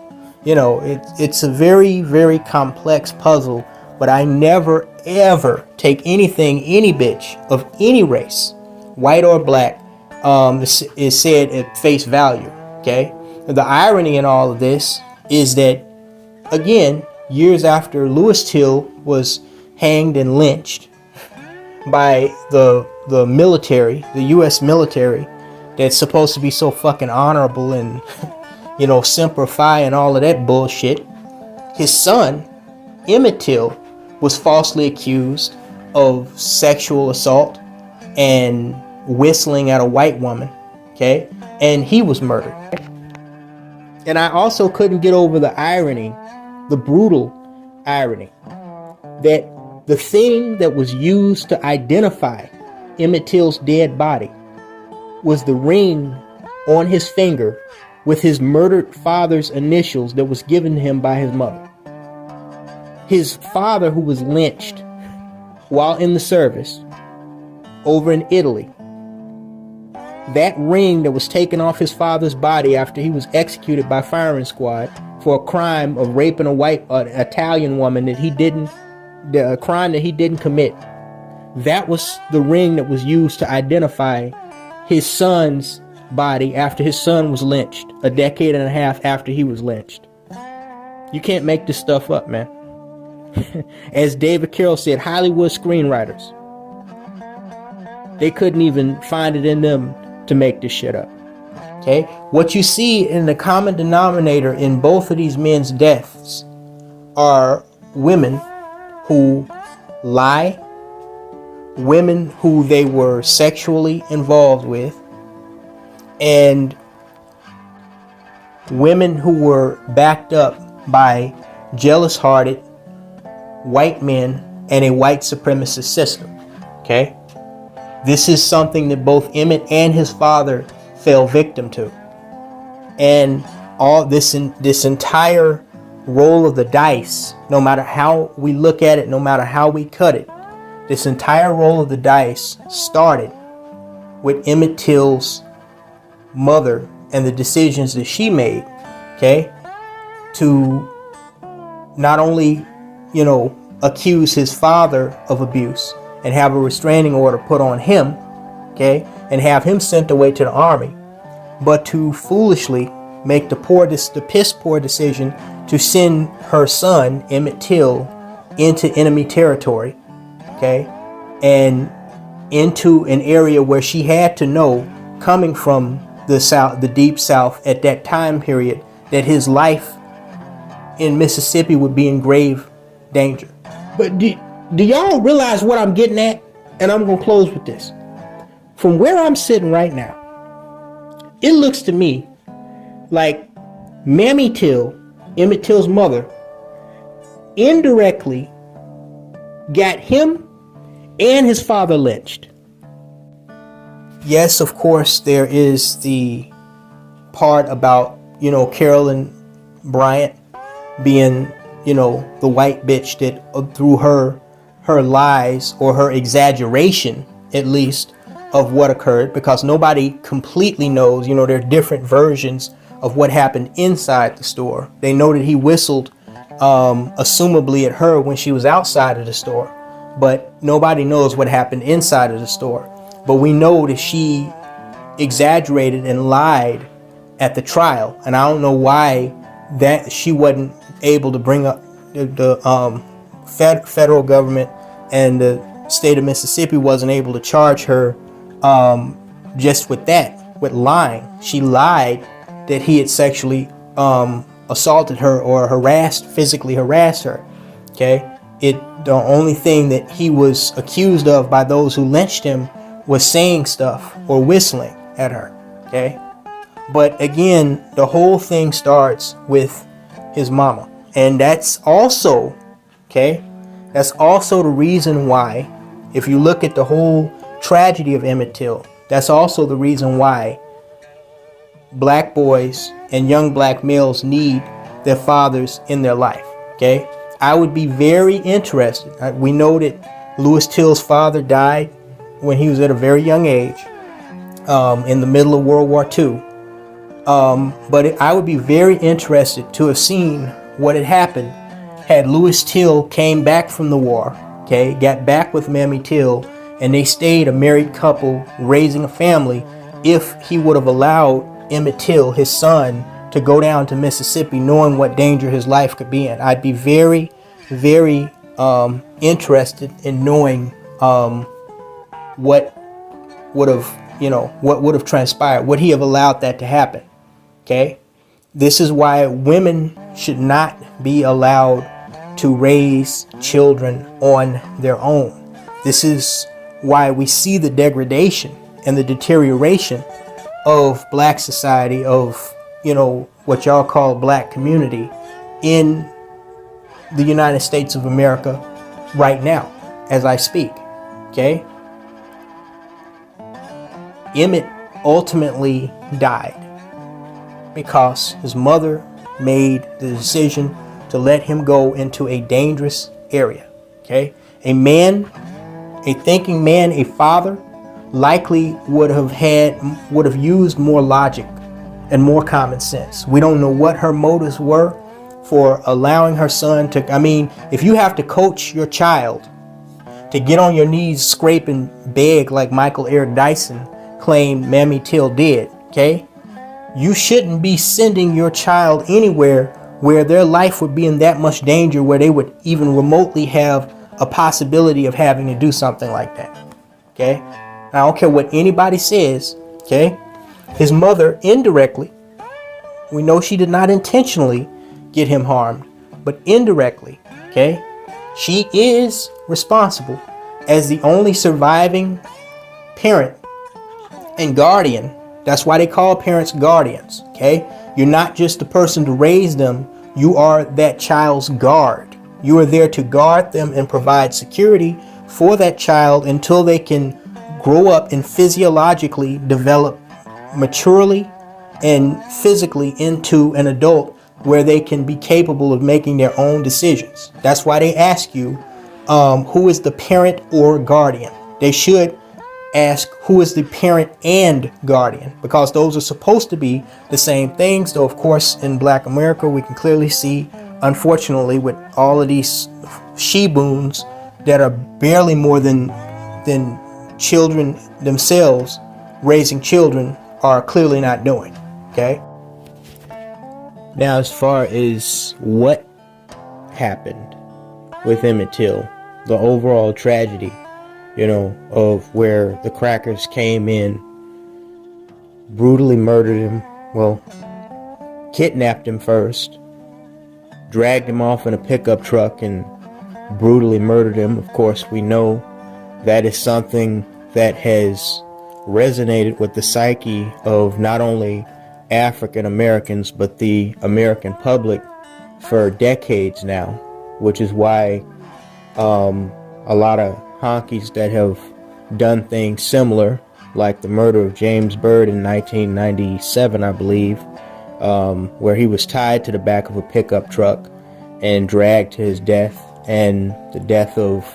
it's a very, very complex puzzle, but I never, ever take any bitch of any race, white or black, is said at face value. Okay. The irony in all of this is that, again, years after Louis Till was hanged and lynched by the military, the U.S. military, that's supposed to be so fucking honorable and, Semper Fi and all of that bullshit, his son, Emmet Till, was falsely accused of sexual assault and whistling at a white woman, okay? And he was murdered. And I also couldn't get over the irony, the brutal irony, that the thing that was used to identify Emmett Till's dead body was the ring on his finger with his murdered father's initials that was given to him by his mother. His father, who was lynched while in the service over in Italy, that ring that was taken off his father's body after he was executed by firing squad for a crime of raping an Italian woman a crime that he didn't commit. That was the ring that was used to identify his son's body after his son was lynched, a decade and a half after he was lynched. You can't make this stuff up, man. As David Carroll said, Hollywood screenwriters, they couldn't even find it in them to make this shit up. Okay? What you see in the common denominator in both of these men's deaths are women who lie, women who they were sexually involved with, and women who were backed up by jealous-hearted white men and a white supremacist system. Okay? This is something that both Emmet and his father fell victim to. And all this entire roll of the dice, no matter how we look at it, no matter how we cut it, this entire roll of the dice started with Emmett Till's mother and the decisions that she made, okay, to not only, accuse his father of abuse and have a restraining order put on him, okay, and have him sent away to the army, but to foolishly make the piss poor decision to send her son, Emmet Till, into enemy territory, okay, and into an area where she had to know, coming from the South, the deep South at that time period, that his life in Mississippi would be in grave danger. But do y'all realize what I'm getting at? And I'm going to close with this. From where I'm sitting right now, it looks to me like Mammy Till, Emmett Till's mother, indirectly got him and his father lynched. Yes, of course, there is the part about, Carolyn Bryant being, the white bitch that through her lies, or her exaggeration, at least, of what occurred, because nobody completely knows. There are different versions of what happened inside the store. They know that he whistled, assumably at her when she was outside of the store, but nobody knows what happened inside of the store. But we know that she exaggerated and lied at the trial, and I don't know why that she wasn't able to bring up the federal government and the state of Mississippi wasn't able to charge her just with that, with lying. She lied that he had sexually assaulted her or physically harassed her. Okay, the only thing that he was accused of by those who lynched him was saying stuff or whistling at her. Okay, but again, the whole thing starts with his mama, and that's also the reason why, if you look at the whole tragedy of Emmett Till, that's also the reason why black boys and young black males need their fathers in their life. Okay, I would be very interested. We know that Lewis Till's father died when he was at a very young age, in the middle of World War II. But I would be very interested to have seen what had happened had Lewis Till came back from the war, okay, got back with Mammy Till, and they stayed a married couple raising a family, if he would have allowed Emmet Till, his son, to go down to Mississippi knowing what danger his life could be in. I'd be very, very interested in knowing what would have transpired. Would he have allowed that to happen? Okay, this is why women should not be allowed to raise children on their own. This is why we see the degradation and the deterioration of black society, of what y'all call black community in the United States of America right now as I speak. Okay? Emmet ultimately died because his mother made the decision to let him go into a dangerous area. Okay? A man, a thinking man, a father, likely would have used more logic and more common sense. We don't know what her motives were for allowing her son to, I mean, if you have to coach your child to get on your knees, scrape and beg like Michael Eric Dyson claimed Mammy Till did, okay? You shouldn't be sending your child anywhere where their life would be in that much danger, where they would even remotely have a possibility of having to do something like that. Okay? I don't care what anybody says. Okay? His mother indirectly, we know she did not intentionally get him harmed, but indirectly, okay, she is responsible as the only surviving parent and guardian. That's why they call parents guardians. Okay? You're not just the person to raise them, you are that child's guard. You are there to guard them and provide security for that child until they can grow up and physiologically develop maturely and physically into an adult where they can be capable of making their own decisions. That's why they ask you who is the parent or guardian. They should ask who is the parent and guardian, because those are supposed to be the same things. Though of course in Black America we can clearly see, unfortunately, with all of these she-boons that are barely more than children themselves, raising children, are clearly not doing. Okay? Now, as far as what happened with Emmett Till, the overall tragedy, of where the crackers came in, brutally murdered him, well, kidnapped him first, dragged him off in a pickup truck and brutally murdered him. Of course, we know that is something that has resonated with the psyche of not only African Americans, but the American public for decades now, which is why a lot of honkies that have done things similar, like the murder of James Byrd in 1997, I believe, where he was tied to the back of a pickup truck and dragged to his death, and the death of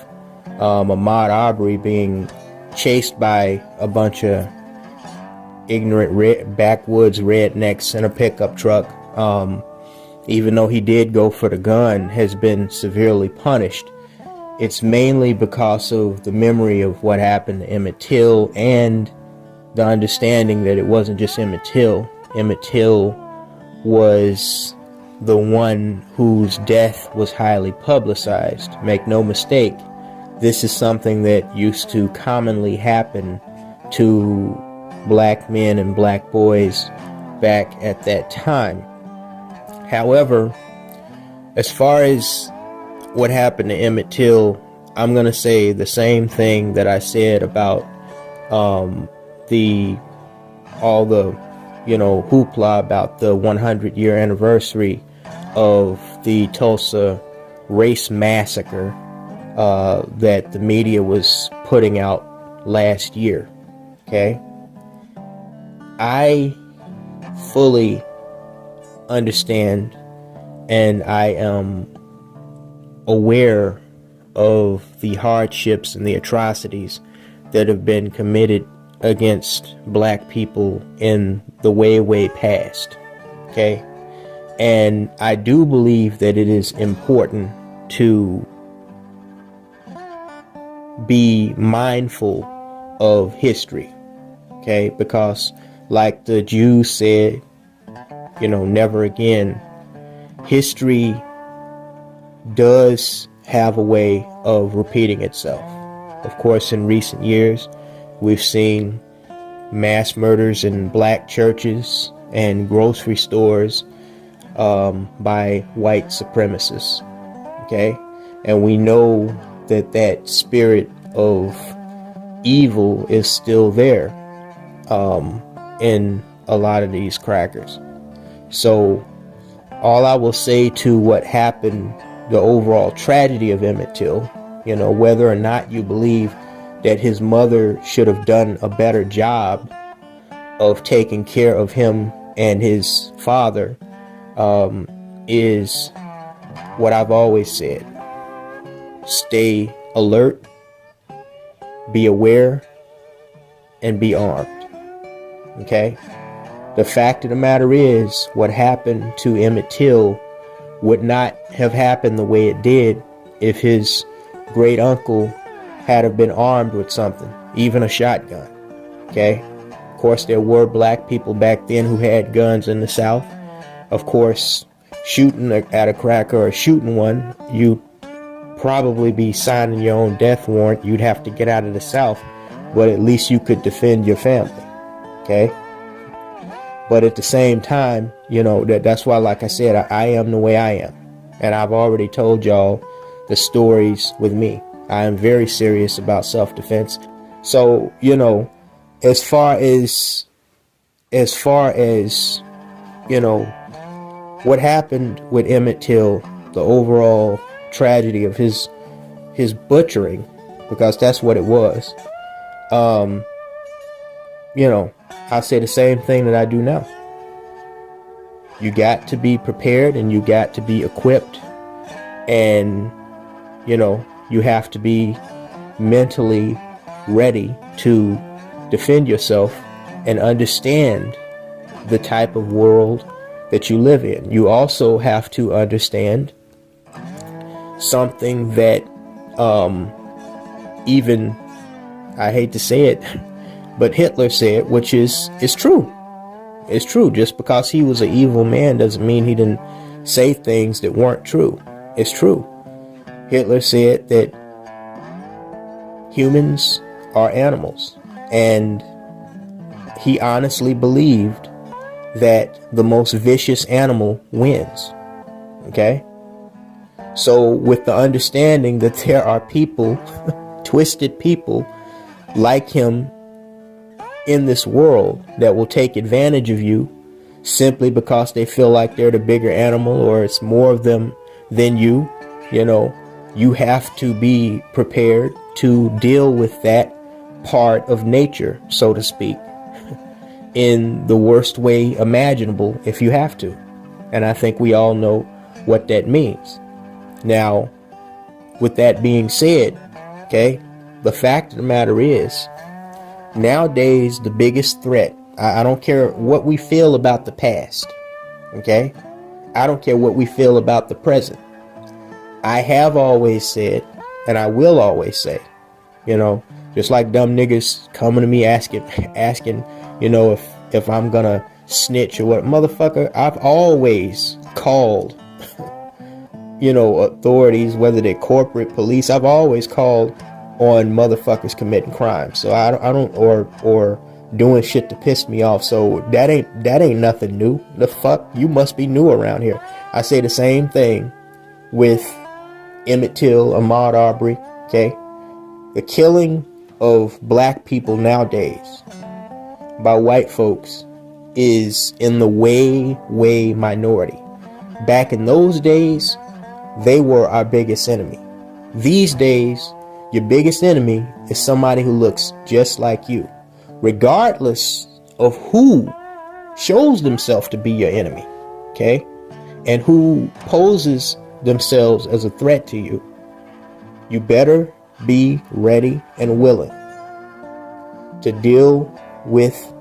Ahmaud Arbery being chased by a bunch of ignorant backwoods rednecks in a pickup truck, even though he did go for the gun, has been severely punished. It's mainly because of the memory of what happened to Emmett Till and the understanding that it wasn't just Emmett Till. Emmett Till was the one whose death was highly publicized. Make no mistake, this is something that used to commonly happen to black men and black boys back at that time. However, as far as what happened to Emmett Till, I'm going to say the same thing that I said about all the hoopla about the 100-year anniversary of the Tulsa race massacre that the media was putting out last year. Okay? I fully understand, and I am aware of the hardships and the atrocities that have been committed against black people in the way past. Okay? And I do believe that it is important to be mindful of history. Okay? Because like the Jews said, never again. History does have a way of repeating itself. Of course, in recent years, we've seen mass murders in black churches and grocery stores by white supremacists. Okay? And we know that spirit of evil is still there in a lot of these crackers. So all I will say to what happened, the overall tragedy of Emmett Till, whether or not you believe that his mother should have done a better job of taking care of him and his father, is what I've always said. Stay alert, be aware, and be armed. Okay? The fact of the matter is, what happened to Emmett Till would not have happened the way it did if his great uncle had have been armed with something, even a shotgun. Okay? Of course, there were black people back then who had guns in the South. Of course, shooting at a cracker or shooting one, you'd probably be signing your own death warrant. You'd have to get out of the South, but at least you could defend your family. Okay? But at the same time, that's why, like I said, I am the way I am. And I've already told y'all the stories with me. I am very serious about self-defense. So, as far as what happened with Emmett Till, the overall tragedy of his butchering, because that's what it was, I say the same thing that I do now. You got to be prepared, and you got to be equipped, and you have to be mentally ready to defend yourself and understand the type of world that you live in. You also have to understand something that even, I hate to say it, but Hitler said, which is true. It's true. Just because he was an evil man doesn't mean he didn't say things that weren't true. It's true. Hitler said that humans are animals, and he honestly believed that the most vicious animal wins. Okay? So with the understanding that there are people, twisted people like him in this world that will take advantage of you simply because they feel like they're the bigger animal, or it's more of them than you, you have to be prepared to deal with that part of nature, so to speak, in the worst way imaginable if you have to. And I think we all know what that means. Now, with that being said, okay, the fact of the matter is, nowadays, the biggest threat, I don't care what we feel about the past, okay? I don't care what we feel about the present. I have always said, and I will always say, just like dumb niggas coming to me asking, if I'm gonna snitch or what. Motherfucker, I've always called, authorities, whether they're corporate police, I've always called on motherfuckers committing crimes. So I don't or doing shit to piss me off. So that ain't nothing new. The fuck, you must be new around here. I say the same thing with Emmett Till, Ahmaud Arbery. Okay, the killing of black people nowadays by white folks is in the way minority. Back in those days, they were our biggest enemy. These days, your biggest enemy is somebody who looks just like you, regardless of who shows themselves to be your enemy, okay? And who poses themselves as a threat to you. You better be ready and willing to deal with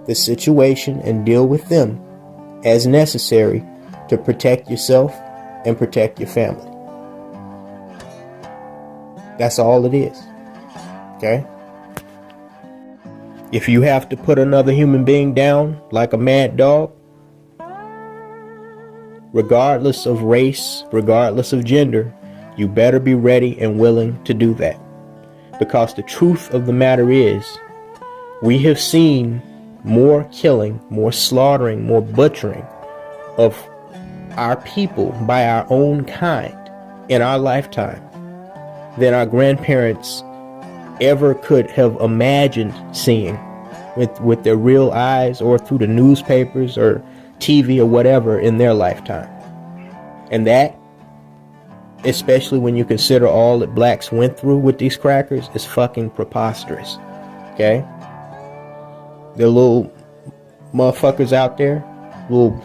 the situation and deal with them as necessary to protect yourself and protect your family. That's all it is. Okay? If you have to put another human being down like a mad dog, regardless of race, regardless of gender, you better be ready and willing to do that. Because the truth of the matter is, we have seen more killing, more slaughtering, more butchering of our people by our own kind in our lifetime than our grandparents ever could have imagined seeing with their real eyes, or through the newspapers, or TV or whatever in their lifetime. And that, especially when you consider all that blacks went through with these crackers, is fucking preposterous. Okay? The little motherfuckers out there, little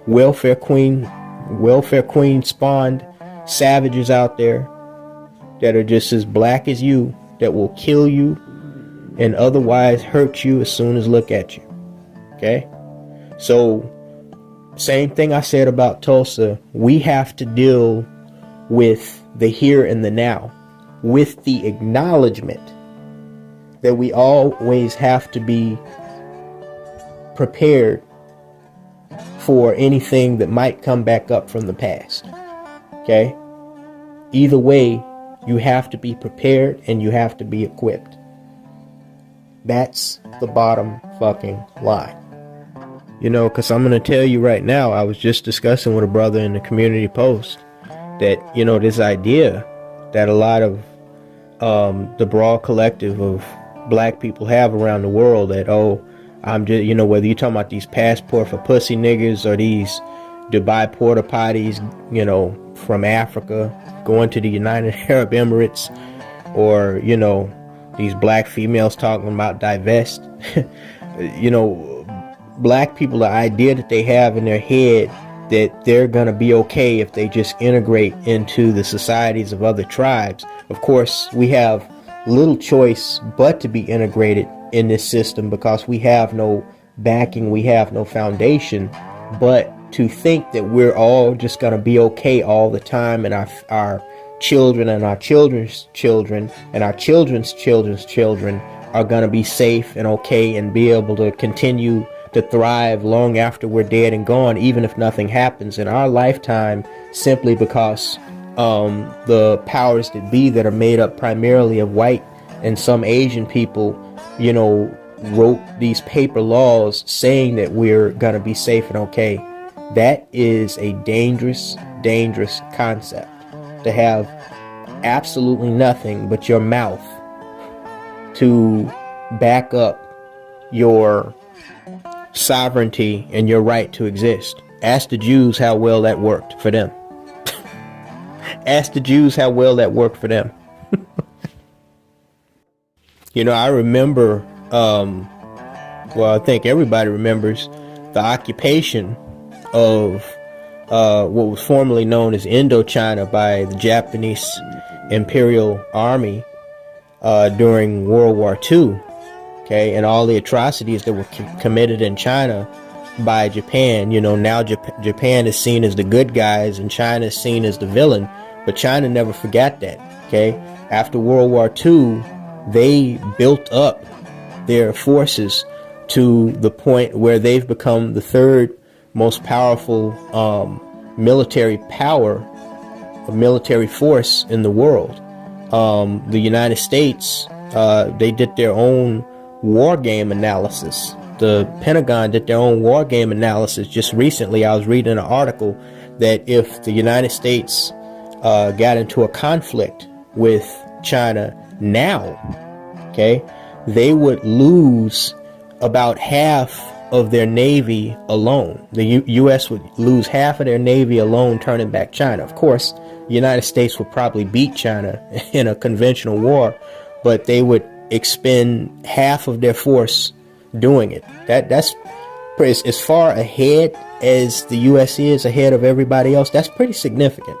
welfare queen spawned savages out there that are just as black as you, that will kill you and otherwise hurt you as soon as look at you. Okay? So, same thing I said about Tulsa. We have to deal with the here and the now, with the acknowledgement that we always have to be prepared for anything that might come back up from the past. Okay? Either way, you have to be prepared and you have to be equipped. That's the bottom fucking line. You know, because I'm going to tell you right now, I was just discussing with a brother in the community post that, you know, this idea that a lot of the broad collective of black people have around the world, that, oh, I'm just, you know, whether you're talking about these passport for pussy niggas or these Dubai porta potties, you know, from Africa going to the United Arab Emirates, or, you know, these black females talking about divest. You know, black people, the idea that they have in their head that they're going to be okay if they just integrate into the societies of other tribes. Of course, we have little choice but to be integrated in this system because we have no backing, we have no foundation. But to think that we're all just going to be okay all the time, and our children and our children's children and our children's children's children are going to be safe and okay and be able to continue to thrive long after we're dead and gone, even if nothing happens in our lifetime, simply because the powers that be, that are made up primarily of white and some Asian people, you know, wrote these paper laws saying that we're gonna be safe and okay. That is a dangerous, dangerous concept, to have absolutely nothing but your mouth to back up your sovereignty and your right to exist. Ask the Jews how well that worked for them. Ask the Jews how well that worked for them. You know, I remember, well, I think everybody remembers the occupation of what was formerly known as Indochina by the Japanese Imperial Army during World War II. Okay, and all the atrocities that were committed in China by Japan. You know, now Japan is seen as the good guys and China is seen as the villain, but China never forgot that. Okay, after World War II, they built up their forces to the point where they've become the third most powerful military power, military force in the world. The United States, they did their own war game analysis. The Pentagon did their own war game analysis just recently. I was reading an article that if the United States got into a conflict with China now, okay, they would lose about half of their navy alone. The U.S. would lose half of their navy alone turning back China. Of course, the United States would probably beat China in a conventional war, but they would expend half of their force doing it. That's as far ahead as the U.S. is ahead of everybody else. That's pretty significant.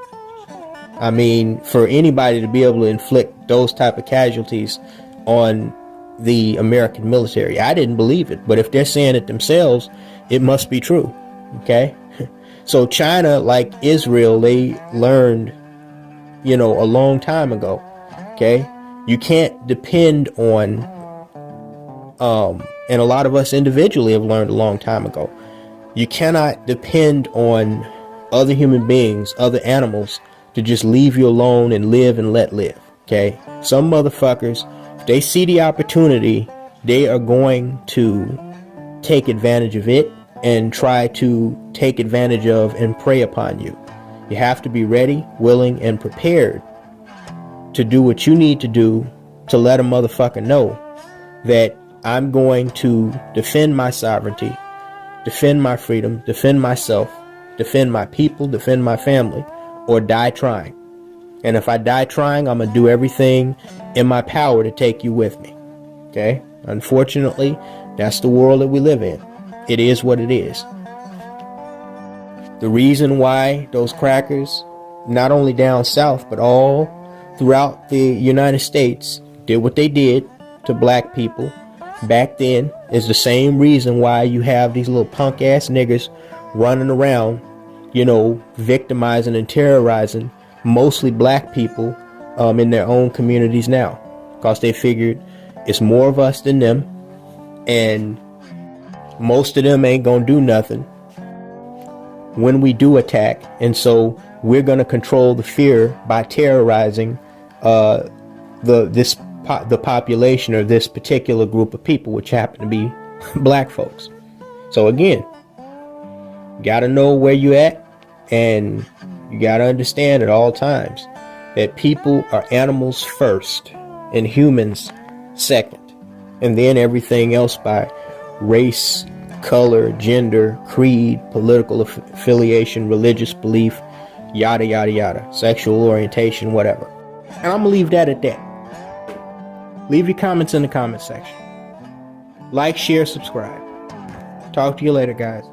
I mean, for anybody to be able to inflict those type of casualties on the American military, I didn't believe it, but if they're saying it themselves, it must be true. Okay, so China, like Israel, they learned, you know, a long time ago. Okay, you can't depend on, and a lot of us individually have learned a long time ago, you cannot depend on other human beings, other animals, to just leave you alone and live and let live. Okay, some motherfuckers, if they see the opportunity, they are going to take advantage of it and try to take advantage of and prey upon you. You have to be ready, willing, and prepared to do what you need to do to let a motherfucker know that I'm going to defend my sovereignty defend my freedom, defend myself, defend my people, defend my family, or die trying. And if I die trying, I'm going to do everything in my power to take you with me. Okay? Unfortunately, that's the world that we live in. It is what it is. The reason why those crackers, not only down south, but all throughout the United States, did what they did to black people back then, is the same reason why you have these little punk ass niggas running around, victimizing and terrorizing mostly black people in their own communities now, because they figured it's more of us than them, and most of them ain't gonna do nothing when we do attack, and so we're gonna control the fear by terrorizing the population, or this particular group of people, which happen to be black folks. So again, you gotta know where you at, and you gotta understand at all times that people are animals first and humans second, and then everything else by race, color, gender, creed, political affiliation, religious belief, yada yada yada, sexual orientation, whatever. And I'm gonna leave that at that. Leave your comments in the comment section. Like, share, subscribe. Talk to you later, guys.